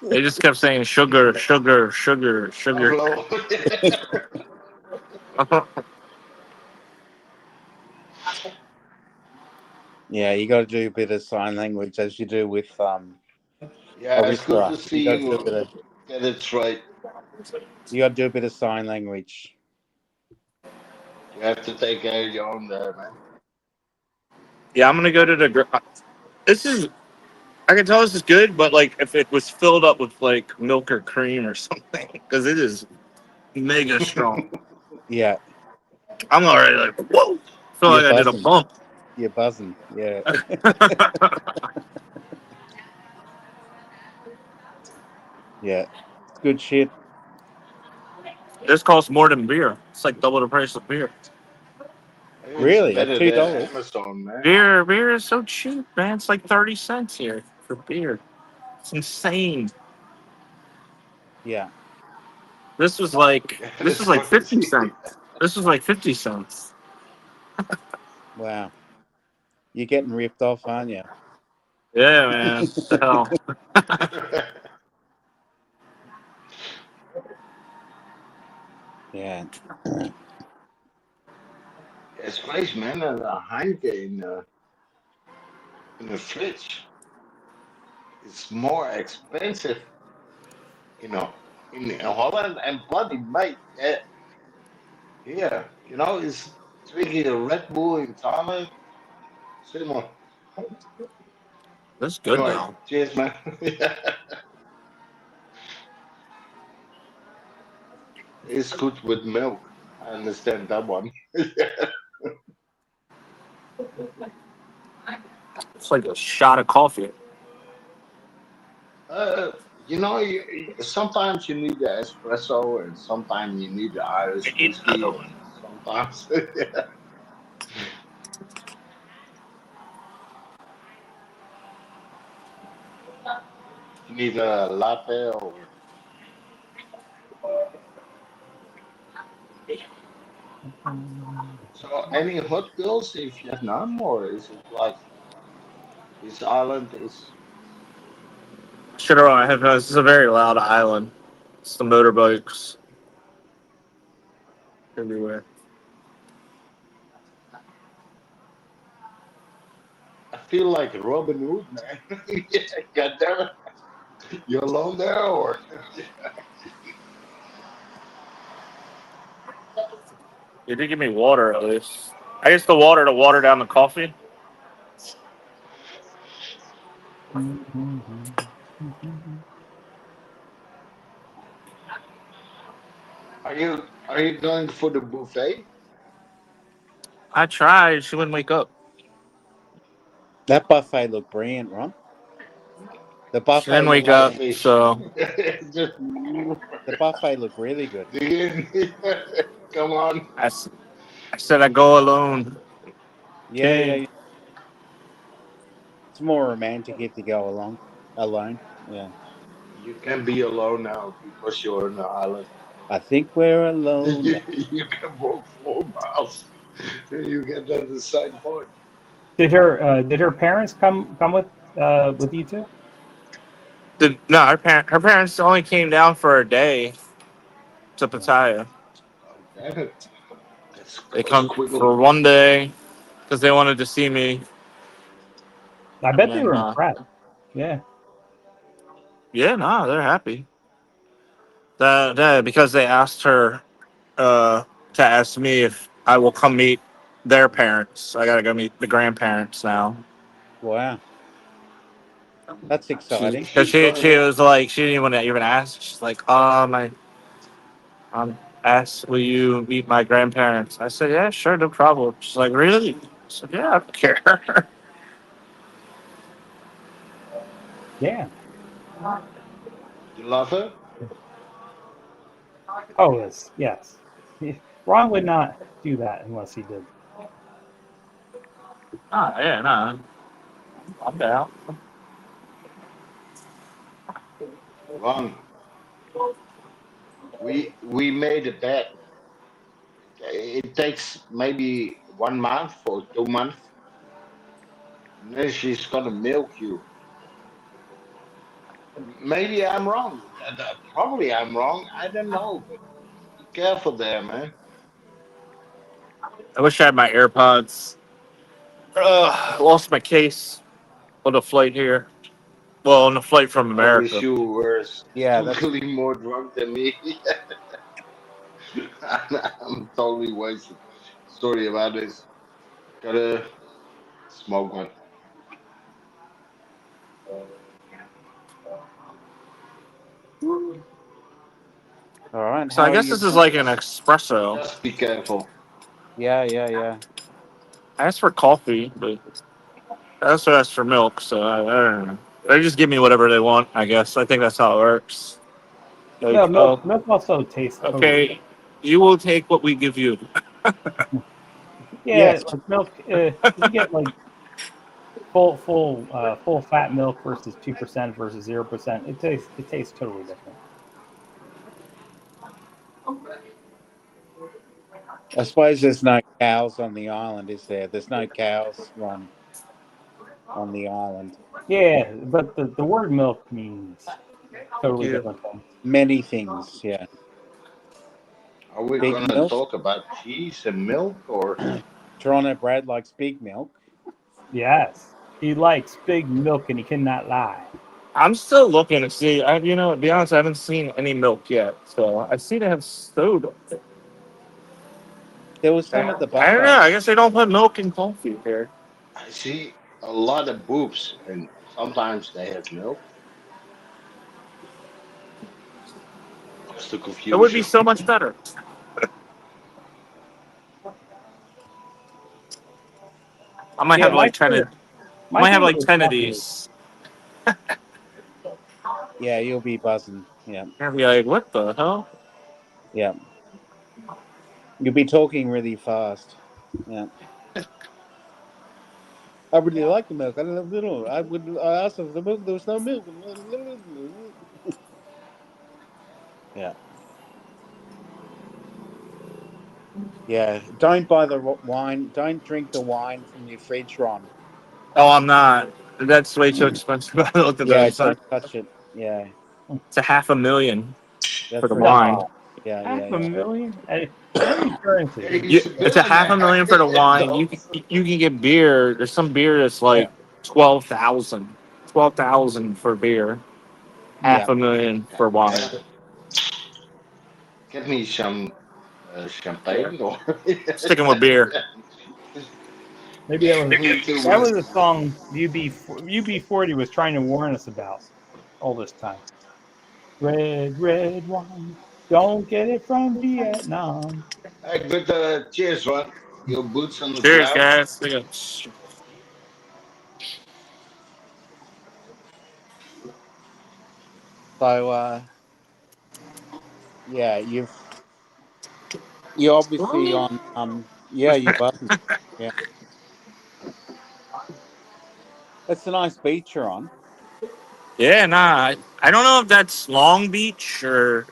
Speaker 7: They just kept saying sugar, sugar, sugar, sugar.
Speaker 3: Hello.
Speaker 6: Yeah, you got to do a bit of sign language as you do with
Speaker 3: Yeah, it's good to
Speaker 6: Arista.
Speaker 3: see you get it right.
Speaker 6: You got to do a bit of sign language.
Speaker 3: You have to take care of your own there, man.
Speaker 7: Yeah, I'm gonna go to the. This is. I can tell this is good, but like if it was filled up with like milk or cream or something, because it is mega strong.
Speaker 6: Yeah,
Speaker 7: I'm already like, whoa! Feel
Speaker 6: you're
Speaker 7: like I did a
Speaker 6: buzzing.
Speaker 7: bump.
Speaker 6: You're buzzing. Yeah. Yeah. It's good shit.
Speaker 7: This costs more than beer. It's like double the price of beer.
Speaker 3: It's
Speaker 6: Really? At
Speaker 3: better than
Speaker 6: $2?
Speaker 3: Amazon, man.
Speaker 7: Beer is so cheap, man. It's like 30 cents here for beer. It's insane.
Speaker 6: Yeah.
Speaker 7: This was like
Speaker 3: Yeah,
Speaker 7: this was
Speaker 3: that's
Speaker 7: like 50
Speaker 3: crazy.
Speaker 7: cents. This was like 50 cents.
Speaker 6: Wow. You're getting ripped off, aren't you?
Speaker 7: Yeah, man. What the hell?
Speaker 6: Yeah.
Speaker 3: It's crazy, man. A Heineken in the fridge is more expensive, you know, in Holland and bloody mate. Yeah, it's drinking a Red Bull in Thailand. Similar.
Speaker 7: That's good
Speaker 3: Anyway,
Speaker 7: though.
Speaker 3: cheers, man. It's good with milk. I understand that one.
Speaker 7: It's like a shot of coffee.
Speaker 3: Sometimes you need the espresso, and sometimes you need the Irish
Speaker 7: I need another
Speaker 3: whiskey,
Speaker 7: one.
Speaker 3: and sometimes you need a latte. Or so, any hot girls in Vietnam, or is it like this island is?
Speaker 7: Shit around my headphones. This is a very loud island. It's the motorbikes everywhere.
Speaker 3: I feel like Robin Hood, man. Yeah, God damn it. You alone there, or
Speaker 7: You did give me water at least. I guess the water to water down the coffee.
Speaker 3: are you going for the buffet?
Speaker 7: I tried. She wouldn't wake up.
Speaker 6: That buffet looked brilliant, Ron. The
Speaker 7: She didn't
Speaker 6: buffet
Speaker 3: A
Speaker 6: looked
Speaker 7: wake
Speaker 3: lot of
Speaker 7: up.
Speaker 3: fish.
Speaker 7: So
Speaker 3: Just
Speaker 6: the buffet looked really good.
Speaker 3: dig in. Come on.
Speaker 7: I, s- I said I go alone.
Speaker 6: Yeah, yeah,
Speaker 7: Okay.
Speaker 6: yeah. It's more romantic if you go alone. Yeah.
Speaker 3: You can be alone now because you're on the island.
Speaker 6: I think we're alone.
Speaker 3: You can walk 4 miles. You get to the same point.
Speaker 1: Did her parents come with you two?
Speaker 7: No, her parents only came down for a day to
Speaker 6: Yeah.
Speaker 7: Pattaya.
Speaker 3: Oh, damn it. That's
Speaker 7: They
Speaker 3: close
Speaker 7: come
Speaker 3: quickly.
Speaker 7: for one day because they wanted to see me.
Speaker 1: I
Speaker 7: And
Speaker 1: bet they
Speaker 7: then,
Speaker 1: were impressed. Yeah.
Speaker 7: yeah, no, they're happy. Because they asked her to ask me if I will come meet their parents. I gotta go meet the grandparents now.
Speaker 6: Wow. That's exciting.
Speaker 7: Because
Speaker 3: She's going
Speaker 7: she
Speaker 3: in.
Speaker 7: was like, she didn't even ask. She's like, my asked, will you meet my grandparents? I said, yeah, sure, no problem. She's like, really? I said, yeah, I don't care.
Speaker 1: Yeah.
Speaker 3: You love her?
Speaker 1: Oh, yes. Ron would not do that unless he did.
Speaker 7: Yeah, no, I'm down.
Speaker 3: Ron, we made a bet. It takes maybe 1 month or 2 months, and then she's gonna milk you. Maybe I'm wrong. Probably I'm wrong. I don't know, but be careful there, man.
Speaker 7: I wish I had my AirPods. Lost my case on the flight here. Well, on the flight from
Speaker 3: I wish
Speaker 7: America.
Speaker 3: you were
Speaker 6: Yeah, that's
Speaker 3: stupidly more drunk than me. I'm totally wasted. Sorry about this. Gotta smoke one.
Speaker 6: all right.
Speaker 7: So I
Speaker 6: How are
Speaker 7: guess
Speaker 6: you
Speaker 7: this is
Speaker 6: doing?
Speaker 7: like an espresso.
Speaker 3: Just be careful.
Speaker 6: Yeah, yeah, yeah.
Speaker 7: I asked for coffee, but I also asked for milk. So I don't know. They just give me whatever they want. I guess I think that's how it works.
Speaker 1: No,
Speaker 7: Like, oh,
Speaker 1: milk also tastes totally.
Speaker 7: okay, you will take what we give you.
Speaker 1: Yeah,
Speaker 6: Yes.
Speaker 1: like milk. If you get like full fat milk versus 2% versus 0%, it tastes totally different.
Speaker 6: I suppose there's no cows on the island, is there? There's no cows, Ron, on the island.
Speaker 1: Yeah, but the word milk means
Speaker 7: Thank
Speaker 1: totally
Speaker 7: you.
Speaker 1: different things.
Speaker 6: Many things, yeah.
Speaker 3: Are we
Speaker 6: Big
Speaker 3: gonna
Speaker 6: milk.
Speaker 3: talk about cheese and milk or
Speaker 6: Toronto Brad likes big milk.
Speaker 1: Yes, he likes big milk and he cannot lie.
Speaker 7: I'm still looking to see. To be honest, I haven't seen any milk yet. So I see they have soda.
Speaker 6: There was some at the
Speaker 7: I don't know.
Speaker 6: buffet.
Speaker 7: I guess they don't put milk in coffee here.
Speaker 3: I see a lot of boobs and sometimes they have milk. What's the
Speaker 7: It would be
Speaker 3: confusion?
Speaker 7: so much better. I might
Speaker 1: Yeah,
Speaker 7: have like 10. I
Speaker 1: my
Speaker 7: might have
Speaker 1: favorite
Speaker 7: like
Speaker 1: is
Speaker 7: 10 of
Speaker 1: coffee.
Speaker 7: these.
Speaker 6: Yeah, you'll be buzzing. Yeah,
Speaker 7: And be like, what the hell?
Speaker 6: yeah. You'll be talking really fast. Yeah. I really like the milk. I love little. I asked if the milk there was no milk. Yeah. Yeah. Don't buy the wine. Don't drink the wine from your fridge, Ron.
Speaker 7: Oh, I'm not. That's way too expensive. I looked at that.
Speaker 6: Yeah,
Speaker 7: It's a,
Speaker 6: don't touch it. Yeah.
Speaker 7: it's a $500,000 for
Speaker 6: That's
Speaker 7: the
Speaker 6: really
Speaker 7: wine.
Speaker 6: high. Yeah,
Speaker 1: Half
Speaker 6: yeah,
Speaker 1: a
Speaker 6: yeah.
Speaker 1: million? In every currency.
Speaker 3: He's a
Speaker 7: It's a half a
Speaker 3: billionaire.
Speaker 7: million for the wine.
Speaker 3: Don't.
Speaker 7: You can get beer. There's some beer that's
Speaker 6: Yeah.
Speaker 7: like 12,000. 12,000 for beer. Half
Speaker 6: Yeah.
Speaker 7: a million
Speaker 3: God
Speaker 7: for wine.
Speaker 3: damn. Get me some
Speaker 7: Yeah.
Speaker 3: champagne or
Speaker 7: Sticking with beer.
Speaker 1: Maybe that was
Speaker 3: me too,
Speaker 1: that
Speaker 3: man.
Speaker 1: was a song UB40 was trying to warn us about all this time. Red wine. Don't get it from Vietnam.
Speaker 3: Hey, but cheers, Ron. Your boots on the
Speaker 7: Cheers,
Speaker 3: ground.
Speaker 7: guys.
Speaker 6: So, yeah, you're obviously on. Yeah, you're welcome. Yeah, it's a nice beach you're on.
Speaker 7: Yeah, nah. I don't know if that's Long Beach or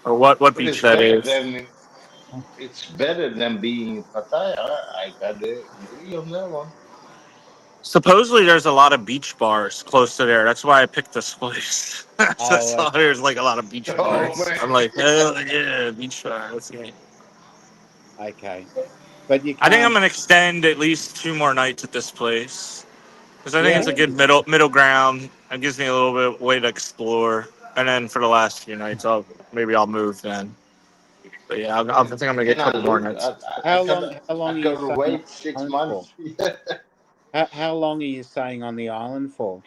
Speaker 7: what
Speaker 3: But
Speaker 7: beach
Speaker 3: it's
Speaker 7: that
Speaker 3: better
Speaker 7: is.
Speaker 3: than being in Pattaya. I gotta agree on that one.
Speaker 7: Supposedly, there's a lot of beach bars close to there. That's why I picked this place. So I
Speaker 6: Oh,
Speaker 7: saw there's like a lot of beach
Speaker 3: Oh
Speaker 7: bars.
Speaker 3: man.
Speaker 7: I'm like, hell yeah, beach bar. Let's go.
Speaker 6: okay, but you
Speaker 7: I think I'm
Speaker 6: can't.
Speaker 7: gonna extend at least 2 more nights at this place because I think it's
Speaker 6: Yeah,
Speaker 7: a good middle ground. It gives me a little bit of way to explore. And then for the last few nights, I'll move then. But yeah, I think I'm gonna get
Speaker 3: Can
Speaker 7: a
Speaker 3: I
Speaker 7: couple more
Speaker 3: look?
Speaker 7: nights.
Speaker 6: how long? How long
Speaker 3: I
Speaker 6: are you
Speaker 3: gotta
Speaker 6: staying on
Speaker 3: wait
Speaker 6: the
Speaker 3: 6
Speaker 6: island for?
Speaker 3: months.
Speaker 6: How long are you staying on the island for?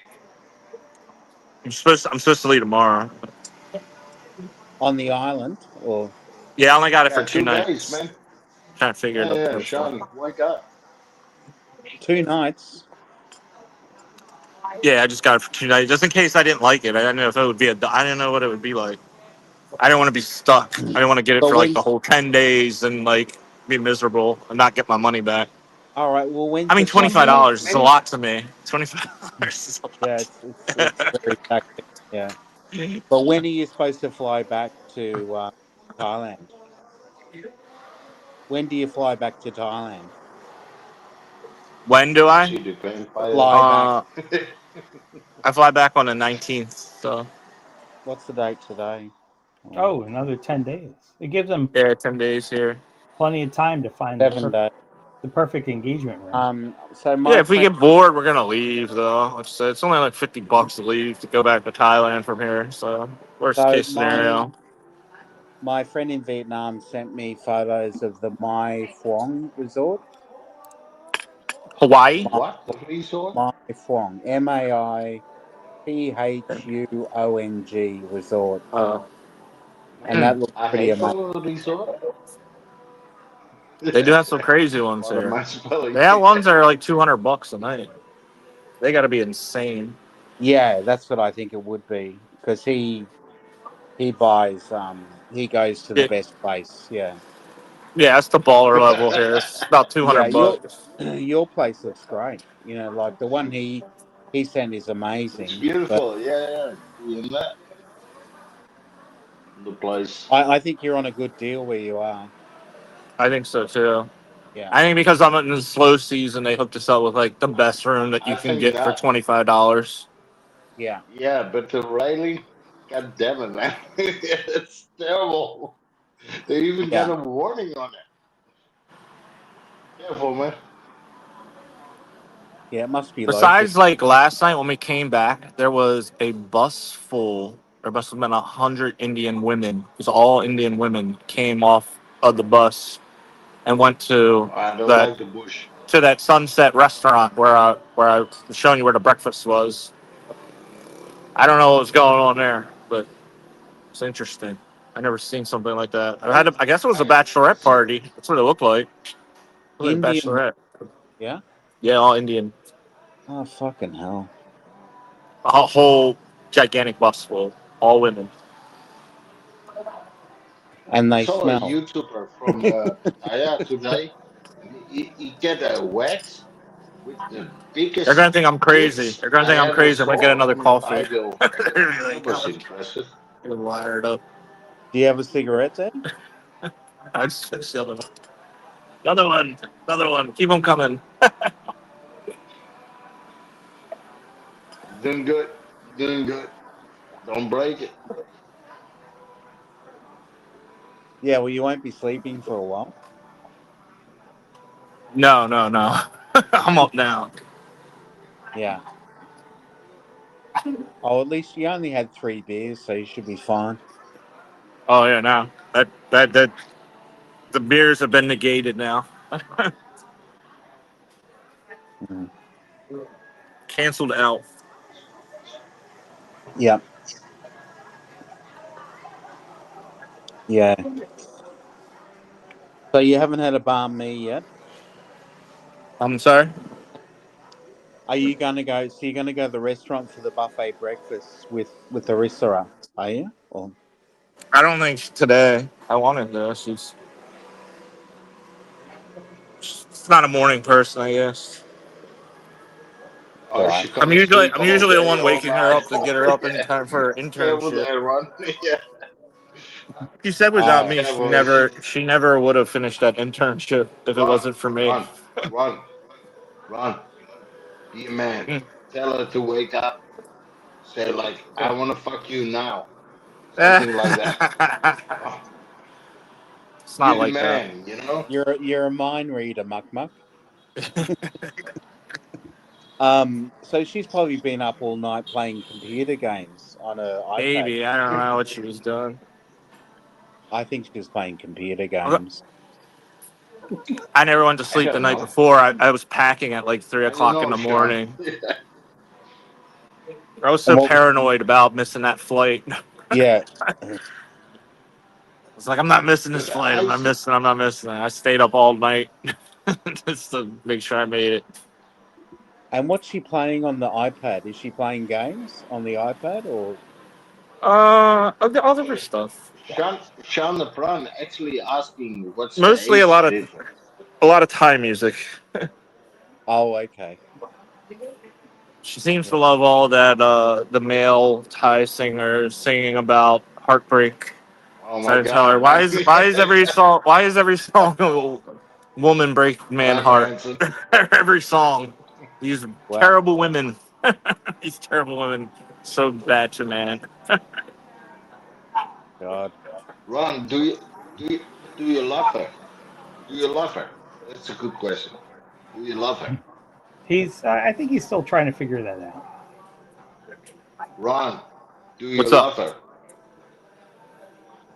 Speaker 7: I'm supposed to leave tomorrow.
Speaker 6: On the island, or
Speaker 7: Yeah, I only got it for
Speaker 3: Yeah,
Speaker 7: two
Speaker 3: 2 days,
Speaker 7: nights.
Speaker 3: man.
Speaker 7: Trying to figure it
Speaker 3: Yeah, yeah,
Speaker 7: out. So.
Speaker 3: Shawnee, wake up.
Speaker 6: 2 nights?
Speaker 7: Yeah, I just got it for 2 nights, just in case I didn't like it. I didn't know if it would be I didn't know what it would be like. I didn't want to be stuck. I didn't want to get it
Speaker 6: But
Speaker 7: for like
Speaker 6: when?
Speaker 7: the whole 10 days and like be miserable and not get my money back.
Speaker 6: All right. Well,
Speaker 7: I
Speaker 6: when's
Speaker 7: mean,
Speaker 6: the
Speaker 7: twenty
Speaker 6: flight?
Speaker 7: five
Speaker 3: Many,
Speaker 7: dollars is a
Speaker 3: many.
Speaker 7: lot to me. $25 is a
Speaker 6: Yeah,
Speaker 7: lot.
Speaker 6: it's very taxing. Yeah. But when are you supposed to fly back to Thailand? When do you fly back to Thailand?
Speaker 7: When do
Speaker 3: It's
Speaker 7: I?
Speaker 3: you depend by the.
Speaker 6: Fly back.
Speaker 7: Uh, I fly back on the 19th. So
Speaker 6: What's the date today?
Speaker 1: Oh, another 10 days. It gives them
Speaker 7: yeah, 10 days here.
Speaker 1: plenty of time to find
Speaker 6: 7 days.
Speaker 1: the perfect engagement ring.
Speaker 6: So
Speaker 7: Yeah,
Speaker 6: my
Speaker 7: if we
Speaker 6: friend,
Speaker 7: get bored, we're gonna leave though. Like I said, it's only like $50 to leave to go back to Thailand from here. So worst
Speaker 6: so
Speaker 7: case scenario.
Speaker 6: my friend in Vietnam sent me photos of the Mai Phuong Resort.
Speaker 7: Hawaii.
Speaker 6: Mai,
Speaker 3: What? The resort?
Speaker 6: Mai Phuong, MAIPHUONG Resort,
Speaker 7: Uh,
Speaker 6: and that looks
Speaker 3: I
Speaker 6: pretty
Speaker 3: hate
Speaker 6: amazing.
Speaker 3: all the resort.
Speaker 7: they do have some crazy ones
Speaker 3: What am
Speaker 7: here.
Speaker 3: I spelling?
Speaker 7: They have ones that are like $200 a night. They got to be insane.
Speaker 6: Yeah, that's what I think it would be because he buys he goes to the
Speaker 7: Yeah,
Speaker 6: best place. Yeah,
Speaker 7: yeah, that's the baller level here. It's about two
Speaker 6: yeah.
Speaker 7: hundred
Speaker 6: Your
Speaker 7: bucks.
Speaker 6: your place looks great. You know, like the one he sent is
Speaker 3: It's
Speaker 6: amazing. But
Speaker 3: beautiful. Yeah, yeah. Doing that. The place.
Speaker 6: I think you're on a good deal where you are.
Speaker 7: I think so too.
Speaker 6: Yeah,
Speaker 7: I think because I'm in the slow season, they hooked us up with like the best room that you
Speaker 3: I
Speaker 7: can
Speaker 3: think
Speaker 7: get for
Speaker 3: that.
Speaker 7: $25.
Speaker 6: yeah,
Speaker 3: Yeah, but the railing. God damn it, man! It's terrible. They even got
Speaker 6: yeah.
Speaker 3: a warning on it. Careful, man.
Speaker 6: Yeah, it must be low key.
Speaker 7: Besides, like last night when we came back, there was a bus full. There must have been 100 Indian women. It was all Indian women came off of the bus and went
Speaker 3: I don't
Speaker 7: that
Speaker 3: like the bush.
Speaker 7: to that Sunset restaurant where I was showing you where the breakfast was. I don't know what was going on there, but it's interesting. I never seen something like that. I guess it was a
Speaker 3: I
Speaker 7: bachelorette party. That's what it looked like. It looked like a
Speaker 6: Indian.
Speaker 7: bachelorette.
Speaker 6: Yeah.
Speaker 7: Yeah, all Indian.
Speaker 6: Oh fucking hell!
Speaker 7: A whole gigantic bus full, all women.
Speaker 6: And
Speaker 3: I
Speaker 6: they
Speaker 3: saw a
Speaker 6: smell.
Speaker 3: YouTuber from Pattaya today, and he get a wax with the
Speaker 7: They're
Speaker 3: biggest
Speaker 7: gonna think I'm crazy.
Speaker 3: tits
Speaker 7: They're gonna think
Speaker 3: I
Speaker 7: I'm
Speaker 3: ever
Speaker 7: crazy. I'm gonna get
Speaker 3: saw.
Speaker 7: another
Speaker 3: I
Speaker 7: coffee.
Speaker 3: go,
Speaker 7: They're gonna be
Speaker 3: that
Speaker 7: like,
Speaker 3: was
Speaker 7: oh,
Speaker 3: impressive.
Speaker 7: you're wired up.
Speaker 6: Do you have a cigarette there?
Speaker 7: I just fixed the other one. Another one. Another one. Keep them coming.
Speaker 3: Doing good, doing good. Don't break it.
Speaker 6: Yeah. Well, you won't be sleeping for a while.
Speaker 7: No, no, no. I'm up now.
Speaker 6: Yeah. Oh, at least you only had 3 beers, so you should be fine.
Speaker 7: Oh yeah, now that the beers have been negated now.
Speaker 6: Mm.
Speaker 7: Canceled out.
Speaker 6: Yeah. Yeah. So you haven't had a banh mi yet?
Speaker 7: I'm sorry.
Speaker 6: Are you going to go? So you're going to go to the restaurant for the buffet breakfast with Arissa, are you? Or
Speaker 7: I don't think today. I wanted to. She's not a morning person, I guess.
Speaker 3: Oh,
Speaker 6: right?
Speaker 3: she gonna
Speaker 7: I'm
Speaker 3: sleep all
Speaker 7: usually the
Speaker 3: day,
Speaker 7: one
Speaker 3: all
Speaker 7: waking her
Speaker 3: night.
Speaker 7: up to get her up in time for her
Speaker 3: Careful
Speaker 7: internship.
Speaker 3: there, Ron. Yeah.
Speaker 7: She said without
Speaker 6: Oh,
Speaker 7: me,
Speaker 3: Careful.
Speaker 7: she never would have finished that internship if it
Speaker 3: Run,
Speaker 7: wasn't for me.
Speaker 3: run, run, run. Be a man.
Speaker 7: Mm.
Speaker 3: Tell her to wake up. Say like, I want to fuck you now.
Speaker 7: it's
Speaker 3: Something like that. Oh,
Speaker 7: not
Speaker 3: be the
Speaker 7: like that.
Speaker 3: man, you know?
Speaker 6: you're a mind reader, Muck Muck. So she's probably been up all night playing computer games on her iPad.
Speaker 7: Maybe I don't know what she was doing.
Speaker 6: I think she was playing computer games.
Speaker 7: I never went to
Speaker 3: I
Speaker 7: sleep the
Speaker 3: don't
Speaker 7: night
Speaker 3: know.
Speaker 7: before. I was packing at like 3 o'clock in the
Speaker 3: Sean.
Speaker 7: morning. I was
Speaker 6: And
Speaker 7: so
Speaker 6: what?
Speaker 7: paranoid about missing that flight.
Speaker 6: Yeah.
Speaker 7: It's like I'm not missing this
Speaker 3: But
Speaker 7: flight. I'm not missing it. I stayed up all night just to make sure I made it.
Speaker 6: And what's she playing on the iPad? Is she playing games on the iPad or?
Speaker 7: All different stuff.
Speaker 3: Sean the Prawn actually asking what's the
Speaker 7: Mostly
Speaker 3: age difference.
Speaker 7: a lot of Thai music.
Speaker 6: Oh, okay.
Speaker 7: She seems
Speaker 6: Yeah.
Speaker 7: to love all that the male Thai singers singing about heartbreak.
Speaker 3: Oh
Speaker 7: So
Speaker 3: my
Speaker 7: I tell her
Speaker 3: God.
Speaker 7: why is every song a woman break man
Speaker 3: Run,
Speaker 7: heart?
Speaker 3: Ransom.
Speaker 7: Every song. These
Speaker 6: Wow.
Speaker 7: terrible women. These terrible women. So bad to man.
Speaker 6: God.
Speaker 3: Ron, do you do you love her? Do you love her? That's a good question. Do you love her?
Speaker 1: I think he's still trying to figure that out.
Speaker 3: Ron, do you
Speaker 7: What's up?
Speaker 3: love her?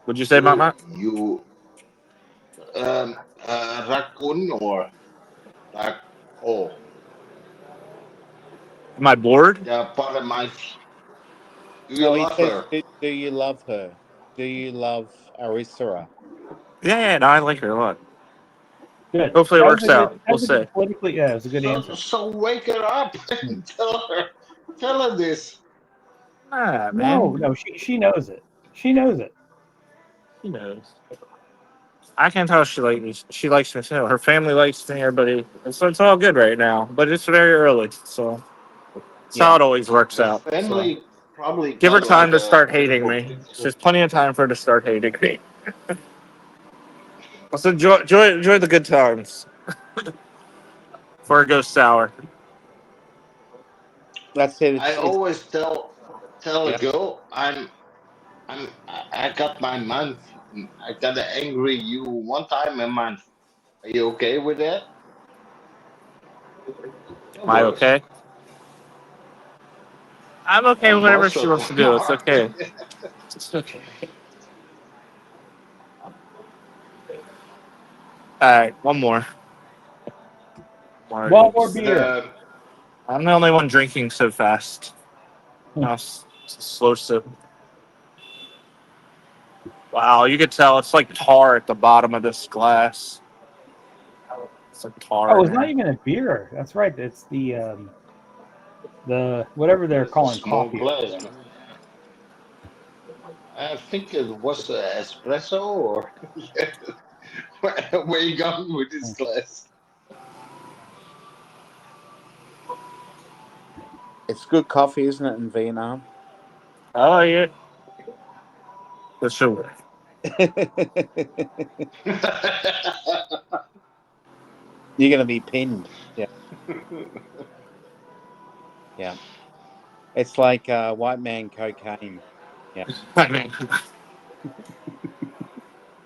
Speaker 7: Would you say,
Speaker 3: Do
Speaker 7: Mama?
Speaker 3: you raccoon or like oh
Speaker 7: Am I bored?
Speaker 3: the part of my do you
Speaker 6: No, he
Speaker 3: love
Speaker 6: says,
Speaker 3: her?
Speaker 6: do you love her? Do you love Arissa?
Speaker 7: Yeah, no, I like her a lot.
Speaker 1: Good.
Speaker 7: Hopefully it works out.
Speaker 1: That
Speaker 7: We'll
Speaker 1: was a good
Speaker 7: see.
Speaker 1: politically. Yeah, it was a good answer.
Speaker 3: So wake her up and tell her this.
Speaker 7: Ah,
Speaker 1: No,
Speaker 7: man.
Speaker 1: no, she knows it. She knows it.
Speaker 7: She knows. I can tell she likes me. She likes me too. Her family likes me. Everybody. So it's all good right now. But it's very early, so it's how
Speaker 6: Yeah.
Speaker 7: it always works
Speaker 3: Her
Speaker 7: out. So
Speaker 3: family probably
Speaker 7: give her
Speaker 3: got
Speaker 7: time
Speaker 3: like
Speaker 7: to
Speaker 3: a
Speaker 7: start hating
Speaker 3: beautiful
Speaker 7: me.
Speaker 3: picture.
Speaker 7: There's plenty of time for her to start hating me. Let's enjoy the good times before it goes sour.
Speaker 6: That's it.
Speaker 3: I
Speaker 6: It's
Speaker 3: always tell a
Speaker 6: yeah.
Speaker 3: girl I got my month. I got to angry you one time a month. Are you okay with that? That
Speaker 7: Am I
Speaker 3: works.
Speaker 7: okay? I'm okay with whatever
Speaker 3: Most
Speaker 7: she
Speaker 3: of
Speaker 7: wants to
Speaker 3: them
Speaker 7: do. It's
Speaker 3: are.
Speaker 7: okay. It's okay. All right, one more.
Speaker 1: One more
Speaker 7: Margaritas.
Speaker 1: beer.
Speaker 7: I'm the only one drinking so fast. No, it's a slow sip. Wow, you could tell it's like tar at the bottom of this glass. It's like tar
Speaker 1: Oh,
Speaker 7: in
Speaker 1: it's not
Speaker 7: there.
Speaker 1: even a beer. That's right. It's the whatever they're
Speaker 3: It's a
Speaker 1: calling
Speaker 3: small
Speaker 1: coffee over
Speaker 3: glass,
Speaker 1: there.
Speaker 3: man. I think it was espresso or where you going with this glass?
Speaker 6: It's good coffee, isn't it, in Vietnam?
Speaker 7: Oh yeah, for sure.
Speaker 6: You're gonna be pinned. Yeah, yeah. It's like white man cocaine. Yeah.
Speaker 7: I mean,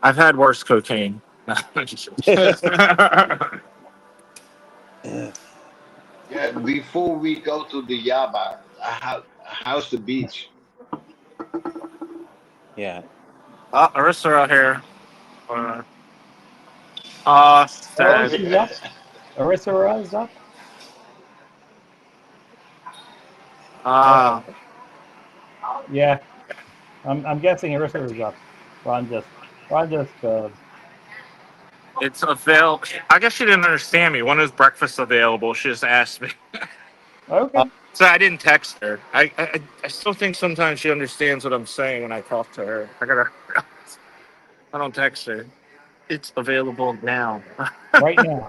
Speaker 7: I've had worse cocaine.
Speaker 3: Yeah, before we go to the Yaba, how's the beach?
Speaker 6: Yeah.
Speaker 7: Arista out here.
Speaker 1: Oh,
Speaker 7: Sad.
Speaker 1: she's up. Arissa is up.
Speaker 7: Uh,
Speaker 1: Yeah, I'm guessing Arissa is up. Ron just
Speaker 7: It's available. I guess she didn't understand me. When is breakfast available? She just asked me.
Speaker 1: Okay.
Speaker 7: So I didn't text her. I still think sometimes she understands what I'm saying when I talk to her. I don't text her. It's available now.
Speaker 1: Right now.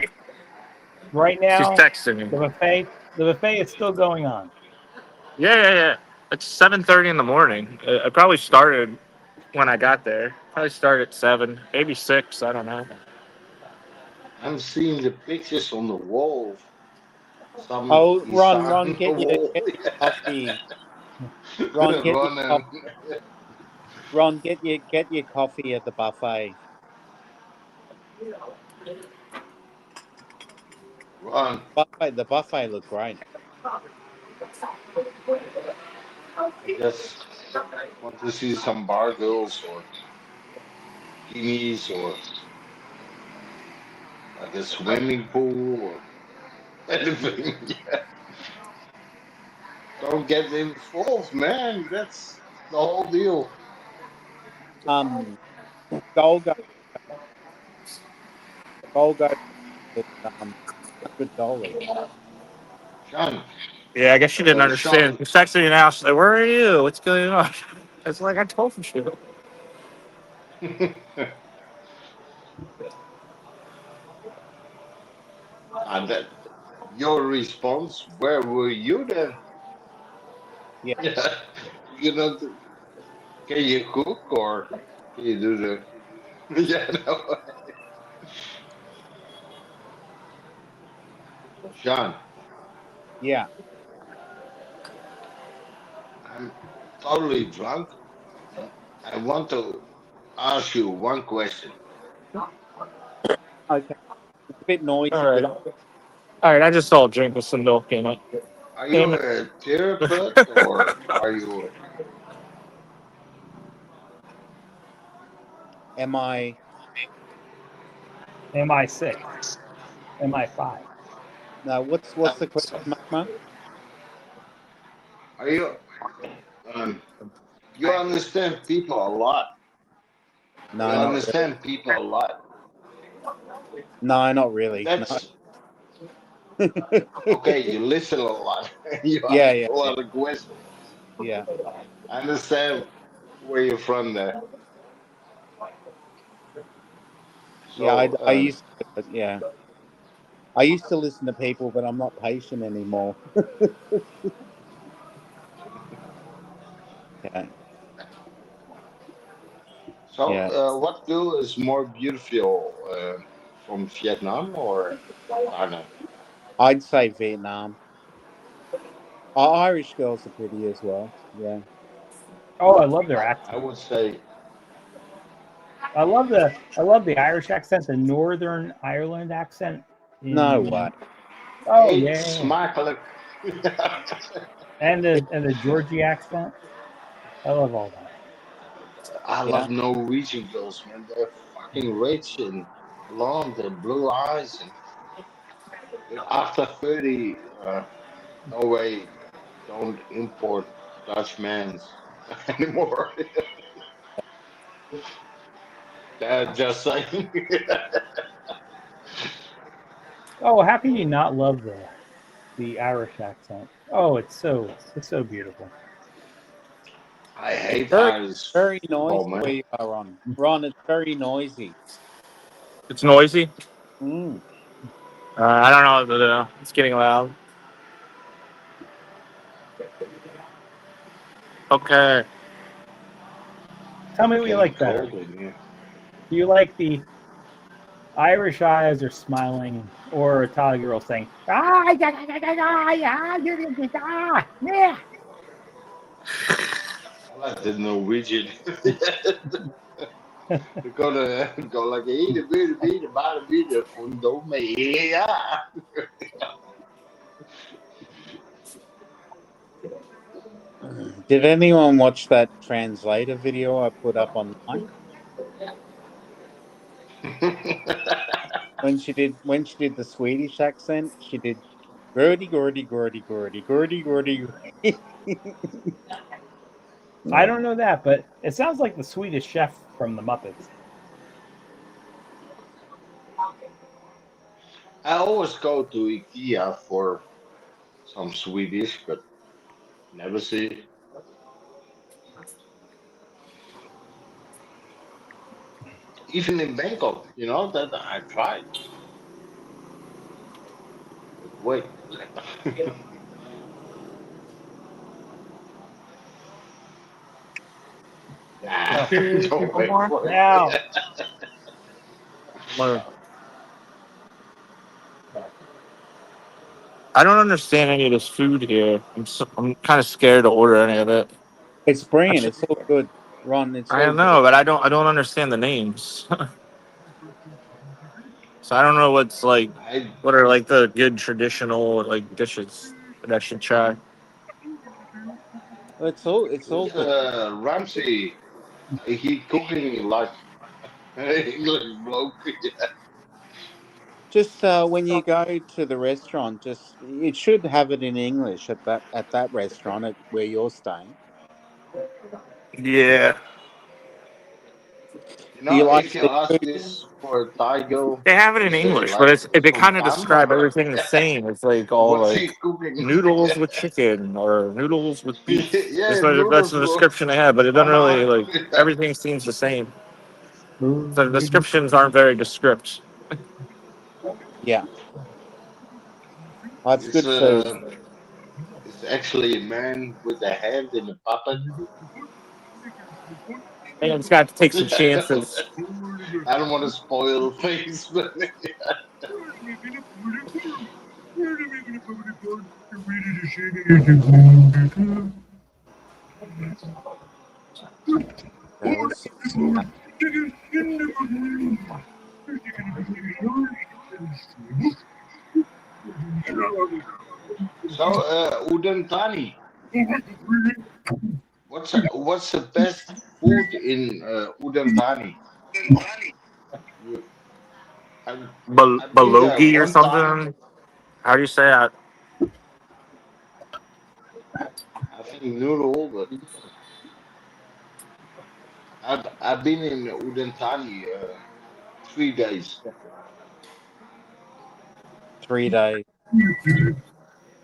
Speaker 1: Right
Speaker 7: She's
Speaker 1: now,
Speaker 7: texting me.
Speaker 1: the buffet is still going on.
Speaker 7: Yeah. It's 7:30 in the morning. I probably started when I got there. Probably started at 7, maybe 6. I don't know.
Speaker 3: I'm seeing the pictures on the wall. Some
Speaker 6: Oh, Ron,
Speaker 3: design
Speaker 6: Ron,
Speaker 3: on the wall.
Speaker 6: get your coffee. Ron, get your
Speaker 3: Running.
Speaker 6: coffee. Ron, get your coffee at the buffet.
Speaker 3: Run.
Speaker 6: The buffet looked great.
Speaker 3: I just want to see some bar girls or bikinis or like a swimming pool or anything. Yeah. Don't get involved, man. That's the whole deal.
Speaker 6: Golgo Golgo is $100.
Speaker 3: Sean,
Speaker 7: Yeah, I guess she didn't understand.
Speaker 3: Sean,
Speaker 7: She's texting me now. She's like, "Where are you? What's going on?" It's like I told you.
Speaker 3: and that your response, where were you then?
Speaker 6: Yeah.
Speaker 3: Yeah. You know, can you cook or can you do the yeah, no. Sean,
Speaker 6: Yeah.
Speaker 3: I'm totally drunk and I want to ask you one question.
Speaker 6: Okay. It's a bit
Speaker 7: All
Speaker 6: noisy.
Speaker 7: right. All right. I just saw a drink with some milk in it.
Speaker 3: Are you
Speaker 7: Damn it.
Speaker 3: a therapist or are you
Speaker 6: Am I?
Speaker 1: MI6, MI5.
Speaker 6: No. What's
Speaker 3: uh,
Speaker 6: the question, Magma?
Speaker 3: are you you understand people a lot. You
Speaker 6: No, not really.
Speaker 3: understand people a lot.
Speaker 6: No, not really. No.
Speaker 3: That's okay, you listen a lot. You
Speaker 6: Yeah,
Speaker 3: ask
Speaker 6: yeah,
Speaker 3: a
Speaker 6: yeah,
Speaker 3: lot of questions.
Speaker 6: yeah,
Speaker 3: I understand where you're from there.
Speaker 6: yeah.
Speaker 3: So
Speaker 6: I used to, but yeah, I used to listen to people, but I'm not patient anymore. Yeah, yeah.
Speaker 3: what girl is more beautiful from Vietnam or Thailand?
Speaker 6: I'd say Vietnam. Irish girls are pretty as well. Yeah.
Speaker 1: Oh, I love their
Speaker 3: I
Speaker 1: accent.
Speaker 3: would say,
Speaker 1: I love the Irish accent, the Northern Ireland accent.
Speaker 6: No way.
Speaker 1: Oh
Speaker 3: hey,
Speaker 1: yeah,
Speaker 3: smackler.
Speaker 1: and the Georgie accent. I love all that.
Speaker 3: I
Speaker 6: Yeah.
Speaker 3: love Norwegian girls, man. They're fucking rich and blonde and blue eyes. And after 30, Norway don't import Dutch mans anymore. Just saying.
Speaker 1: Oh, how can you not love the Irish accent? Oh, it's so beautiful.
Speaker 3: I hate
Speaker 6: Very,
Speaker 3: Irish
Speaker 6: very
Speaker 3: football,
Speaker 6: noisy where
Speaker 3: man.
Speaker 6: you are, Ron. Ron, it's very noisy.
Speaker 7: It's noisy.
Speaker 6: Mm.
Speaker 7: I don't know. It's getting loud. Okay.
Speaker 1: Tell me
Speaker 3: It's
Speaker 1: what you
Speaker 3: getting
Speaker 1: like better.
Speaker 3: cold in here.
Speaker 1: Do you like the Irish eyes are smiling, or a Italian girl saying, "Ah, yeah, yeah, yeah, yeah, yeah, yeah, yeah."
Speaker 3: I like the Norwegian. They're gonna go like eat a bit about a bit of fundo me. Yeah.
Speaker 6: Did anyone watch that translator video I put up online? When she did the Swedish accent, she did Gordy Gordy Gordy Gordy Gordy Gordy.
Speaker 1: I don't know that, but it sounds like the Swedish chef from the Muppets.
Speaker 3: I always go to IKEA for some Swedish, but never see. Even in Bangkok, that I tried. But wait. Nah,
Speaker 1: Two
Speaker 3: don't
Speaker 1: people
Speaker 3: wait
Speaker 1: more
Speaker 3: for it.
Speaker 1: now.
Speaker 7: I don't understand any of this food here. I'm kind of scared to order any of it.
Speaker 6: It's brilliant.
Speaker 7: Actually,
Speaker 6: It's all good, Ron. It's
Speaker 7: I
Speaker 6: all
Speaker 7: don't
Speaker 6: good.
Speaker 7: know, but I don't understand the names. So I don't know
Speaker 3: I
Speaker 7: what are like the good traditional like dishes that I should try.
Speaker 6: It's all
Speaker 3: who's
Speaker 6: good.
Speaker 3: Ramsey? He cooking like English bloke.
Speaker 6: Just when you go to the restaurant, just it should have it in English at that restaurant where you're staying.
Speaker 7: Yeah,
Speaker 6: Do you like
Speaker 3: If you ask
Speaker 6: seafood?
Speaker 3: this for a Thai girl,
Speaker 7: they have it
Speaker 3: you
Speaker 7: in
Speaker 3: say
Speaker 7: English, but
Speaker 3: like
Speaker 7: they
Speaker 3: some
Speaker 7: kind of
Speaker 3: tam
Speaker 7: describe
Speaker 3: or
Speaker 7: everything the same. It's like all
Speaker 3: what's
Speaker 7: like
Speaker 3: he cooking?
Speaker 7: noodles with chicken or noodles with beef.
Speaker 3: Yeah,
Speaker 7: That's
Speaker 3: noodles
Speaker 7: the
Speaker 3: with
Speaker 7: description they have, but it doesn't really
Speaker 3: mama.
Speaker 7: like everything seems the same. So the descriptions aren't very descript.
Speaker 6: Yeah, well, it's
Speaker 3: It's
Speaker 6: good food.
Speaker 3: it's actually a man with a hand in a puppet.
Speaker 7: I just got to take some chances.
Speaker 3: I don't want to spoil things, but
Speaker 6: There's-
Speaker 3: so Udon Thani. What's the best food in Udon Thani? You, I've been there
Speaker 7: Balogi or
Speaker 3: one time.
Speaker 7: something. How do you say that?
Speaker 3: I think noodle, but I've been in Udon Thani 3 days.
Speaker 6: 3 days.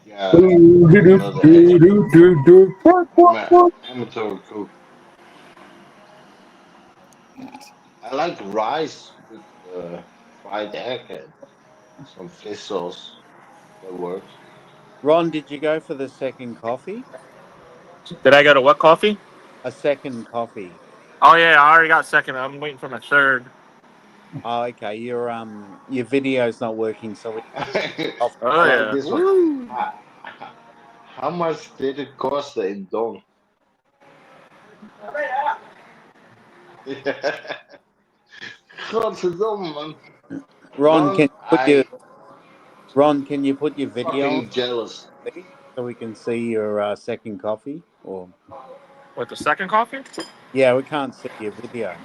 Speaker 3: Yeah, I'm not an expert. I'm an amateur cook. I like rice with fried egg and some fish sauce. That works.
Speaker 6: Ron, did you go for the second coffee?
Speaker 7: Did I go to what coffee?
Speaker 6: A second coffee.
Speaker 7: Oh yeah, I already got second. I'm waiting for my third.
Speaker 6: Oh, okay. Your video's not working, so we off.
Speaker 3: I
Speaker 7: Oh
Speaker 3: like
Speaker 7: yeah.
Speaker 3: this one.
Speaker 7: Woo!
Speaker 3: How, how much did it cost in Dong? Godverdomme, man.
Speaker 6: Ron,
Speaker 3: Man,
Speaker 6: can you put your Ron, can you put your video on
Speaker 3: fucking jealous.
Speaker 6: please, so we can see your second coffee? Or
Speaker 7: What, the second coffee?
Speaker 6: yeah, we can't see your video.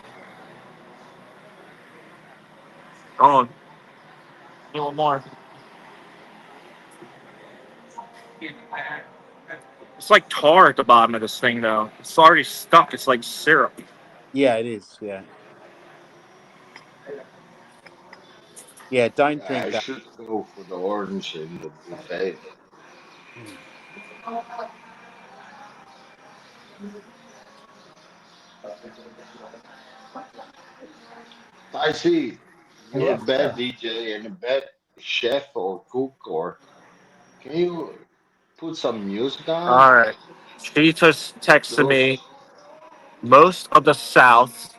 Speaker 7: Go on. A little more. It's like tar at the bottom of this thing, though. It's already stuck. It's like syrup.
Speaker 6: Yeah, it is. Yeah, yeah. Don't
Speaker 3: Yeah,
Speaker 6: drink
Speaker 3: I
Speaker 6: that.
Speaker 3: should go for the orange in the buffet. I see you're a
Speaker 1: Yes,
Speaker 3: bad
Speaker 1: sir.
Speaker 3: DJ and a bad chef or cook, or can you put some music on?
Speaker 7: All right. She just texted me
Speaker 3: Those.
Speaker 7: most of the South.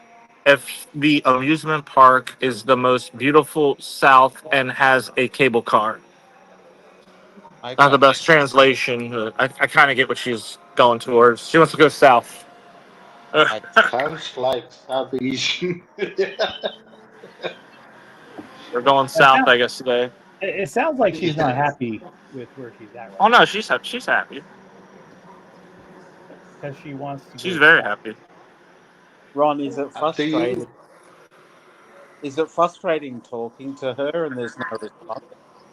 Speaker 7: If the amusement park is the most beautiful South and has a cable car. Not the
Speaker 6: Okay.
Speaker 7: best translation. But I kind of get what she's going towards. She wants to go south.
Speaker 6: I,
Speaker 3: Sounds like Southeast.
Speaker 7: We're going
Speaker 1: It
Speaker 7: south,
Speaker 1: sounds,
Speaker 7: I guess, today.
Speaker 1: it sounds like she's not
Speaker 3: Yeah.
Speaker 1: happy with where she's at
Speaker 7: Oh
Speaker 1: right
Speaker 7: no,
Speaker 1: now
Speaker 7: she's happy.
Speaker 1: because she wants to
Speaker 7: She's
Speaker 1: go
Speaker 7: very
Speaker 1: south.
Speaker 7: happy.
Speaker 6: Ron, is it
Speaker 3: Up to
Speaker 6: frustrating?
Speaker 3: you.
Speaker 6: Is it frustrating talking to her and there's no response?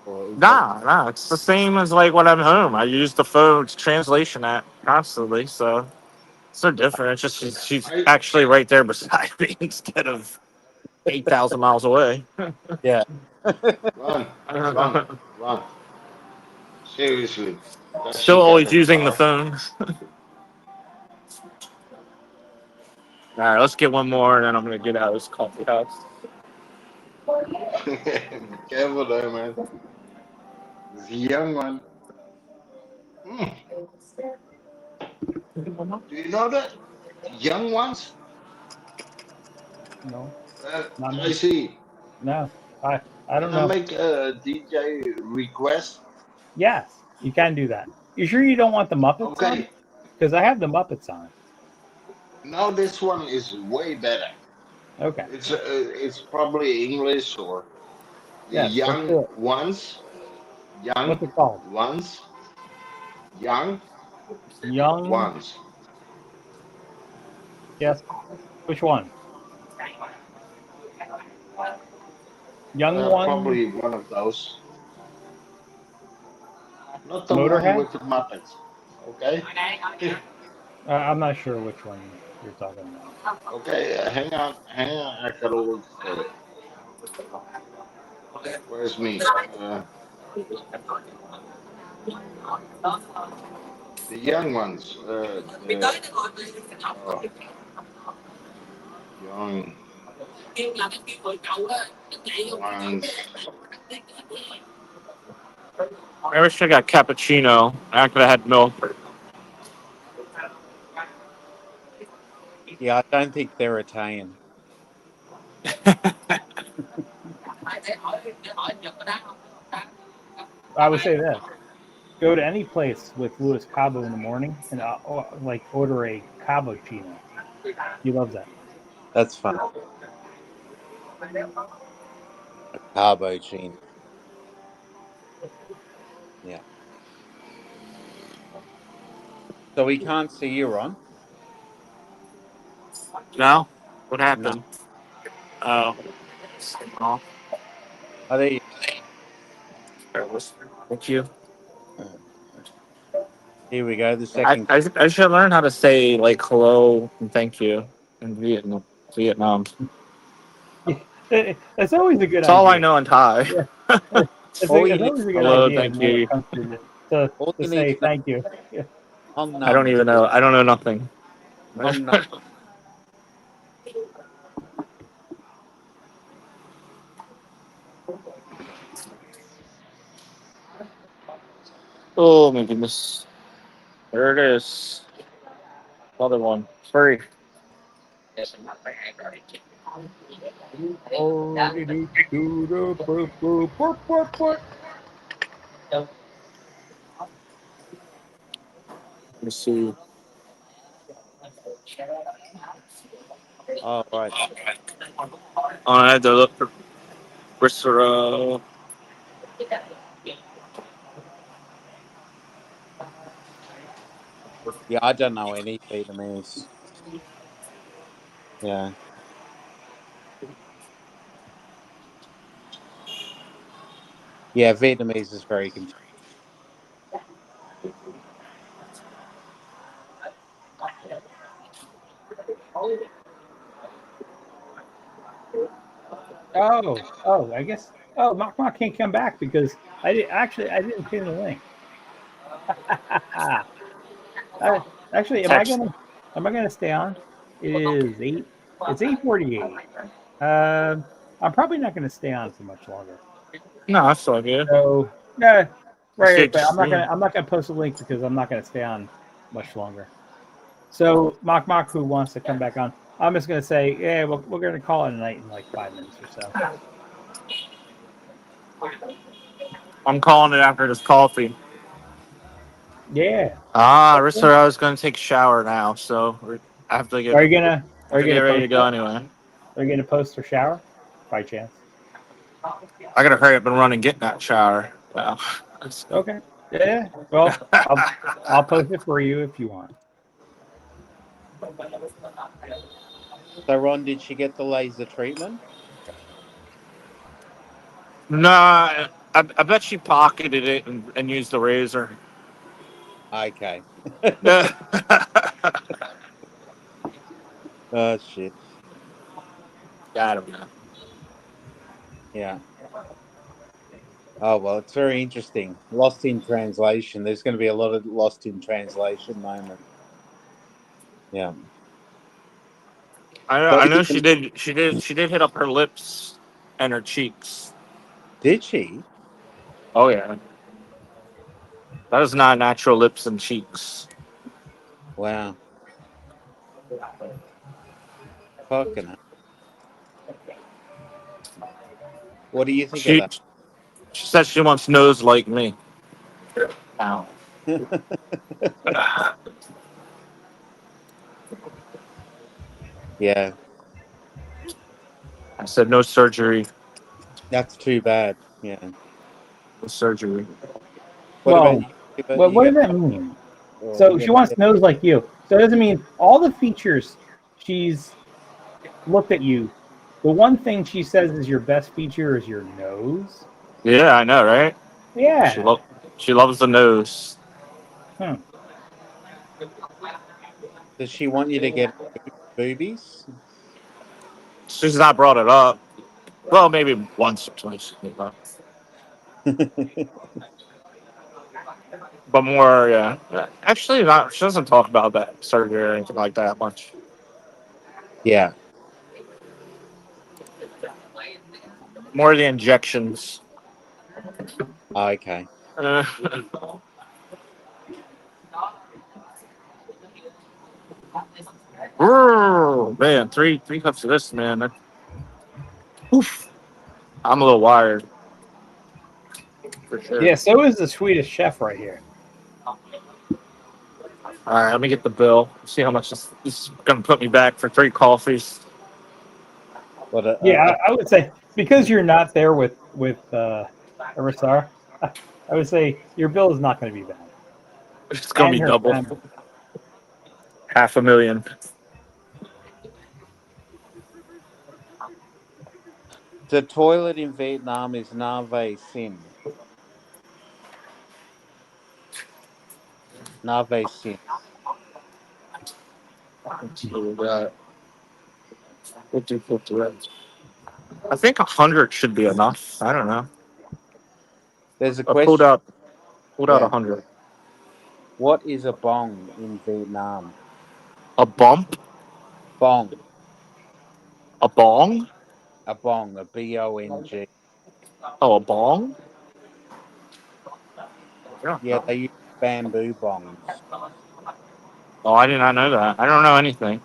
Speaker 6: Or is that
Speaker 7: Nah. It's the same as like when I'm home. I use the phone's translation app constantly, so it's no different. It's just she's
Speaker 3: I
Speaker 7: actually right there beside me instead of 8,000 miles away.
Speaker 6: Yeah.
Speaker 3: Run, run. Seriously. Does
Speaker 7: Still
Speaker 3: she got
Speaker 7: always
Speaker 3: a
Speaker 7: using the
Speaker 3: car?
Speaker 7: phone. All right, let's get one more, and then I'm gonna get out of this coffee house.
Speaker 3: Be careful there, man. It's a young one. Hmm. Do you know that? Young ones?
Speaker 1: No,
Speaker 3: Uh,
Speaker 1: not me.
Speaker 3: Tracy,
Speaker 1: No, I don't
Speaker 3: can I
Speaker 1: know.
Speaker 3: make a DJ request?
Speaker 1: Yes, you can do that. You sure you don't want the Muppets on?
Speaker 3: Okay.
Speaker 1: Because I have the Muppets on.
Speaker 3: Now this one is way better.
Speaker 1: Okay.
Speaker 3: It's probably English or the
Speaker 1: Yes, let's
Speaker 3: young
Speaker 1: do it.
Speaker 3: ones, young
Speaker 1: What's it called?
Speaker 3: ones, young
Speaker 1: Young.
Speaker 3: ones.
Speaker 1: Yes. Which one? Young one.
Speaker 3: Probably one of those. Not the one
Speaker 1: Motorhead.
Speaker 3: with the Muppets. Okay.
Speaker 1: I'm not sure which one you're talking about.
Speaker 3: Okay. Hang on. I gotta look for it. Where's me? The young ones. The uh, young ones.
Speaker 7: I wish I got cappuccino. I could have had milk.
Speaker 6: Yeah, I don't think they're Italian.
Speaker 1: I would say this: go to any place with Louis Cabo in the morning and like order a cappuccino. He loves that.
Speaker 6: That's fun. Carbo. Yeah. So we can't see you, Ron.
Speaker 7: No? What
Speaker 6: No.
Speaker 7: happened? Oh. Oh,
Speaker 6: Oh, there you
Speaker 7: thank you.
Speaker 6: go. Here we go. The second.
Speaker 7: I should learn how to say like hello and thank you in Vietnam.
Speaker 1: That's always a good
Speaker 7: That's all I
Speaker 1: idea.
Speaker 7: know in Thai.
Speaker 1: Yeah.
Speaker 6: All you
Speaker 1: It's
Speaker 6: need,
Speaker 1: always a good
Speaker 7: Hello,
Speaker 1: idea
Speaker 7: thank
Speaker 1: when it
Speaker 7: you.
Speaker 1: comes
Speaker 6: all
Speaker 1: to
Speaker 6: you need
Speaker 1: say
Speaker 6: to know.
Speaker 1: thank you. Yeah.
Speaker 6: On
Speaker 7: I don't even know. I don't know nothing.
Speaker 6: On
Speaker 7: Oh my goodness. There it is. Another one. Furry. Let me see.
Speaker 6: Oh, right.
Speaker 7: I had to look for Bristol.
Speaker 6: Yeah, I don't know any Vietnamese. Yeah. Yeah, Vietnamese is very confusing.
Speaker 1: I guess. Oh, Mark can't come back because I didn't pin the link. Actually,
Speaker 7: Text.
Speaker 1: am I gonna stay on? It is 8. It's 8:48. I'm probably not gonna stay on for much longer.
Speaker 7: No, that's all good.
Speaker 1: So no, right.
Speaker 7: Shit,
Speaker 1: But
Speaker 7: just stream.
Speaker 1: I'm not gonna post a link because I'm not gonna stay on much longer. So Mock, who wants to come back on? I'm just gonna say, yeah, we're gonna call it a night in like 5 minutes or so.
Speaker 7: I'm calling it after this coffee.
Speaker 1: Yeah.
Speaker 7: Ah, Rissa, I was going to take a shower now, so I have to get
Speaker 1: Are you gonna
Speaker 7: ready to
Speaker 1: post
Speaker 7: go anyway.
Speaker 1: Are you gonna post or shower? By chance?
Speaker 7: I gotta hurry up and run and get in that shower. Wow.
Speaker 1: Okay. Yeah. Well, I'll post it for you if you want.
Speaker 6: So, Ron, did she get the laser treatment?
Speaker 7: Nah, I bet she pocketed it and used the razor.
Speaker 6: Okay.
Speaker 7: Yeah,
Speaker 6: Oh, shit.
Speaker 7: I don't know.
Speaker 6: Yeah. Oh well, it's very interesting. Lost in translation. There's going to be a lot of lost in translation moments. Yeah.
Speaker 7: I
Speaker 6: But
Speaker 7: know she did. She did hit up her lips and her cheeks.
Speaker 6: did she?
Speaker 7: Oh yeah, that is not natural lips and cheeks.
Speaker 6: Wow. Fucking hell. What do you think of
Speaker 7: She she said she wants nose like me. Ow.
Speaker 6: that? Yeah,
Speaker 7: I said no surgery.
Speaker 6: that's too bad. Yeah.
Speaker 7: No surgery.
Speaker 6: What about
Speaker 1: Well,
Speaker 6: you?
Speaker 1: what
Speaker 6: You
Speaker 1: does
Speaker 6: got
Speaker 1: that mean?
Speaker 6: you
Speaker 1: So she
Speaker 6: got
Speaker 1: wants nose like you. So it doesn't mean all the features she's looked at you. The one thing she says is your best feature is your nose.
Speaker 7: Yeah, I know, right? She
Speaker 1: Yeah.
Speaker 7: lo- she loves the nose.
Speaker 1: Hmm.
Speaker 6: Does she want you to get boobies?
Speaker 7: She's not brought it up. Well, maybe once or twice, but more. Yeah, actually, not. She doesn't talk about that surgery or anything like that much.
Speaker 6: Yeah.
Speaker 7: More the injections.
Speaker 6: Okay.
Speaker 7: Uh, man, three cups of this, man. Oof. I'm a little wired for sure.
Speaker 1: Yeah. So is the Swedish chef right here.
Speaker 7: All right, let me get the bill. See how much this is going to put me back for 3 coffees.
Speaker 6: What
Speaker 1: Yeah, I would say because you're not there with Arisar, I would say your bill is not going to be bad.
Speaker 7: It's going to
Speaker 1: And
Speaker 7: be
Speaker 1: her
Speaker 7: double,
Speaker 1: family.
Speaker 7: $500,000.
Speaker 6: the toilet in Vietnam is Nave Sin. Nave Sin.
Speaker 7: I think 100 should be enough. I don't know.
Speaker 6: There's a
Speaker 7: I pulled
Speaker 6: question.
Speaker 7: out
Speaker 6: Yeah.
Speaker 7: 100.
Speaker 6: What is a bong in Vietnam?
Speaker 7: A bump,
Speaker 6: Bong.
Speaker 7: a bong.
Speaker 6: A bong. A BONG.
Speaker 7: Oh, a bong. Yeah.
Speaker 6: Yeah, they use bamboo bongs.
Speaker 7: Oh, I did not know that. I don't know anything.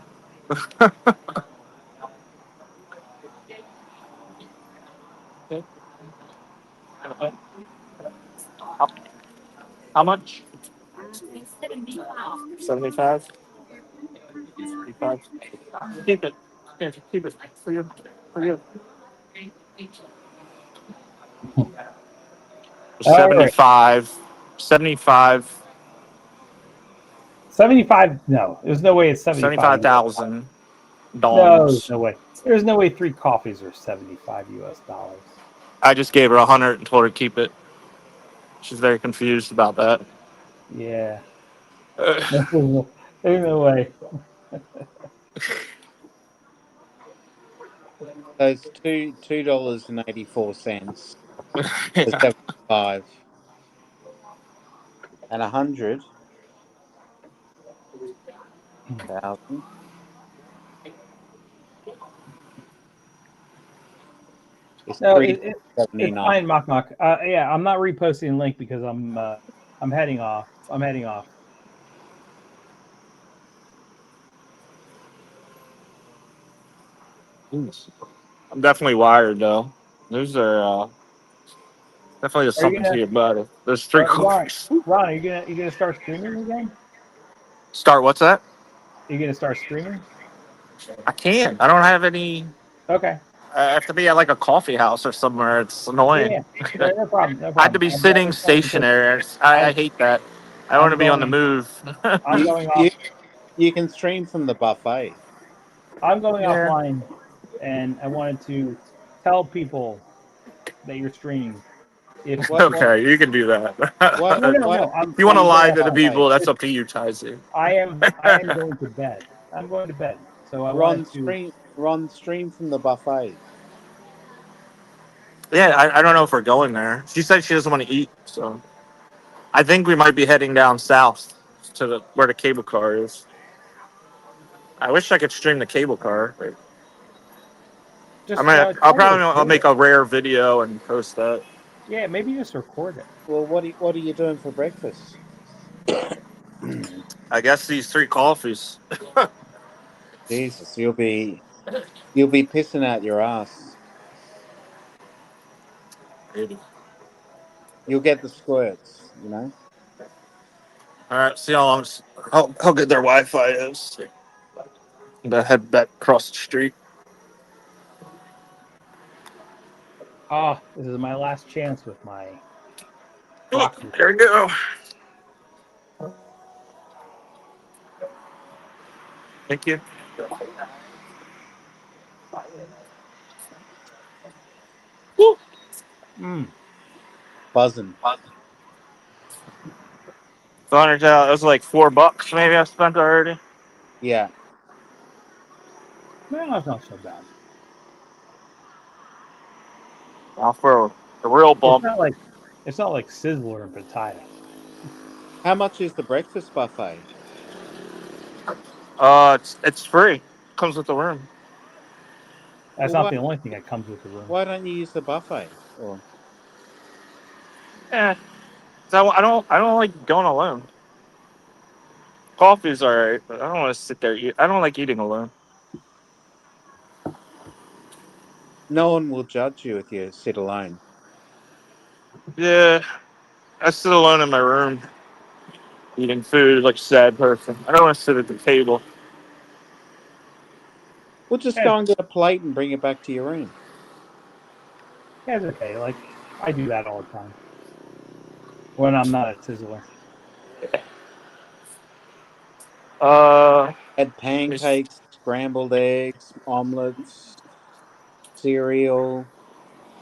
Speaker 7: How much? 75. 75. Keep it. Here, keep it for you. For you.
Speaker 1: All right.
Speaker 7: 75. 75.
Speaker 1: 75. No, there's no way it's 75 US dollars.
Speaker 7: $75,000.
Speaker 1: No, there's no way. There's no way 3 coffees are 75 US dollars.
Speaker 7: I just gave her 100 and told her to keep it. She's very confused about that.
Speaker 1: Yeah. There's no way.
Speaker 6: So it's $2.84 for 75 and 100,000. It's
Speaker 1: No, it's
Speaker 6: 379.
Speaker 1: fine, Mock Mock. Yeah, I'm not reposting the link because I'm heading off. I'm heading off.
Speaker 7: I'm definitely wired though. Those are definitely
Speaker 1: Are you
Speaker 7: something to
Speaker 1: gonna,
Speaker 7: your body. There's 3
Speaker 1: Ron?
Speaker 7: coffees.
Speaker 1: Ron, are you gonna start streaming again?
Speaker 7: Start what's that?
Speaker 1: Are you gonna start streaming?
Speaker 7: I can't. I don't have any.
Speaker 1: Okay.
Speaker 7: I have to be at like a coffee house or somewhere. It's annoying.
Speaker 1: Yeah. No, no problem. No
Speaker 7: I had to
Speaker 1: problem.
Speaker 7: be
Speaker 1: I'm
Speaker 7: sitting
Speaker 1: just saying because
Speaker 7: stationary. I
Speaker 1: I'm
Speaker 7: hate that. I want
Speaker 1: I'm
Speaker 7: to be on the
Speaker 1: going
Speaker 7: move.
Speaker 1: I'm
Speaker 6: You,
Speaker 1: going off
Speaker 6: you, you can stream from the buffet.
Speaker 1: I'm going
Speaker 7: Yeah.
Speaker 1: offline, and I wanted to tell people that you're streaming. If
Speaker 6: What?
Speaker 1: you want,
Speaker 7: Okay, you can do that.
Speaker 6: What?
Speaker 1: no, no,
Speaker 6: Why
Speaker 1: no.
Speaker 6: don't you
Speaker 7: If you want to
Speaker 6: stream from
Speaker 7: lie
Speaker 6: the
Speaker 7: to the
Speaker 6: buffet?
Speaker 7: people, that's up to you, Chizzy.
Speaker 1: I am going to bed. I'm going to bed. So I wanted to.
Speaker 6: Ron, stream from the buffet.
Speaker 7: Yeah, I don't know if we're going there. She said she doesn't want to eat, so I think we might be heading down south to where the cable car is. I wish I could stream the cable car. But
Speaker 1: Just
Speaker 7: I'll
Speaker 1: try to
Speaker 7: probably I'll
Speaker 1: record
Speaker 7: make
Speaker 1: it.
Speaker 7: a rare video and post that.
Speaker 1: Yeah, maybe just record it.
Speaker 6: Well, what are you doing for breakfast?
Speaker 7: I guess these 3 coffees.
Speaker 6: Jesus, you'll be pissing out your ass.
Speaker 7: Maybe.
Speaker 6: You'll get the squirts, you know.
Speaker 7: All right, see how long, how good their Wi-Fi is. The head back across the street.
Speaker 1: Ah, this is my last chance with my
Speaker 7: Oh,
Speaker 1: broccoli.
Speaker 7: there we go. Thank you. Woo.
Speaker 1: Mm.
Speaker 6: Buzzing.
Speaker 7: $100. It was like $4 maybe I spent already.
Speaker 6: Yeah.
Speaker 1: No, that's not so bad.
Speaker 7: Now for the real
Speaker 1: It's
Speaker 7: bump.
Speaker 1: not like Sizzler and Pitaya.
Speaker 6: How much is the breakfast buffet?
Speaker 7: It's free. Comes with the room.
Speaker 1: That's
Speaker 6: Well,
Speaker 1: not the only thing that comes with the room.
Speaker 6: why don't you use the buffet? Or
Speaker 7: Yeah. So I don't like going alone. Coffee's alright, but I don't want to sit there. I don't like eating alone.
Speaker 6: no one will judge you if you sit alone.
Speaker 7: Yeah, I sit alone in my room eating food like a sad person. I don't want to sit at the table.
Speaker 6: We'll just
Speaker 1: Yeah,
Speaker 6: go and get a plate and bring it back to your room.
Speaker 1: yeah, it's okay. Like I do that all the time when I'm not at Sizzler.
Speaker 7: Uh,
Speaker 6: Had
Speaker 7: it's
Speaker 6: pancakes, scrambled eggs, omelets, cereal,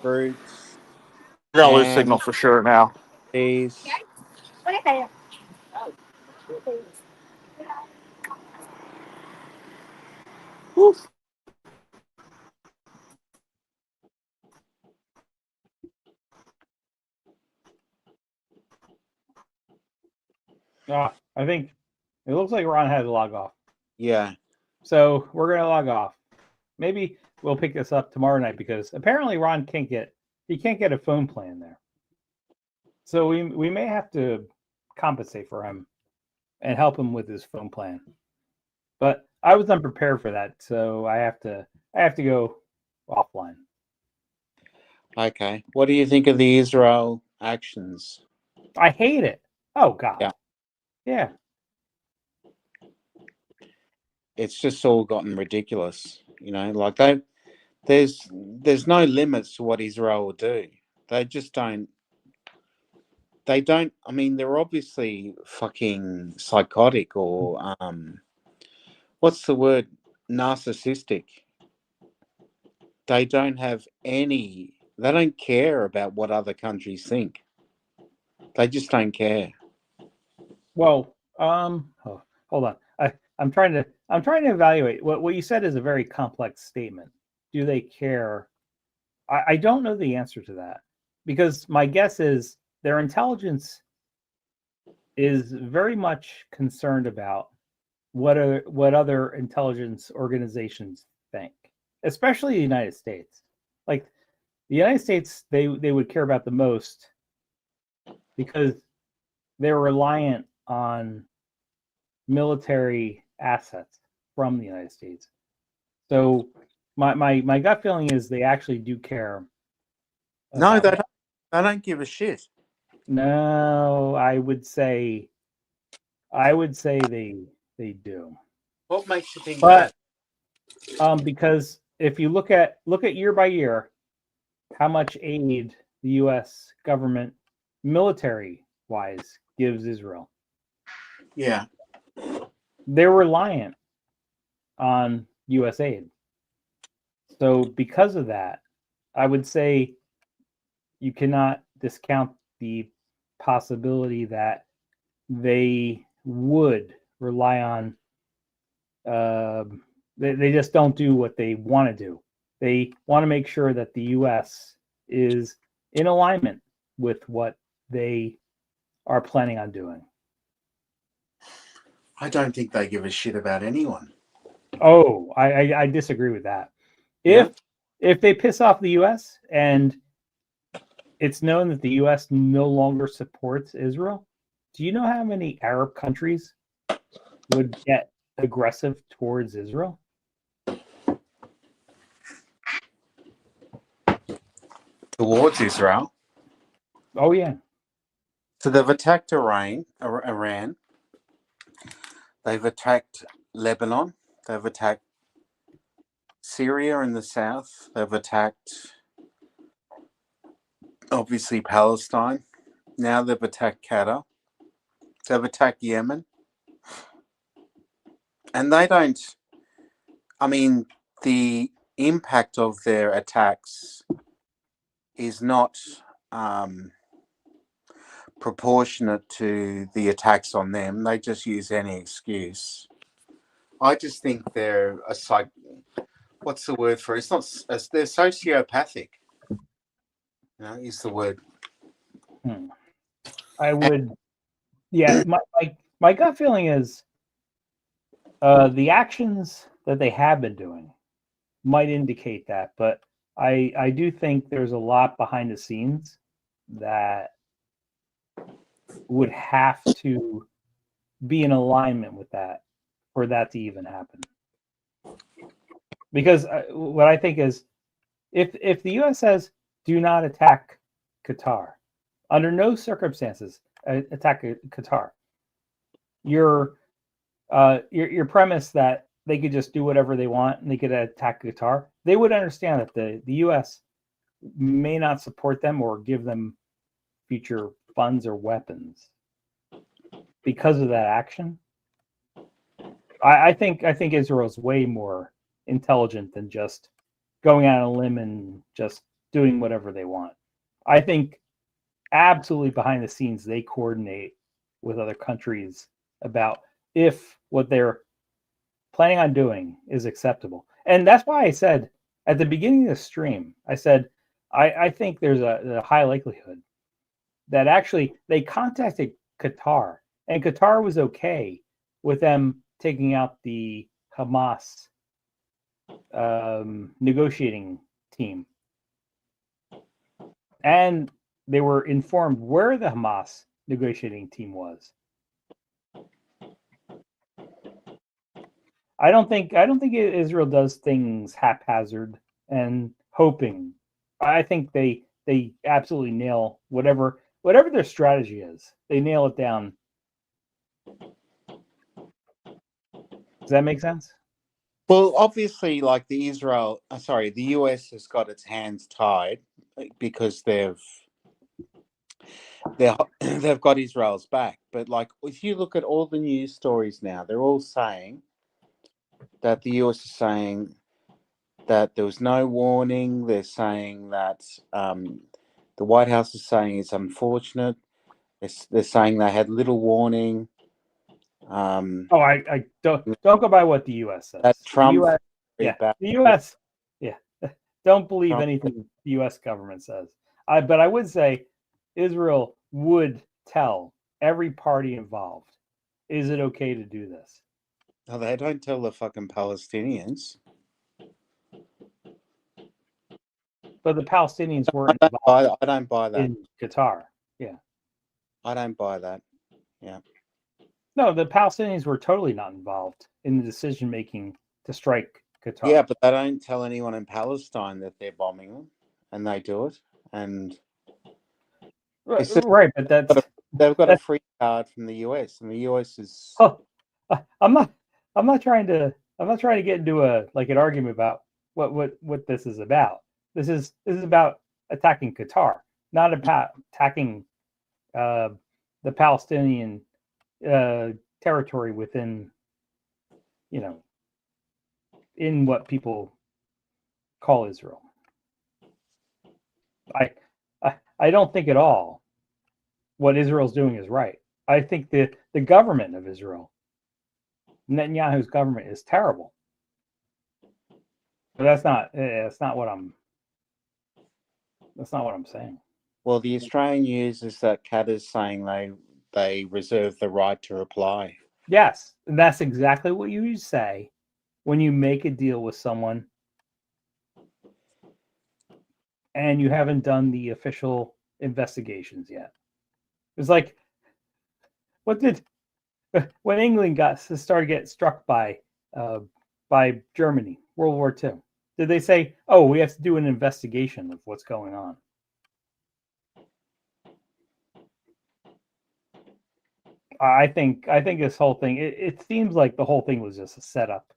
Speaker 6: fruits,
Speaker 7: we're gonna lose
Speaker 6: ham,
Speaker 7: signal for sure now.
Speaker 6: cheese.
Speaker 1: I think it looks like Ron had to log off.
Speaker 6: Yeah.
Speaker 1: So we're gonna log off. Maybe we'll pick this up tomorrow night because apparently Ron can't get a phone plan there. So we may have to compensate for him and help him with his phone plan. But I was unprepared for that, so I have to go offline.
Speaker 6: Okay. What do you think of the Israel actions?
Speaker 1: I hate it. Oh God.
Speaker 6: Yeah.
Speaker 1: Yeah.
Speaker 6: It's just all gotten ridiculous. You know, like there's no limits to what Israel will do. They just don't. They don't. I mean, they're obviously fucking psychotic or what's the word? Narcissistic. They don't have any. They don't care about what other countries think. They just don't care.
Speaker 1: Well, hold on. I'm trying to evaluate what you said is a very complex statement. Do they care? I don't know the answer to that because my guess is their intelligence is very much concerned about what other intelligence organizations think, especially the United States. Like the United States, they would care about the most because they're reliant on military assets from the United States. So my gut feeling is they actually do care
Speaker 6: No,
Speaker 1: about
Speaker 6: they
Speaker 1: that.
Speaker 6: don't. They don't give a shit.
Speaker 1: No, I would say they do.
Speaker 6: What makes you think
Speaker 1: But
Speaker 6: that?
Speaker 1: because if you look at year by year how much aid the US government military wise gives Israel,
Speaker 6: Yeah.
Speaker 1: they're reliant on US aid. So because of that, I would say you cannot discount the possibility that they would rely on. They just don't do what they want to do. They want to make sure that the U.S. is in alignment with what they are planning on doing.
Speaker 6: I don't think they give a shit about anyone.
Speaker 1: Oh, I disagree with that.
Speaker 6: Yeah.
Speaker 1: If they piss off the U.S. and it's known that the U.S. no longer supports Israel, do you know how many Arab countries would get aggressive towards Israel?
Speaker 6: Towards Israel.
Speaker 1: Oh yeah.
Speaker 6: So they've attacked Iran. They've attacked Lebanon. They've attacked Syria in the south. They've attacked, obviously, Palestine. Now they've attacked Qatar. They've attacked Yemen. And they don't, I mean, the impact of their attacks is not proportionate to the attacks on them. They just use any excuse. I just think they're what's the word for it? It's not. They're sociopathic. Is the word.
Speaker 1: I would. Yeah, my gut feeling is the actions that they have been doing might indicate that, but I do think there's a lot behind the scenes that would have to be in alignment with that for that to even happen. Because what I think is, if the U.S. says do not attack Qatar, under no circumstances attack Qatar, your premise that they could just do whatever they want and they could attack Qatar, they would understand that the U.S. may not support them or give them future funds or weapons because of that action. I think Israel's way more intelligent than just going out on a limb and just doing whatever they want. I think absolutely behind the scenes they coordinate with other countries about if what they're planning on doing is acceptable. And that's why I said at the beginning of the stream, I said I think there's a high likelihood that actually they contacted Qatar and Qatar was okay with them taking out the Hamas negotiating team. And they were informed where the Hamas negotiating team was. I don't think Israel does things haphazard and hoping. I think they absolutely nail whatever their strategy is. They nail it down. Does that make sense?
Speaker 6: Well, obviously, like the US has got its hands tied because they've got Israel's back. But like, if you look at all the news stories now, they're all saying that the US is saying that there was no warning. They're saying that the White House is saying it's unfortunate. They're saying they had little warning.
Speaker 1: I don't go by what the U.S. says.
Speaker 6: That Trump,
Speaker 1: the U.S. Don't believe anything the U.S. government says. But I would say Israel would tell every party involved, is it okay to do this?
Speaker 6: No, they don't tell the fucking Palestinians.
Speaker 1: But the Palestinians weren't involved.
Speaker 6: I don't buy that.
Speaker 1: In Qatar, yeah.
Speaker 6: I don't buy that. Yeah.
Speaker 1: No, the Palestinians were totally not involved in the decision making to strike Qatar.
Speaker 6: Yeah, but they don't tell anyone in Palestine that they're bombing them, and they do it. And
Speaker 1: right, but
Speaker 6: they've got a free card from the US, and the US is.
Speaker 1: Oh, I'm not trying to get into an argument about what this is about. This is about attacking Qatar, not about attacking the Palestinian territory within, in what people call Israel. I don't think at all what Israel's doing is right. I think the government of Israel, Netanyahu's government, is terrible. But that's not what I'm That's not what I'm saying.
Speaker 6: Well, the Australian news is that Qatar's saying they reserve the right to reply.
Speaker 1: Yes, and that's exactly what you say when you make a deal with someone and you haven't done the official investigations yet. It's like, what did when England started getting struck by Germany, World War II? Did they say, "Oh, we have to do an investigation of what's going on"? I think this whole thing. It seems like the whole thing was just a setup.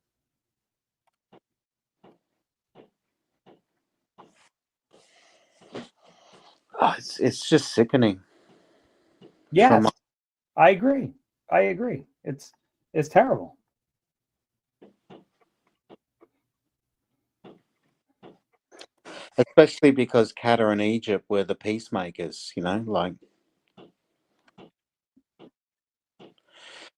Speaker 6: Oh, it's just sickening.
Speaker 1: Yes, I agree. It's terrible.
Speaker 6: Especially because Qatar and Egypt were the peacemakers, like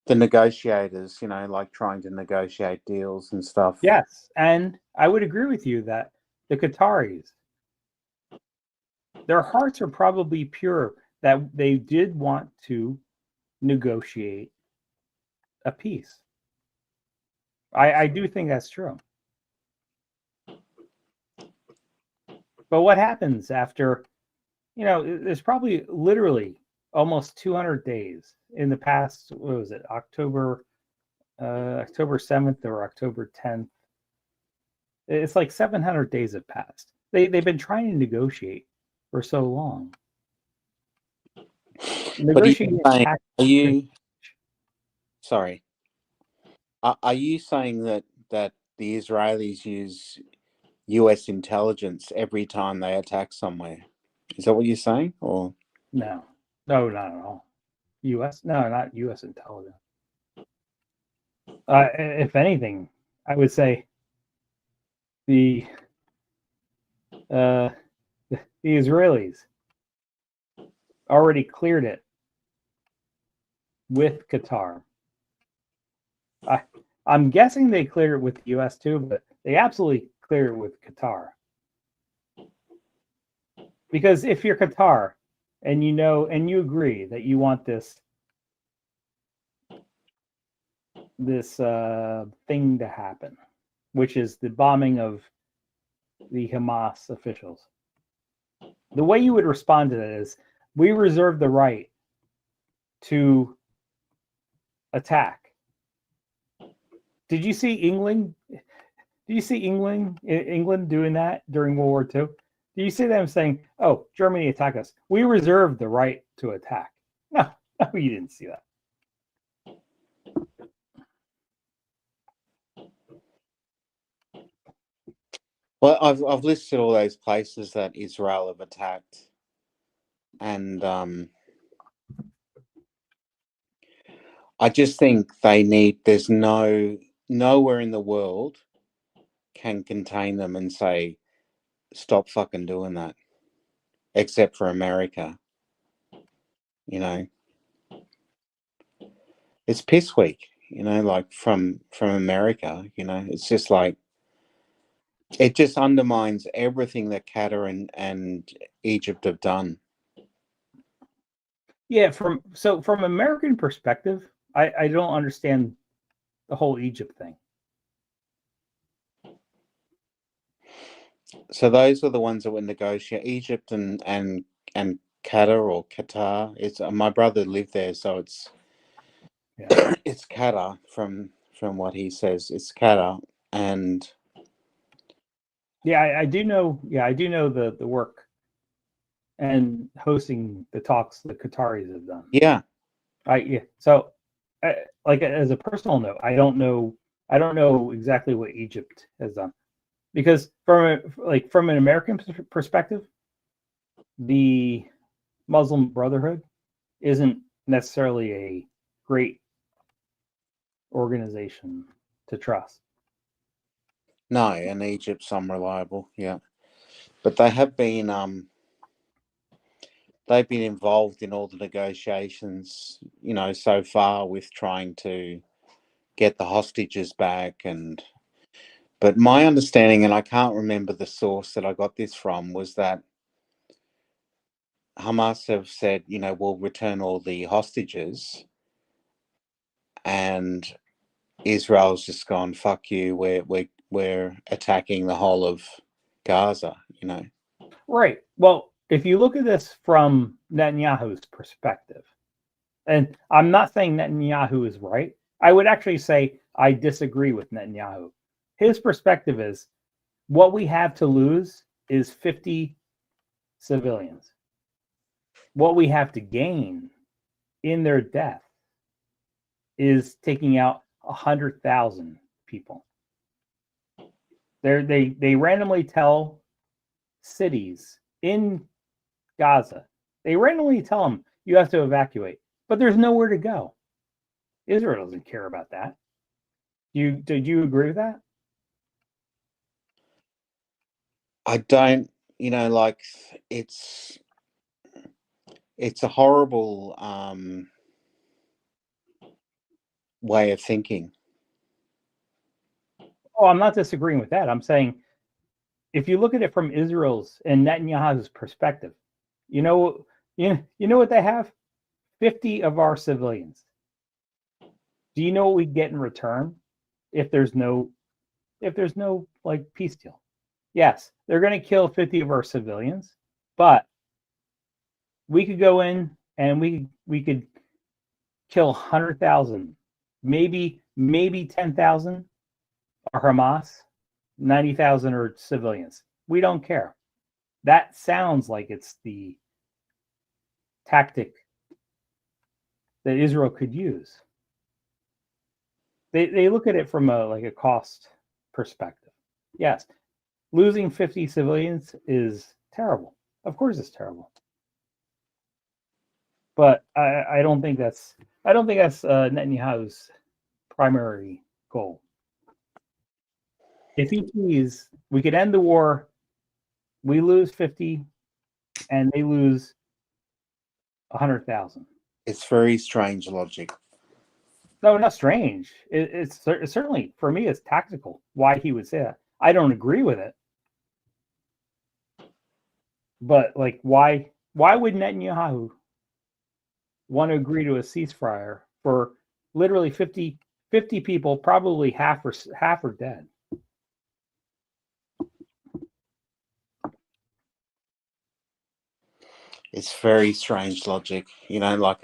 Speaker 6: the negotiators, like trying to negotiate deals and stuff.
Speaker 1: Yes, and I would agree with you that the Qataris, their hearts are probably pure, that they did want to negotiate a peace. I do think that's true. But what happens after, there's probably literally almost 200 days in the past, what was it, October 7th or October 10th? It's like 700 days have passed. They've been trying to negotiate for so long. Negotiating.
Speaker 6: Are you saying that the Israelis use US intelligence every time they attack somewhere? Is that what you're saying? Or
Speaker 1: no, not at all. US? No, not US intelligence. If anything, I would say the Israelis already cleared it with Qatar. I'm guessing they cleared it with the US too, but they absolutely cleared it with Qatar. Because if you're Qatar and you agree that you want this thing to happen, which is the bombing of the Hamas officials, the way you would respond to that is, we reserve the right to attack. Did you see England? Do you see England doing that during World War II? Do you see them saying, "Oh, Germany attack us. We reserve the right to attack"? No, you didn't see that.
Speaker 6: Well, I've listed all those places that Israel have attacked, and I just think there's nowhere in the world can contain them and say, stop fucking doing that, except for America. It's piss weak, like from America. It's just like, it just undermines everything that Qatar and Egypt have done.
Speaker 1: Yeah, from American perspective, I don't understand the whole Egypt thing.
Speaker 6: So those were the ones that were negotiating, Egypt and Qatar or Qatar. It's my brother lived there, so it's it's Qatar from what he says. It's Qatar, and
Speaker 1: I do know. Yeah, I do know the work and hosting the talks the Qataris have done.
Speaker 6: Yeah.
Speaker 1: So, like as a personal note, I don't know exactly what Egypt has done, because from an American perspective, the Muslim Brotherhood isn't necessarily a great organization to trust.
Speaker 6: No, and Egypt's unreliable. Yeah, but they have been they've been involved in all the negotiations, so far, with trying to get the hostages back. But my understanding, and I can't remember the source that I got this from, was that Hamas have said, we'll return all the hostages, and Israel's just gone, fuck you, we're attacking the whole of Gaza,
Speaker 1: Right. Well, if you look at this from Netanyahu's perspective, and I'm not saying Netanyahu is right, I would actually say I disagree with Netanyahu. His perspective is what we have to lose is 50 civilians. What we have to gain in their death is taking out 100,000 people. They randomly tell cities in Gaza, they randomly tell them you have to evacuate, but there's nowhere to go. Israel doesn't care about that. Did you agree with that?
Speaker 6: I don't, like it's a horrible way of thinking.
Speaker 1: Oh, I'm not disagreeing with that. I'm saying if you look at it from Israel's and Netanyahu's perspective, you know what they have? 50 of our civilians. Do you know what we get in return if there's no like peace deal? Yes, they're going to kill 50 of our civilians, but we could go in and we could kill 100,000, maybe 10,000 are Hamas, 90,000 are civilians. We don't care. That sounds like it's the tactic that Israel could use. They look at it from a cost perspective. Yes, losing 50 civilians is terrible. Of course, it's terrible. But I don't think that's Netanyahu's primary goal. If he please, we could end the war. We lose 50, and they lose 100,000.
Speaker 6: It's very strange logic.
Speaker 1: No, not strange. It's certainly, for me, it's tactical why he would say that. I don't agree with it, but like, why would Netanyahu want to agree to a ceasefire for literally 50 people? Probably half are dead.
Speaker 6: It's very strange logic, like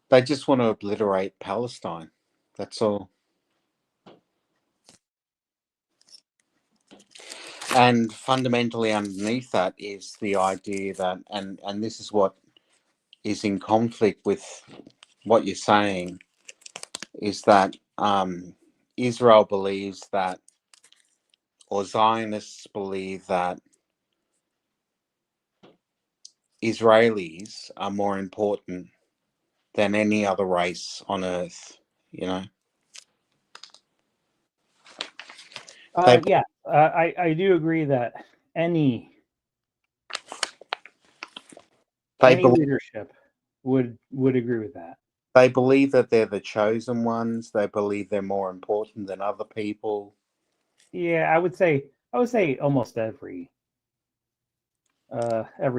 Speaker 6: they just want to obliterate Palestine. That's all. And fundamentally underneath that is the idea that, and this is what is in conflict with what you're saying, is that Israel believes that, or Zionists believe that Israelis are more important than any other race on earth,
Speaker 1: Yeah, I do agree that any leadership would agree with that.
Speaker 6: They believe that they're the chosen ones. They believe they're more important than other people.
Speaker 1: Yeah, I would say almost every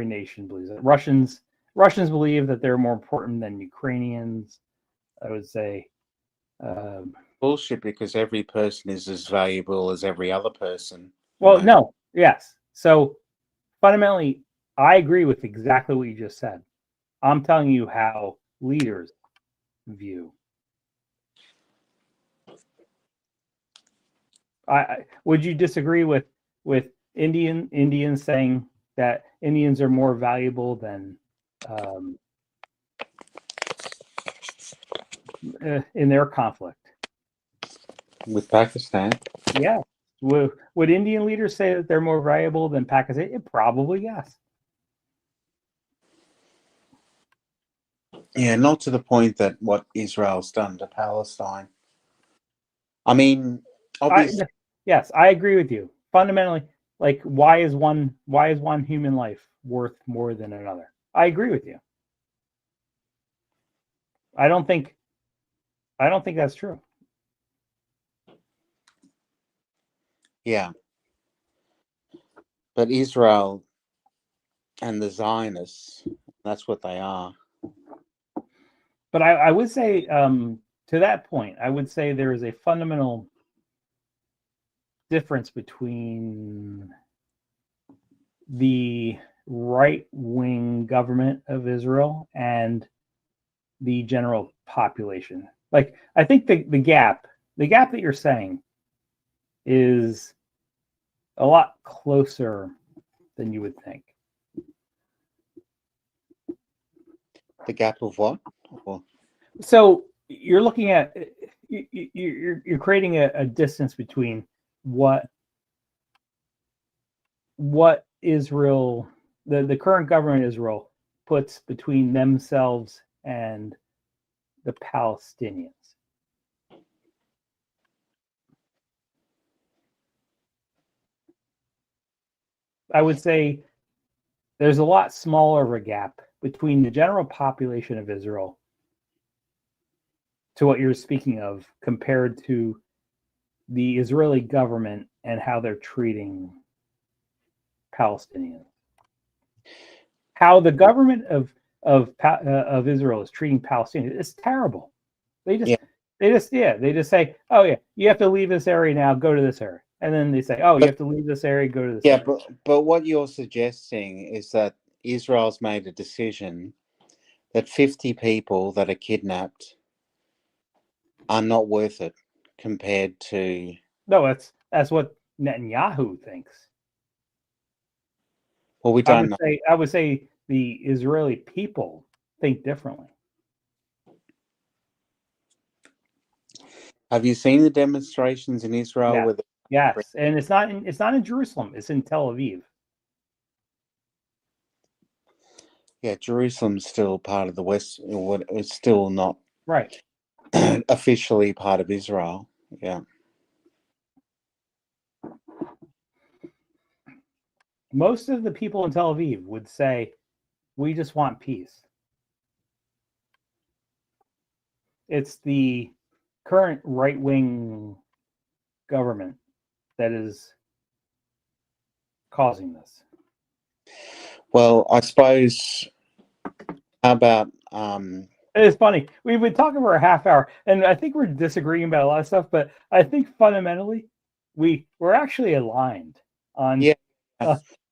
Speaker 1: nation believes it. Russians believe that they're more important than Ukrainians. I would say
Speaker 6: bullshit, because every person is as valuable as every other person.
Speaker 1: Well, no, yes. So fundamentally, I agree with exactly what you just said. I'm telling you how leaders view. Would you disagree with Indians saying that Indians are more valuable than in their conflict
Speaker 6: with Pakistan?
Speaker 1: Yeah. Would Indian leaders say that they're more valuable than Pakistan? Probably yes.
Speaker 6: Yeah, not to the point that what Israel's done to Palestine. I mean, obviously,
Speaker 1: yes, I agree with you. Fundamentally, like, why is one human life worth more than another? I agree with you. I don't think that's true.
Speaker 6: Yeah. But Israel and the Zionists. That's what they are.
Speaker 1: But I would say, to that point, I would say there is a fundamental difference between the right-wing government of Israel and the general population. Like, I think the gap that you're saying is a lot closer than you would think.
Speaker 6: The gap of what? Well,
Speaker 1: So you're looking at you're creating a distance between what Israel, the current government of Israel, puts between themselves and the Palestinians. I would say there's a lot smaller of a gap between the general population of Israel to what you're speaking of compared to the Israeli government and how they're treating Palestinians. How the government of Israel is treating Palestinians is terrible. They just say, oh yeah, you have to leave this area now, go to this area. And then they say, oh, you have to leave this area, go to this area.
Speaker 6: But what you're suggesting is that Israel's made a decision that 50 people that are kidnapped are not worth it compared to...
Speaker 1: No, that's what Netanyahu thinks.
Speaker 6: Well, we don't know.
Speaker 1: I would say the Israeli people think differently.
Speaker 6: Have you seen the demonstrations in Israel?
Speaker 1: Yeah. Yes, and it's not in Jerusalem. It's in Tel Aviv.
Speaker 6: Yeah, Jerusalem's still part of the West. It's still not
Speaker 1: right
Speaker 6: officially part of Israel. Yeah.
Speaker 1: Most of the people in Tel Aviv would say, we just want peace. It's the current right-wing government that is causing this.
Speaker 6: Well, I suppose, how about...
Speaker 1: It's funny. We've been talking for a half hour, and I think we're disagreeing about a lot of stuff, but I think fundamentally we're actually aligned on this.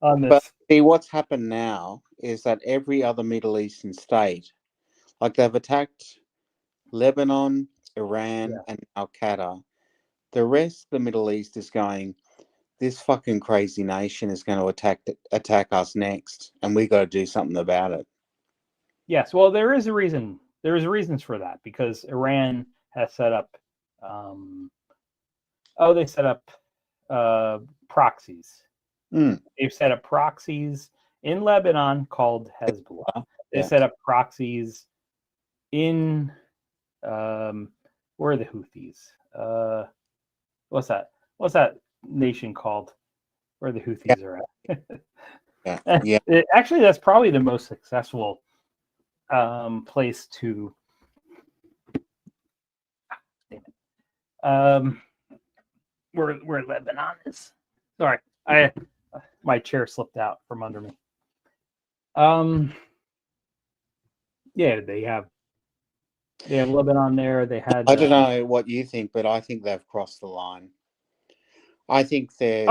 Speaker 6: But see, what's happened now is that every other Middle Eastern state, like they've attacked Lebanon, Iran, and Al Qaeda. The rest of the Middle East is going, this fucking crazy nation is going to attack us next, and we got to do something about it.
Speaker 1: Yes, well, there is a reason. There is reasons for that, because Iran has set up. They set up proxies. They've set up proxies in Lebanon called Hezbollah. They set up proxies in where are the Houthis? What's that nation called? Where the Houthis are at? Actually, that's probably the most successful place to. Where Lebanon is. Sorry, my chair slipped out from under me. Yeah, they have Lebanon there. They had.
Speaker 6: I don't know what you think, but I think they've crossed the line. I think there's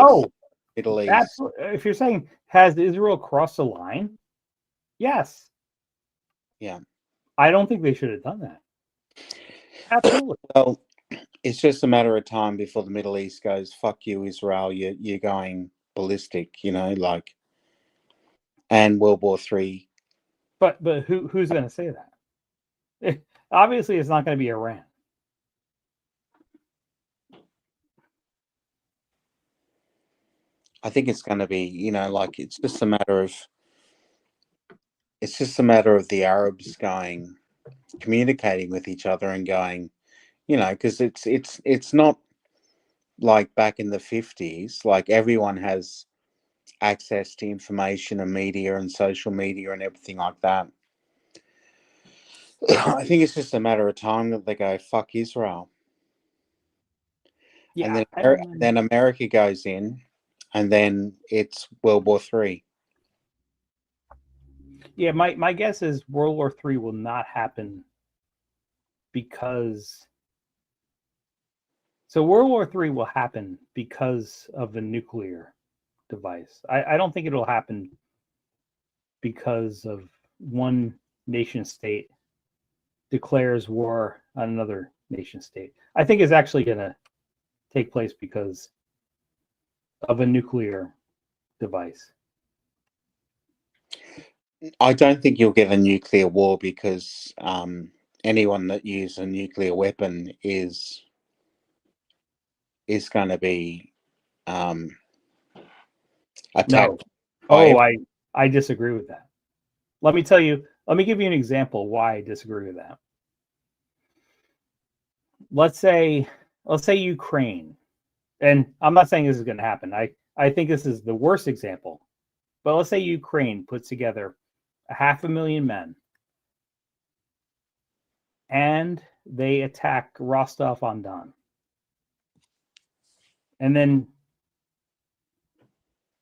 Speaker 6: Middle East.
Speaker 1: If you're saying, has Israel crossed the line? Yes.
Speaker 6: Yeah.
Speaker 1: I don't think they should have done that. Absolutely.
Speaker 6: Well, it's just a matter of time before the Middle East goes, fuck you, Israel, you're going ballistic, like, and World War III.
Speaker 1: But who's going to say that? Obviously, it's not going to be Iran.
Speaker 6: I think it's going to be, like, it's just a matter of the Arabs communicating with each other and going, because it's not like back in the 50s, like everyone has access to information and media and social media and everything like that. I think it's just a matter of time that they go, fuck Israel.
Speaker 1: Yeah,
Speaker 6: and then America goes in, and then it's World War III.
Speaker 1: Yeah, my guess is World War III will not happen because. So World War III will happen because of a nuclear device. I don't think it'll happen because of one nation state declares war on another nation state. I think it's actually going to take place because of a nuclear device.
Speaker 6: I don't think you'll get a nuclear war because anyone that uses a nuclear weapon is going to be attacked.
Speaker 1: No. Oh, I disagree with that. Let me give you an example why I disagree with that. Let's say Ukraine, and I'm not saying this is going to happen. I think this is the worst example. But let's say Ukraine puts together 500,000 men and they attack Rostov-on-Don. And then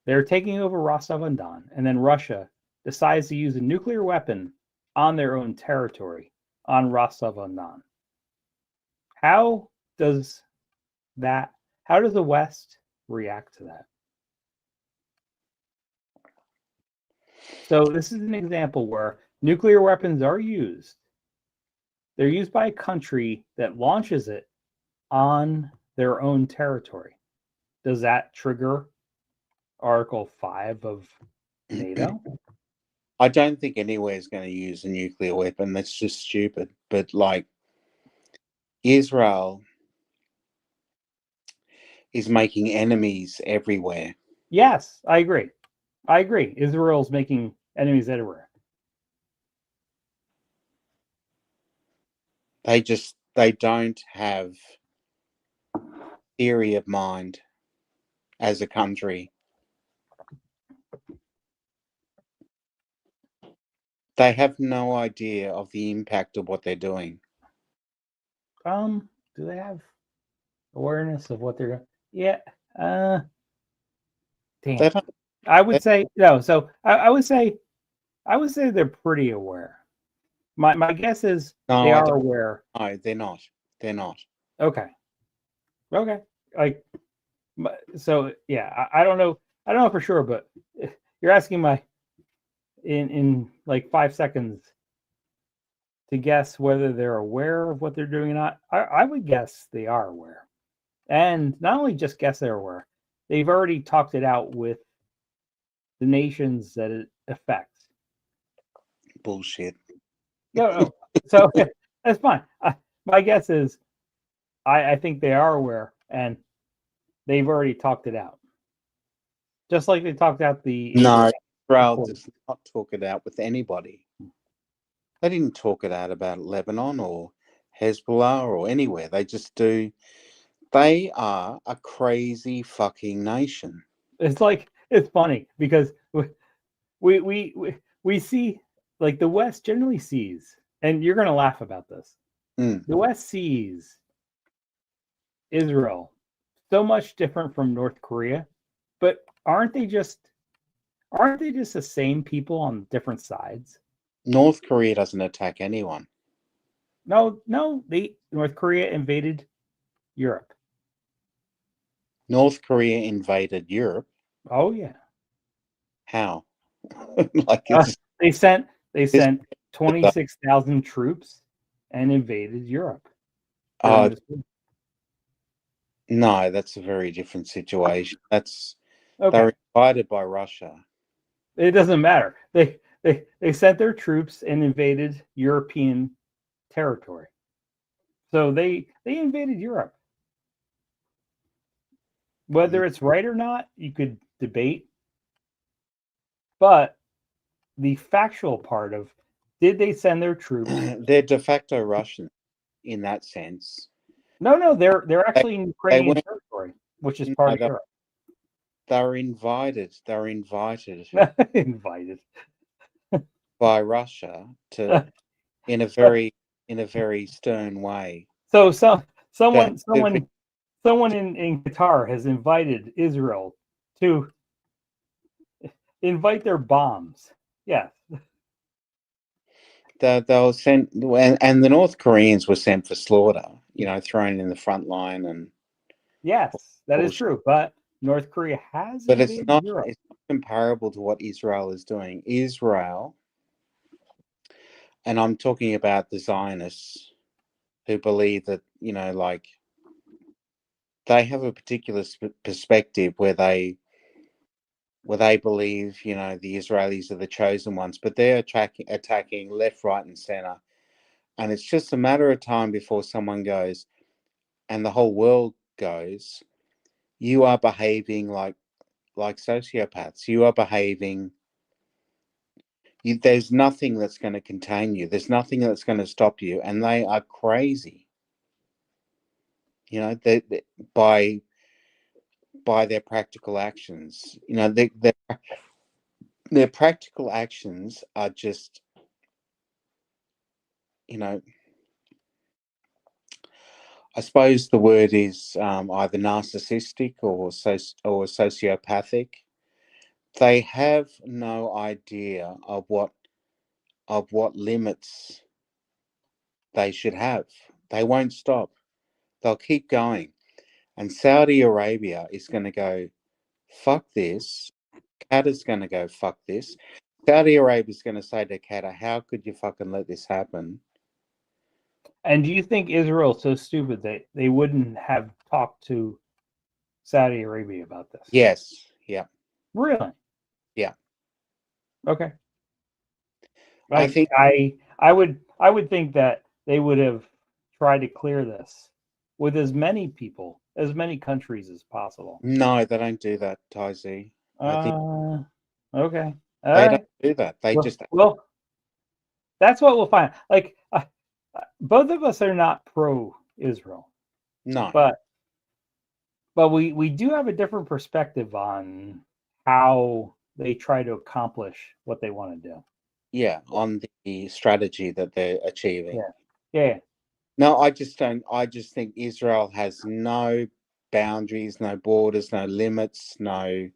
Speaker 1: they're taking over Rostov-on-Don, and then Russia decides to use a nuclear weapon on their own territory on Rostov-on-Don. How does the West react to that? So this is an example where nuclear weapons are used. They're used by a country that launches it on their own territory. Does that trigger Article 5 of NATO?
Speaker 6: I don't think anywhere is going to use a nuclear weapon. That's just stupid. But like Israel is making enemies everywhere.
Speaker 1: Yes, I agree. Israel's making enemies everywhere.
Speaker 6: They don't have theory of mind as a country. They have no idea of the impact of what they're doing.
Speaker 1: Do they have awareness of what they're doing? Yeah. Damn. I would say no. So I would say they're pretty aware. My guess is they are aware.
Speaker 6: No, they're not. They're not.
Speaker 1: Okay. Like, so yeah, I don't know. I don't know for sure, but you're asking in like 5 seconds to guess whether they're aware of what they're doing or not. I would guess they are aware, and not only just guess they're aware, they've already talked it out with the nations that it affects.
Speaker 6: Bullshit.
Speaker 1: No. So that's fine. My guess is, I think they are aware, and they've already talked it out. Just like they talked out the.
Speaker 6: No, Israel does not talk it out with anybody. They didn't talk it out about Lebanon or Hezbollah or anywhere. They just do. They are a crazy fucking nation.
Speaker 1: It's like, it's funny because we see, like, the West generally sees, and you're going to laugh about this. The West sees Israel so much different from North Korea, but aren't they just the same people on different sides?
Speaker 6: North Korea doesn't attack anyone.
Speaker 1: No, North Korea invaded Europe.
Speaker 6: North Korea invaded Europe.
Speaker 1: Oh yeah.
Speaker 6: How? Like
Speaker 1: they sent 26,000 troops and invaded Europe.
Speaker 6: No, that's a very different situation. That's
Speaker 1: okay.
Speaker 6: They're invaded by Russia.
Speaker 1: It doesn't matter. They sent their troops and invaded European territory. So they invaded Europe. Whether it's right or not, you could debate. But the factual part of, did they send their troops?
Speaker 6: They're de facto Russian in that sense.
Speaker 1: No, they're actually in Ukrainian territory, which is part of Europe.
Speaker 6: They're invited. They're invited.
Speaker 1: Invited
Speaker 6: by Russia to in a very stern way.
Speaker 1: So someone in Qatar has invited Israel to invite their bombs. Yes.
Speaker 6: They were sent, and the North Koreans were sent for slaughter. Thrown in the front line, and
Speaker 1: Yes, that is
Speaker 6: bullshit.
Speaker 1: true. But North Korea has
Speaker 6: But it's
Speaker 1: invaded
Speaker 6: not.
Speaker 1: Europe.
Speaker 6: It's not comparable to what Israel is doing. Israel, and I'm talking about the Zionists who believe that like they have a particular perspective where they believe the Israelis are the chosen ones, but they're attacking left, right, and center, and it's just a matter of time before someone goes, and the whole world goes, you are behaving like sociopaths. You are behaving. There's nothing that's going to contain you. There's nothing that's going to stop you, and they are crazy. They by their practical actions. Their practical actions are just, I suppose the word is either narcissistic or sociopathic. They have no idea of what limits they should have. They won't stop. They'll keep going. And Saudi Arabia is going to go, fuck this. Qatar's going to go, fuck this. Saudi Arabia is going to say to Qatar, how could you fucking let this happen?
Speaker 1: And do you think Israel's so stupid that they wouldn't have talked to Saudi Arabia about this?
Speaker 6: Yes. Yeah.
Speaker 1: Really?
Speaker 6: Yeah.
Speaker 1: Okay.
Speaker 6: I think
Speaker 1: I would think that they would have tried to clear this with as many people, as many countries as possible.
Speaker 6: no, they don't do that, Tai Z. I think
Speaker 1: Okay. All
Speaker 6: they
Speaker 1: right.
Speaker 6: don't do that. They just
Speaker 1: well, that's what we'll find. Like both of us are not pro-Israel,
Speaker 6: no.
Speaker 1: but we do have a different perspective on how they try to accomplish what they want to do.
Speaker 6: Yeah, on the strategy that they're achieving.
Speaker 1: Yeah.
Speaker 6: No, I just don't. I just think Israel has no boundaries, no borders, no limits, and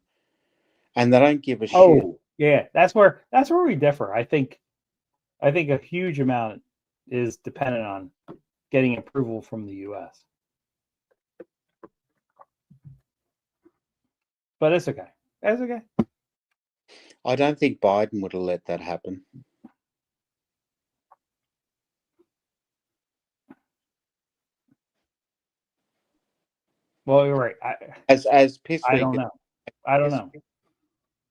Speaker 6: they don't give a shit.
Speaker 1: Oh, yeah. That's where we differ. I think a huge amount is dependent on getting approval from the U.S. But it's okay. It's okay.
Speaker 6: I don't think Biden would have let that happen.
Speaker 1: Well, you're right.
Speaker 6: As piss
Speaker 1: I
Speaker 6: weak.
Speaker 1: don't know. I don't know.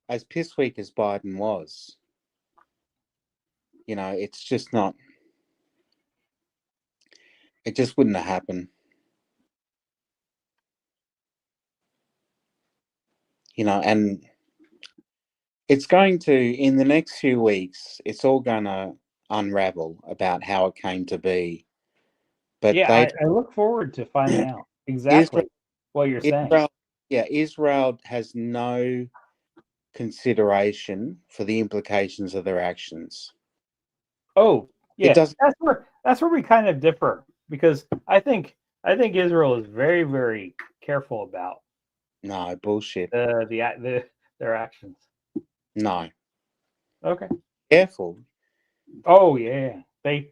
Speaker 6: As piss weak as Biden was, it's just not. It just wouldn't have happened. And it's going to, in the next few weeks, it's all going to unravel about how it came to be. But
Speaker 1: yeah, I look forward to finding out exactly what you're saying.
Speaker 6: Israel has no consideration for the implications of their actions.
Speaker 1: Oh, yeah.
Speaker 6: It doesn't.
Speaker 1: That's where we kind of differ, because I think Israel is very, very careful about
Speaker 6: No bullshit.
Speaker 1: their actions.
Speaker 6: No.
Speaker 1: Okay.
Speaker 6: Careful.
Speaker 1: Oh yeah, I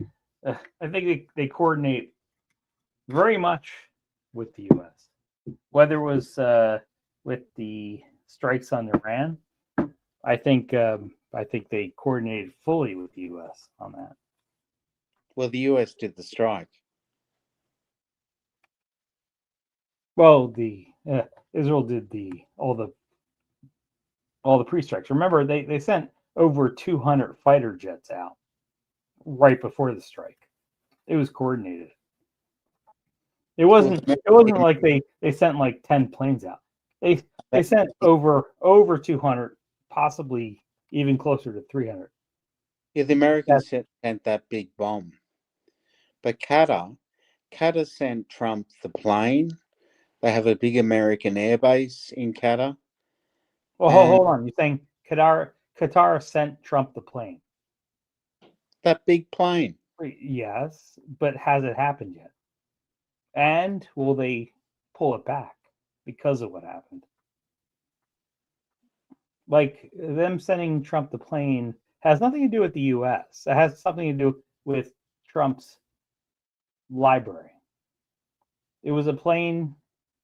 Speaker 1: think they coordinate very much with the U.S. Whether it was with the strikes on Iran, I think they coordinated fully with the U.S. on that.
Speaker 6: Well, the U.S. did the strike.
Speaker 1: Well, the Israel did all the pre-strikes. Remember, they sent over 200 fighter jets out right before the strike. It was coordinated. It wasn't like they sent like 10 planes out. They sent over 200, possibly even closer to 300.
Speaker 6: Yeah, the Americans sent that big bomb. But Qatar sent Trump the plane. They have a big American airbase in Qatar.
Speaker 1: Well, hold on. You're saying Qatar sent Trump the plane?
Speaker 6: That big plane.
Speaker 1: Yes, but has it happened yet? And will they pull it back because of what happened? Like them sending Trump the plane has nothing to do with the U.S. It has something to do with Trump's library. It was a plane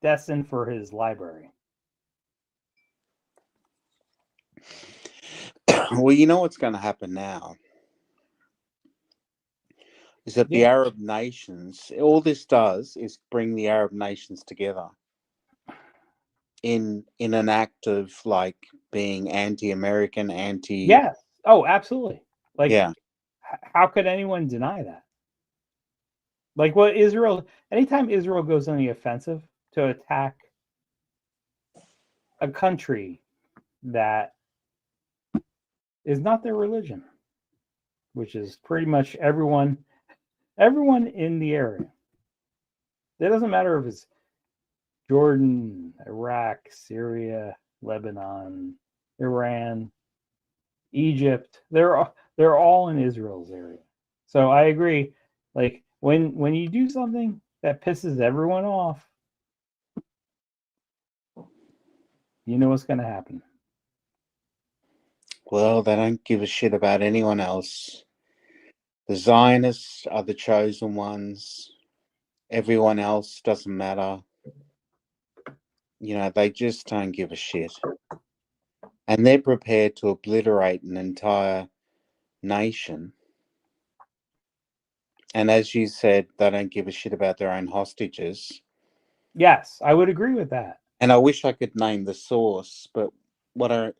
Speaker 1: destined for his library.
Speaker 6: Well, you know what's going to happen now is that the Arab nations, all this does is bring the Arab nations together in an act of like being anti-American, anti.
Speaker 1: Yes. Oh, absolutely. Like,
Speaker 6: yeah.
Speaker 1: How could anyone deny that? Like, what Israel? Anytime Israel goes on the offensive to attack a country that is not their religion, which is pretty much everyone in the area. It doesn't matter if it's Jordan, Iraq, Syria, Lebanon, Iran, Egypt. They're all in Israel's area. So I agree. Like when you do something that pisses everyone off, you know what's going to happen.
Speaker 6: Well, they don't give a shit about anyone else. The Zionists are the chosen ones. Everyone else doesn't matter. You know, they just don't give a shit. And they're prepared to obliterate an entire nation. And as you said, they don't give a shit about their own hostages.
Speaker 1: Yes, I would agree with that.
Speaker 6: And I wish I could name the source, but what I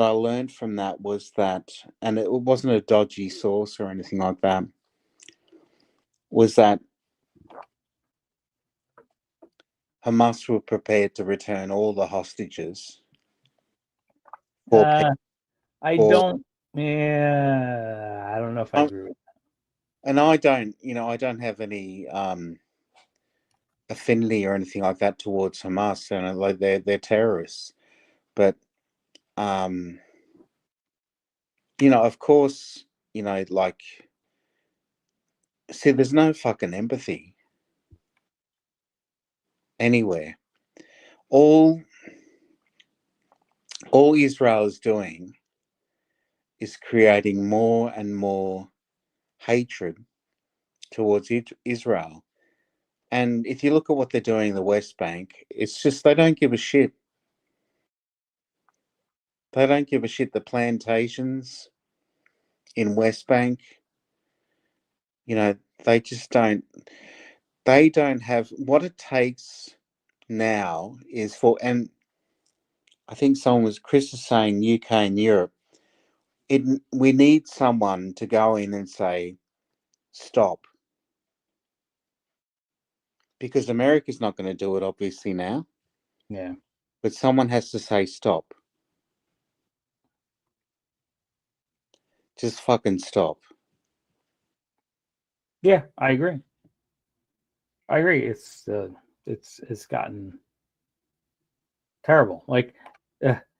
Speaker 6: learned from that was that, and it wasn't a dodgy source or anything like that, was that Hamas were prepared to return all the hostages.
Speaker 1: I don't know if I agree with that.
Speaker 6: And I don't have any affinity or anything like that towards Hamas, and like they're terrorists. But of course, like, see, there's no fucking empathy anywhere. All Israel is doing is creating more and more hatred towards Israel. And if you look at what they're doing in the West Bank, it's just they don't give a shit. They don't give a shit. The plantations in West Bank, they just don't. They don't have what it takes now is for, and I think Chris is saying UK and Europe. We need someone to go in and say, stop. Because America's not going to do it, obviously, now.
Speaker 1: Yeah.
Speaker 6: But someone has to say, stop. Just fucking stop.
Speaker 1: Yeah, I agree. It's gotten terrible. Like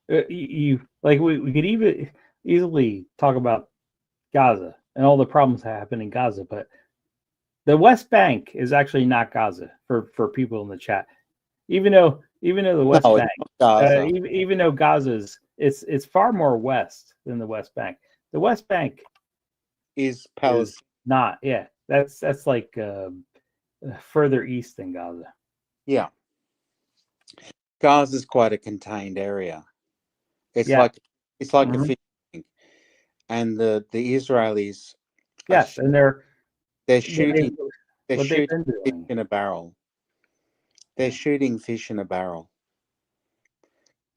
Speaker 1: we could even easily talk about Gaza and all the problems that happen in Gaza, but the West Bank is actually not Gaza for people in the chat. Even though the West Bank, even though Gaza's it's far more west than the West Bank. The West Bank
Speaker 6: is Palestine.
Speaker 1: Not, yeah. That's like further east than Gaza.
Speaker 6: Yeah. Gaza is quite a contained area. It's like a fishing tank. And the Israelis,
Speaker 1: yes, and they're
Speaker 6: shooting fish in a barrel. They're shooting fish in a barrel.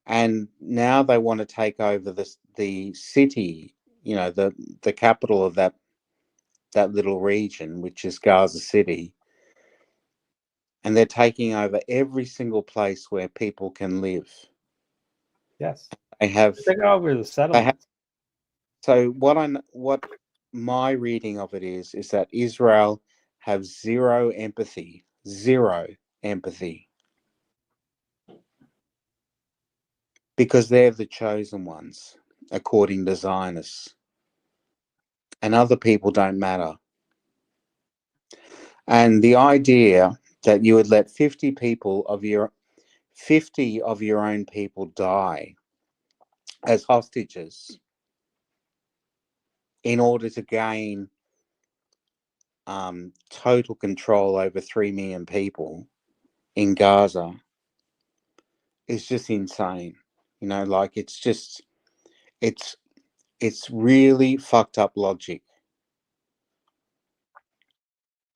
Speaker 6: And now they want to take over the city, the capital of that little region, which is Gaza City. And they're taking over every single place where people can live.
Speaker 1: Yes.
Speaker 6: They have
Speaker 1: taken over the settlements.
Speaker 6: So what my reading of it is that Israel have zero empathy. Because they're the chosen ones, according to Zionists. And other people don't matter. And the idea that you would let 50 of your own people die as hostages in order to gain total control over 3 million people in Gaza is just insane. You know, like it's really fucked up logic.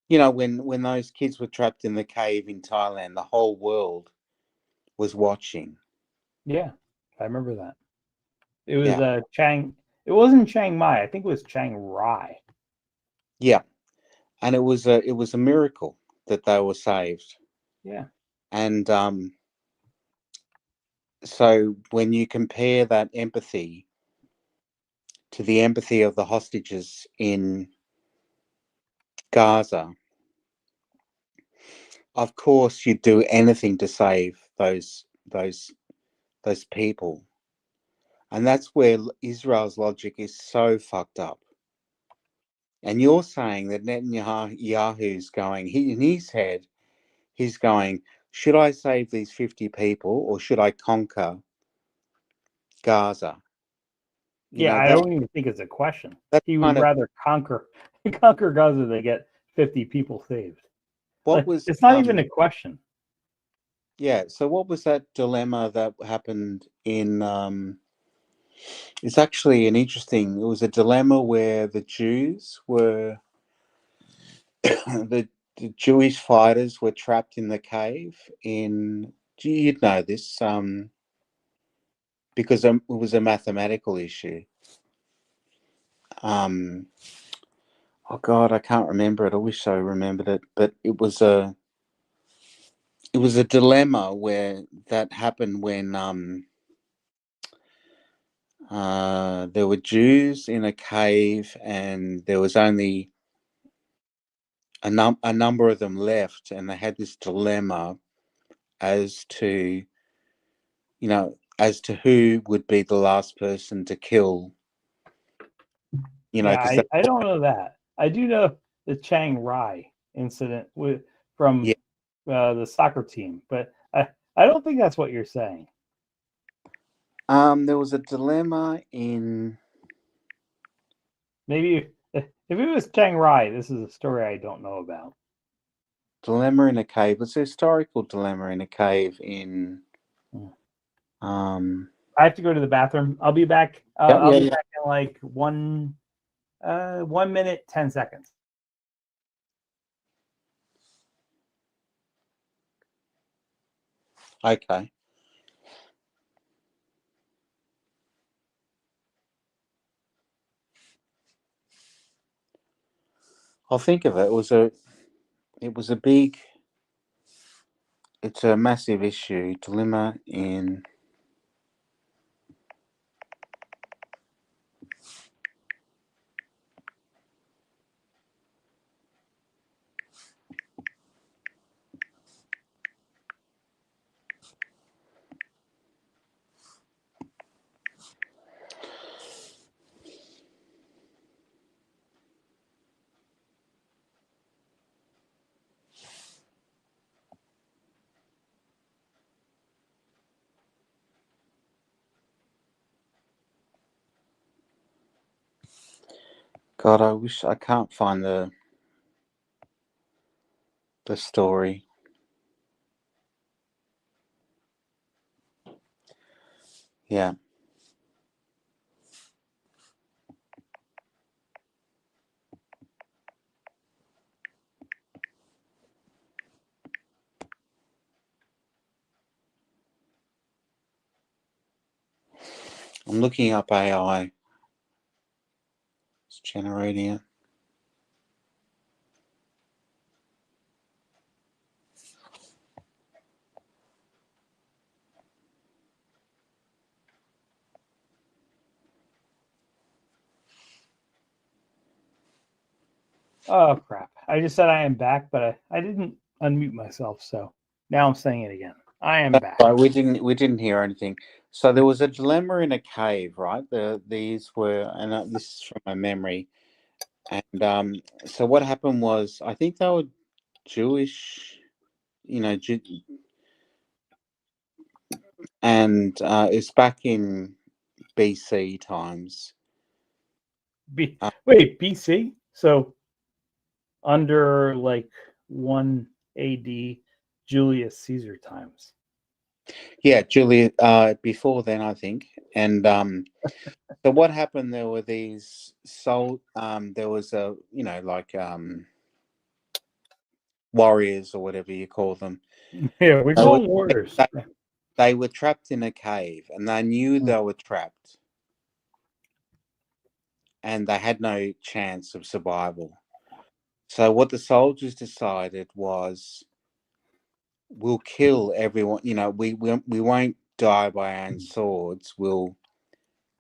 Speaker 6: You know, when those kids were trapped in the cave in Thailand, the whole world was watching.
Speaker 1: Yeah, I remember that. It was
Speaker 6: Yeah.
Speaker 1: Chiang. It wasn't Chiang Mai. I think it was Chiang Rai.
Speaker 6: Yeah, and it was a miracle that they were saved.
Speaker 1: Yeah.
Speaker 6: And so when you compare that empathy to the empathy of the hostages in Gaza, of course you'd do anything to save those people. And that's where Israel's logic is so fucked up. And you're saying that Netanyahu's going, in his head, he's going, should I save these 50 people or should I conquer Gaza?
Speaker 1: Yeah, I don't even think it's a question. He would rather conquer Gaza than get 50 people saved. It's not even a question.
Speaker 6: Yeah, so what was that dilemma that happened in it's actually it was a dilemma where the Jews were the Jewish fighters were trapped in the cave you'd know this because it was a mathematical issue. Oh God, I can't remember it. I wish I remembered it, but it was a dilemma where that happened when there were Jews in a cave and there was only a number of them left, and they had this dilemma as to who would be the last person to kill.
Speaker 1: Yeah, I don't know that. I do know the Chiang Rai incident from the soccer team, but I don't think that's what you're saying.
Speaker 6: There was a dilemma in
Speaker 1: maybe if it was Chiang Rai, this is a story I don't know about.
Speaker 6: Dilemma in a cave. It's a historical dilemma in a cave in.
Speaker 1: I have to go to the bathroom. I'll be back. I'll be back in like 1 minute 10 seconds.
Speaker 6: Okay. I'll think of it. It's a massive issue. Dilemma in. God, I wish I can't find the story. Yeah. I'm looking up AI. It's generating it.
Speaker 1: Oh crap! I just said I am back, but I didn't unmute myself, so now I'm saying it again. I am back.
Speaker 6: We didn't hear anything. So there was a dilemma in a cave, right? These were, and this is from my memory. And so what happened was, I think they were Jewish, and it's back in BC times.
Speaker 1: Wait, BC? So under like 1 AD Julius Caesar times.
Speaker 6: Yeah, Julia. Before then, I think. And so what happened? There were these there was a like warriors or whatever you call them.
Speaker 1: Yeah, we
Speaker 6: They
Speaker 1: call
Speaker 6: were,
Speaker 1: them warriors.
Speaker 6: they were trapped in a cave, and they knew they were trapped, and they had no chance of survival. So what the soldiers decided was, we'll kill everyone. We won't die by our own swords. We'll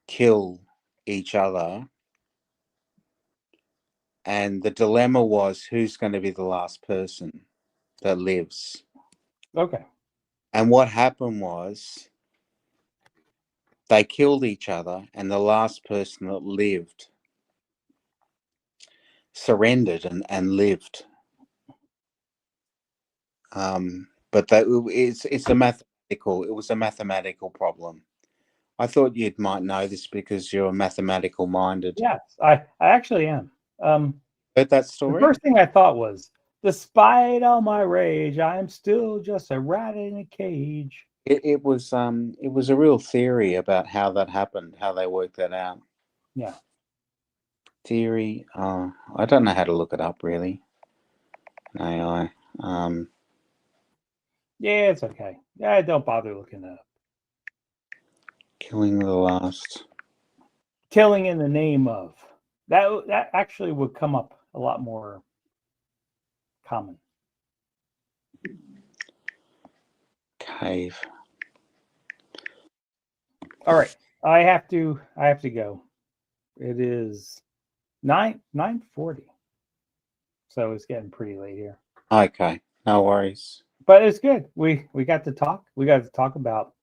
Speaker 6: kill each other. And the dilemma was, who's going to be the last person that lives?
Speaker 1: Okay.
Speaker 6: And what happened was, they killed each other, and the last person that lived surrendered and lived. But it's a mathematical. It was a mathematical problem. I thought you might know this because you're mathematical minded.
Speaker 1: Yes, I actually am.
Speaker 6: Heard that
Speaker 1: The
Speaker 6: story?
Speaker 1: first thing I thought was, despite all my rage, I am still just a rat in a cage.
Speaker 6: It was a real theory about how that happened, how they worked that out.
Speaker 1: Yeah.
Speaker 6: Theory. I don't know how to look it up really. AI.
Speaker 1: Yeah, it's okay. Yeah, don't bother looking it up.
Speaker 6: Killing the last.
Speaker 1: Killing in the name of. That actually would come up a lot more common.
Speaker 6: Cave.
Speaker 1: All right. I have to go. It is 9:40. So it's getting pretty late here.
Speaker 6: Okay, no worries.
Speaker 1: But it's good. We got to talk. We got to talk about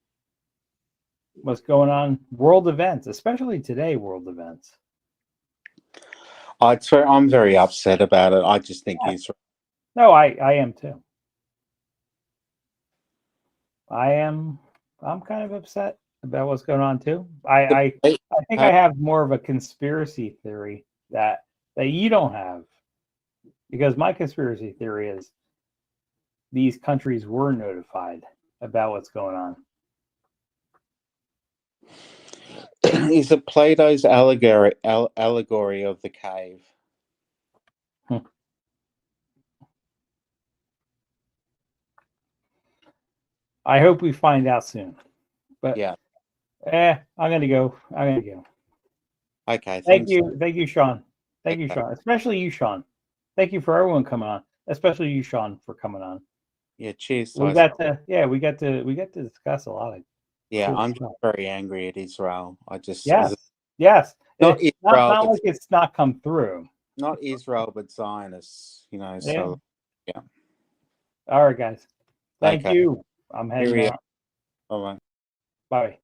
Speaker 1: what's going on, world events, especially today, world events.
Speaker 6: I'm very upset about it. I just think Israel.
Speaker 1: No, I am too. I'm kind of upset about what's going on too. I think I have more of a conspiracy theory that you don't have, because my conspiracy theory is these countries were notified about what's going on.
Speaker 6: Is it Plato's allegory of the cave?
Speaker 1: I hope we find out soon. But
Speaker 6: yeah,
Speaker 1: I'm gonna go.
Speaker 6: Okay,
Speaker 1: Thank
Speaker 6: thanks.
Speaker 1: you, Sean. Thank you, Sean. Especially you, Sean. Thank you for everyone coming on. Especially you, Sean, for coming on.
Speaker 6: Yeah, cheers.
Speaker 1: We got to discuss a lot of.
Speaker 6: Yeah,
Speaker 1: cool
Speaker 6: I'm
Speaker 1: stuff.
Speaker 6: very angry at Israel.
Speaker 1: Yes.
Speaker 6: Not Israel,
Speaker 1: not
Speaker 6: but
Speaker 1: like it's not come through.
Speaker 6: not Israel, but Zionists.
Speaker 1: Yeah.
Speaker 6: So yeah.
Speaker 1: All right, guys. Thank
Speaker 6: Okay.
Speaker 1: you. I'm heading out.
Speaker 6: Bye bye.
Speaker 1: Bye.